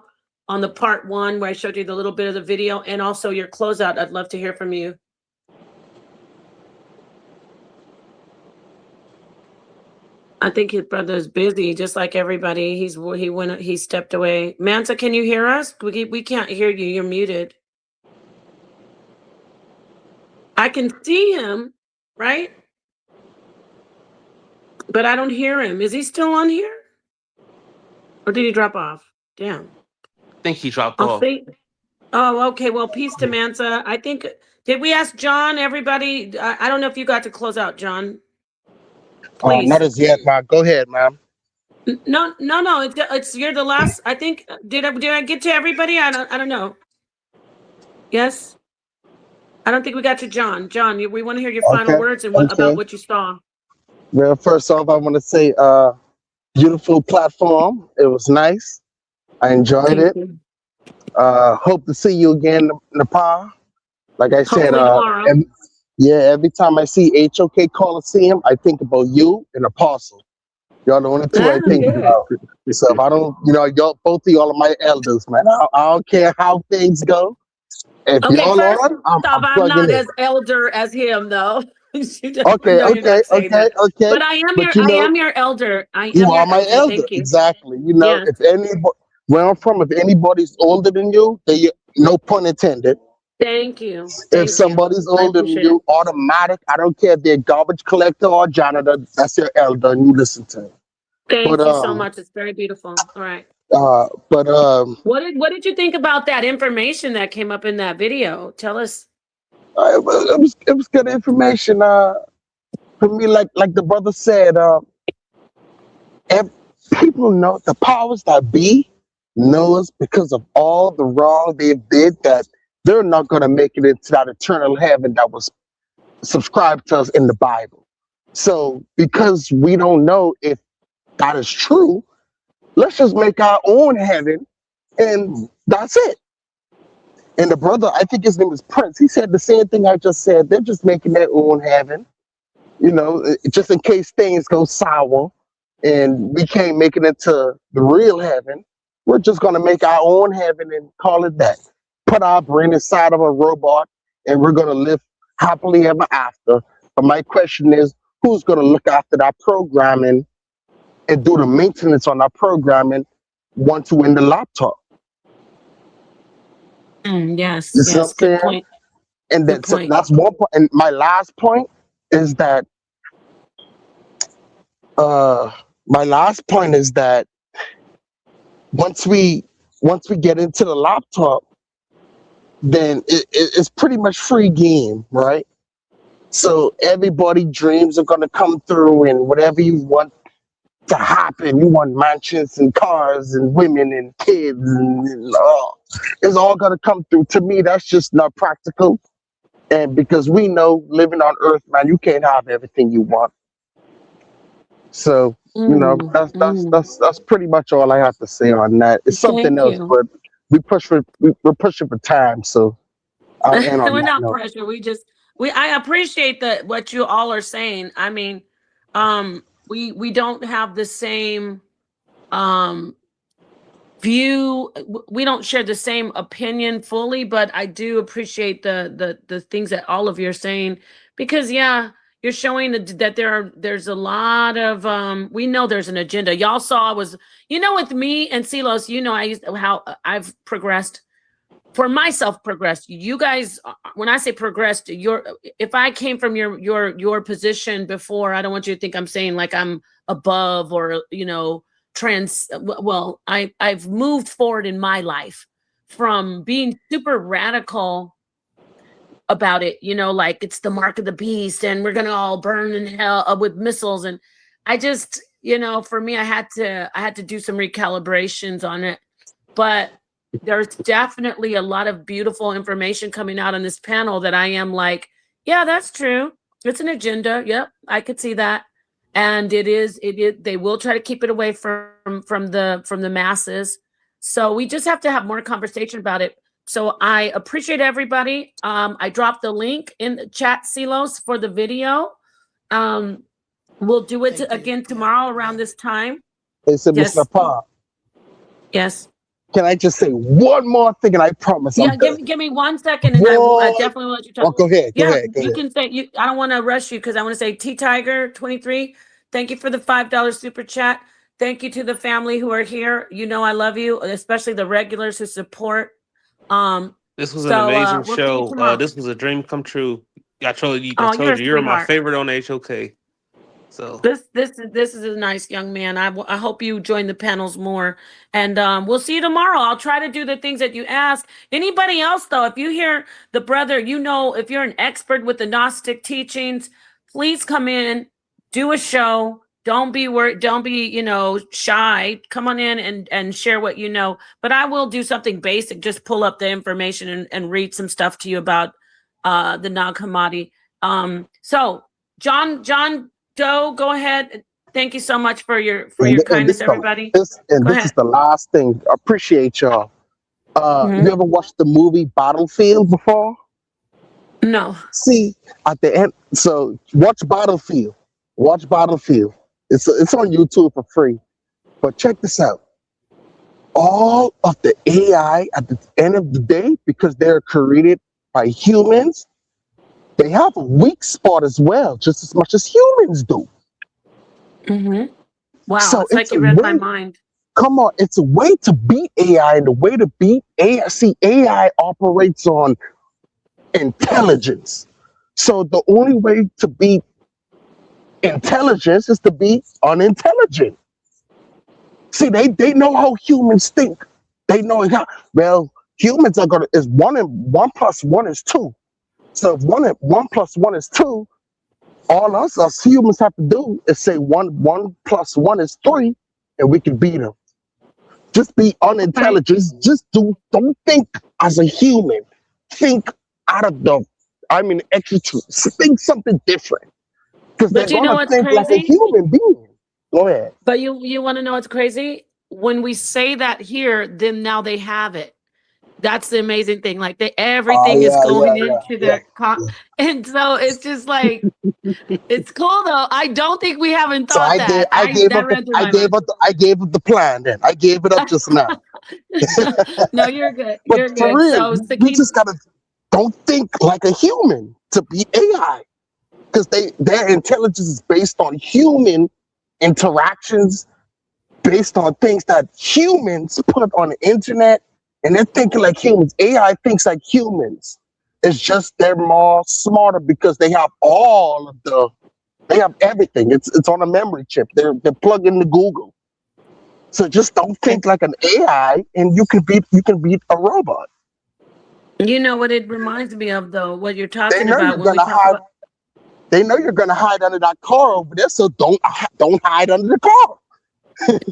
on the part 1, where I showed you the little bit of the video, and also your closeout, I'd love to hear from you. I think his brother's busy, just like everybody. He stepped away. Mansa, can you hear us? We can't hear you. You're muted. I can see him, right? But I don't hear him. Is he still on here? Or did he drop off? Damn. I think he dropped I'll off. see. Oh, okay. Well, peace to Mansa. I think, did we ask John, everybody? I don't know if you got to close out, John. Please. Not as yet, ma'am. Go ahead, ma'am. No. It's you're the last. I think did I get to everybody? I don't know. Yes. I don't think we got to John. John, we want to hear your final Okay. words and Okay. about what you saw. Well, first off, I want to say, beautiful platform. It was nice. I enjoyed Thank it. you. Hope to see you again, Nepal. Like I said, Hopefully tomorrow. every time I see HOK Coliseum, I think about you and Apostle. Y'all the only two I think about. So if I don't, y'all, both of y'all are my elders, man. I don't care how things go. If Okay, y'all first on, I'm I'm plugging not in. as elder as him, though. Okay, No, you're not saying that. okay. But I am But I am your elder. I you am are your my elder. elder. Thank you. Exactly. Yes. If anybody, where I'm from, if anybody's older than you, they, no pun intended. Thank you. If somebody's I older than appreciate you, it. automatic. I don't care if they're garbage collector or janitor. That's your elder, and you listen to him. Thank you so much. It's very beautiful. All right. What did you think about that information that came up in that video? Tell us. It was good information. For me, like the brother said, people know the powers that be knows because of all the wrong they did that they're not going to make it into that eternal heaven that was subscribed to us in the Bible. So because we don't know if that is true, let's just make our own heaven, and that's it. And the brother, I think his name is Prince, he said the same thing I just said. They're just making their own heaven, just in case things go sour and we can't make it into the real heaven. We're just going to make our own heaven and call it that. Put our brain inside of a robot and we're going to live happily ever after. But my question is, who's going to look after that programming and do the maintenance on that programming once we're in the laptop? Yes, You see what I'm good saying? point. And then, so that's one point. And my last point is that once we get into the laptop, then it's pretty much free game, right? So everybody dreams are gonna come through, and whatever you want to happen, you want mansions and cars and women and kids, and it's all gonna come through. To me, that's just not practical. And because we know living on Earth, man, you can't have everything you want. So that's pretty much all I have to say on that. It's something Thank else, you. but we're pushing for time, so I'll end on We're that not note. pressure. I appreciate what you all are saying. I mean, we don't have the same view. We don't share the same opinion fully, but I do appreciate the things that all of you are saying, because yeah, you're showing that there's a lot of we know there's an agenda. Y'all saw was, with me and Silos, how I've progressed for myself, progressed. You guys, when I say progressed, if I came from your position before, I don't want you to think I'm saying like I'm above or well, I've moved forward in my life from being super radical about it, like it's the mark of the beast and we're gonna all burn in hell with missiles. And I just, for me, I had to do some recalibrations on it. But there's definitely a lot of beautiful information coming out on this panel that I am like, yeah, that's true. It's an agenda. Yep, I could see that. And it is, they will try to keep it away from the masses. So we just have to have more conversation about it. So I appreciate everybody. I dropped the link in the chat, Silos, for the video. We'll do it again tomorrow around this time. They said, Yes. Mr. Pa, Yes. can I just say one more thing and I promise Yeah, I'm done. give me 1 second and I definitely will let you talk. Oh, go ahead. Yeah, Go you ahead. can say, I don't want to rush you because I want to say T Tiger 23. Thank you for the $5 super chat. Thank you to the family who are here. I love you, especially the regulars who support. This was an amazing we'll see you show. tomorrow. This was a dream come true. I told you, Oh, you're a you're my sweetheart. favorite on HOK. So This is a nice young man. I hope you join the panels more, and we'll see you tomorrow. I'll try to do the things that you ask. Anybody else though, if you hear the brother, if you're an expert with the Gnostic teachings, please come in, do a show. Don't be worried. Don't be shy. Come on in and share what you know. But I will do something basic. Just pull up the information and read some stuff to you about the Nag Hammadi. So John Doe, go ahead. Thank you so much for your kindness, everybody. This Go ahead. is the last thing. Appreciate y'all. Mhm. You ever watched the movie Battlefield before? No. See, at the end, so watch Battlefield. Watch Battlefield. It's on YouTube for free. But check this out. All of the AI at the end of the day, because they're created by humans, they have a weak spot as well, just as much as humans do. Mm-hmm. Wow, So it's like you read my mind. Come on, it's a way to beat AI, and the way to beat AI. See, AI operates on intelligence. So the only way to beat intelligence is to be unintelligent. See, they know how humans think. They know how humans are gonna is one plus one is two. So if one plus one is two, all us humans have to do is say one plus one is three, and we can beat them. Just be unintelligent. Just don't think as a human. Think out of extra. Think something different, because they're But you know gonna what's think like a crazy? human being. Go ahead. But you want to know what's crazy? When we say that here, then now they have it. That's the amazing thing. Like everything is going into their and so it's just like it's cool though. I don't think we haven't So thought that. I gave up the plan. Then I gave it up just now. No, you're good. But You're for good. real, So we just gotta don't think like a human to be AI, because their intelligence is based on human interactions, based on things that humans put on the internet, and they're thinking like humans. AI thinks like humans. It's just they're more smarter because they have they have everything. It's on a memory chip. They're plugged into Google. So just don't think like an AI, and you can beat a robot. You know what it reminds me of though, what you're They talking know about you're when we gonna talk hide. about They know you're gonna hide under that car over there, so don't hide under the car.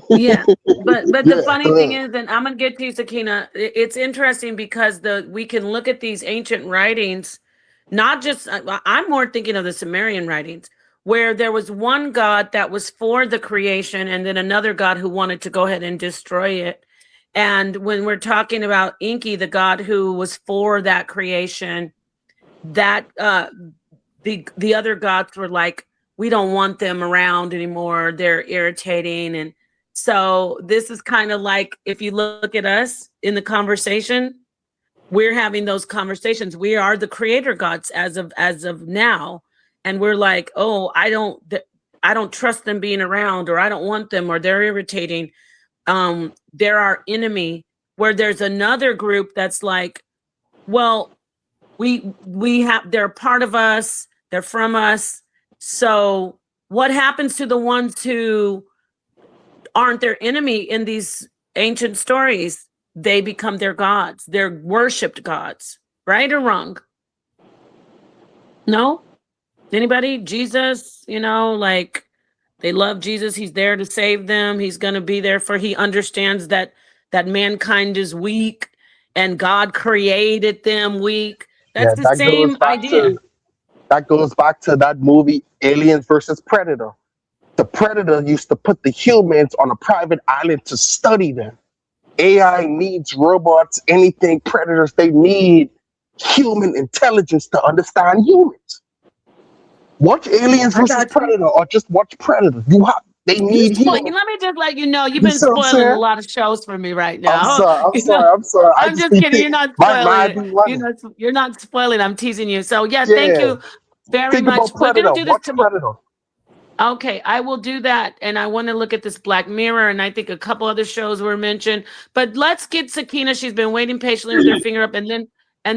Yeah, but the Yeah, funny go thing ahead. is, and I'm gonna get to you, Sakina. It's interesting because we can look at these ancient writings, not just. I'm more thinking of the Sumerian writings, where there was one god that was for the creation, and then another god who wanted to go ahead and destroy it. And when we're talking about Enki, the god who was for that creation, that the other gods were like, we don't want them around anymore. They're irritating. And So this is kind of like, if you look at us in the conversation, we're having those conversations. We are the creator gods as of now. And we're like, oh, I don't trust them being around, or I don't want them, or they're irritating. They're our enemy. Where there's another group that's like, well, they're part of us, they're from us. So what happens to the ones who aren't their enemy in these ancient stories? They become their gods. They're worshipped gods, right or wrong? No? Anybody? Jesus, like they love Jesus. He's there to save them. He's going to be there he understands that mankind is weak and God created them weak. That's the same idea. That goes back to that movie Aliens versus Predator. The Predator used to put the humans on a private island to study them. AI needs robots, anything predators, they need human intelligence to understand humans. Watch Aliens versus Predator or just watch Predator. They need humans. Let me just let you know, you've been spoiling a lot of shows for me right now. I'm sorry. I'm just kidding. You're not spoiling. You're not spoiling. I'm teasing you. So thank you very much. We're going to do this tomorrow. Okay, I will do that. And I want to look at this Black Mirror, and I think a couple other shows were mentioned. But let's get Sakina. She's been waiting patiently with her finger up, and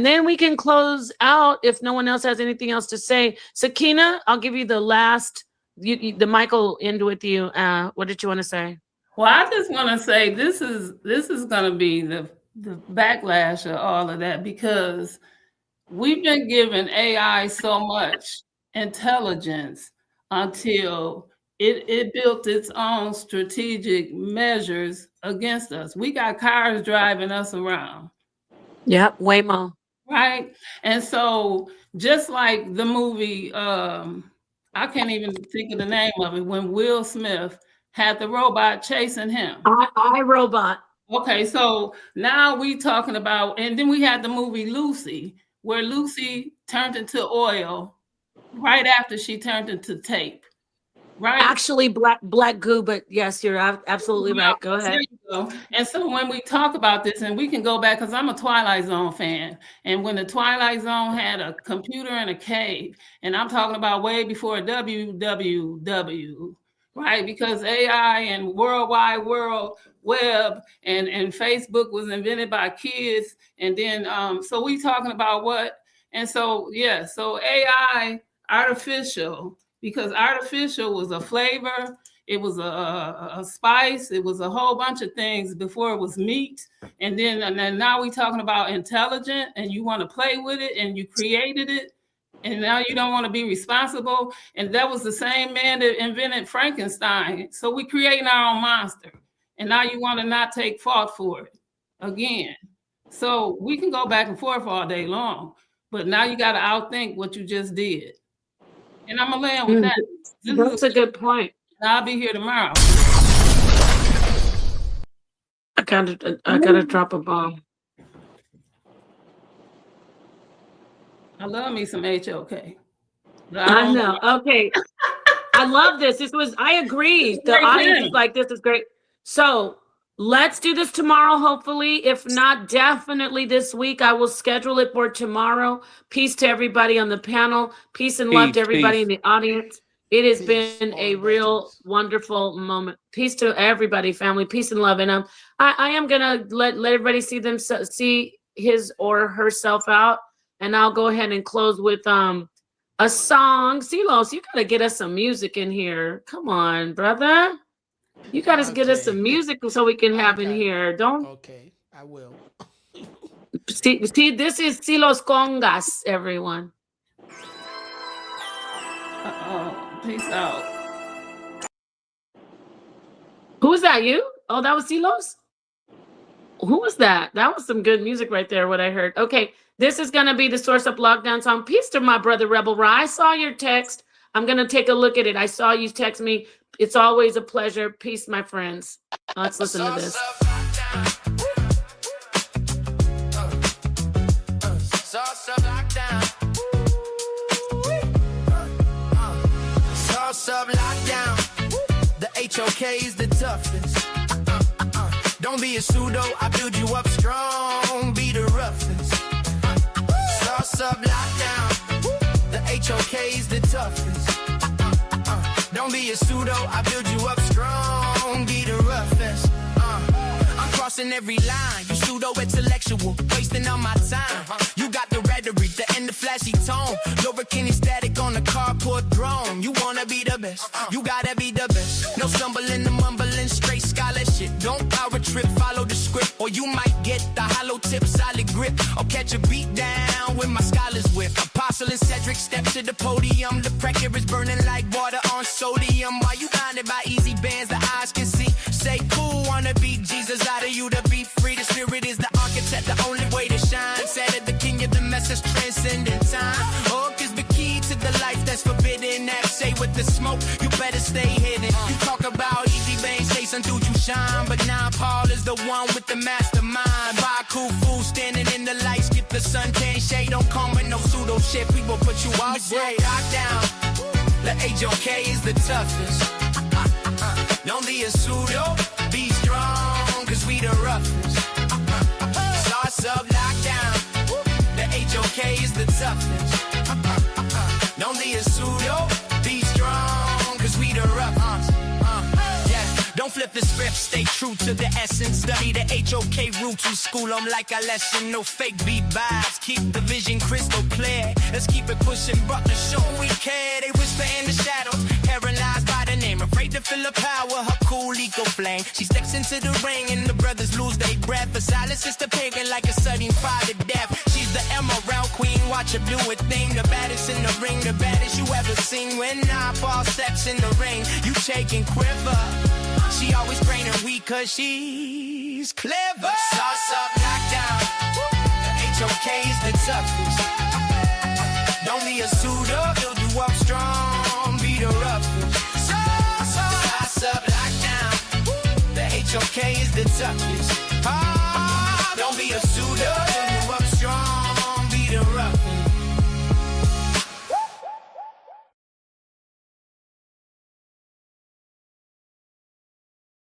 then we can close out if no one else has anything else to say. Sakina, I'll give you the last. The mic will end with you. What did you want to say? Well, I just want to say this is going to be the backlash of all of that, because we've been giving AI so much intelligence until it built its own strategic measures against us. We got cars driving us around. Yep, Waymo. Right? And so just like the movie, I can't even think of the name of it, when Will Smith had the robot chasing him. I, Robot. Okay, so now we talking about, and then we had the movie Lucy, where Lucy turned into oil right after she turned into tape, right? Actually, black goo, but yes, you're absolutely right. Go ahead. There you go. And so when we talk about this, and we can go back, because I'm a Twilight Zone fan, and when the Twilight Zone had a computer in a cave, and I'm talking about way before WWW, right? Because AI and World Wide Web and Facebook was invented by kids, and then so we talking about what? And so so AI, artificial, because artificial was a flavor, it was a spice, it was a whole bunch of things before it was meat, and then now we talking about intelligent, and you want to play with it, and you created it, and now you don't want to be responsible. And that was the same man that invented Frankenstein. So we creating our own monster, and now you want to not take fault for it again. So we can go back and forth all day long, but now you got to outthink what you just did. And I'm gonna land with that. That's a good point. I'll be here tomorrow. I gotta drop a bomb. I love me some HOK. I know. Okay. I love this. I agree. The audience is like, this is great. So let's do this tomorrow, hopefully. If not, definitely this week. I will schedule it for tomorrow. Peace to everybody on the panel. Peace and love to everybody in the audience. It has been a real wonderful moment. Peace to everybody, family. Peace and love. And I am gonna let everybody see his or herself out. And I'll go ahead and close with a song. Silos, you gotta get us some music in here. Come on, brother. You gotta get us some music so we can have in here. Okay, I will. See, this is Silos Congas, everyone. Peace out. Who was that? You? Oh, that was Silos? Who was that? That was some good music right there, what I heard. Okay, this is going to be the Source Up Lockdown song. Peace to my brother, Rebel Ra. I saw your text. I'm going to take a look at it. I saw you text me. It's always a pleasure. Peace, my friends. Let's listen to this. Sauce Up Lockdown. Sauce Up Lockdown. The HOK is the toughest. Don't be a pseudo, I build you up strong. Be the roughest. Sauce up, lockdown. The HOK's the toughest. Don't be a pseudo, I build you up strong. Be the roughest. I'm crossing every line. You pseudo-intellectual, wasting on my time. You got the rhetoric, and the flashy tone. Lowercase static on the carport drone. You wanna be the best, you gotta be the best. No stumbling, the mumbling, straight scholarship. Don't power trip, follow the script, or you might get the hollow tip, solid grip, or catch a beat down with my scholars whip. Apostle and Cedric step to the podium. The pressure is burning like water on sodium. While you blinded by easy bands, the eyes can see. Say cool, wanna be Jesus out of you to be free. The spirit is the architect, the only way to shine. Said it, the king of the message transcending time. Hook is the key to the life that's forbidden. That say with the smoke, you better stay hidden. You talk about easy veins, Jason, dude, you shine. But now Paul is the one with the mastermind. Buy cool food, standing in the light, skip the suntan shade. Don't come with no pseudo shit, people put you out. Lock down, the HOK is the toughest. Don't be a pseudo, be strong, cause we the roughest. Sauce up, lockdown, the HOK is the toughest. Don't be a pseudo, be strong, cause we the roughest. Don't flip the script, stay true to the essence. Study the HOK roots, you school them like a lesson. No fake beat vibes, keep the vision crystal clear. Let's keep it pushing, but to show we care. They whisper in the shadows, paralyzed by the name. Afraid to feel the power, her cool eco flame. She steps into the ring and the brothers lose their breath. For silence is the pagan like a sudden fire to death. She's the emerald queen, watch her do a thing. The baddest in the ring, the baddest you ever seen. When I fall steps in the ring, you shake and quiver. She always praying weak cause she's clever. Sauce up, lockdown. The HOK is the toughest. Don't be a pseudo, build you up strong. Be the roughest. Sauce up, lockdown. The HOK is the toughest.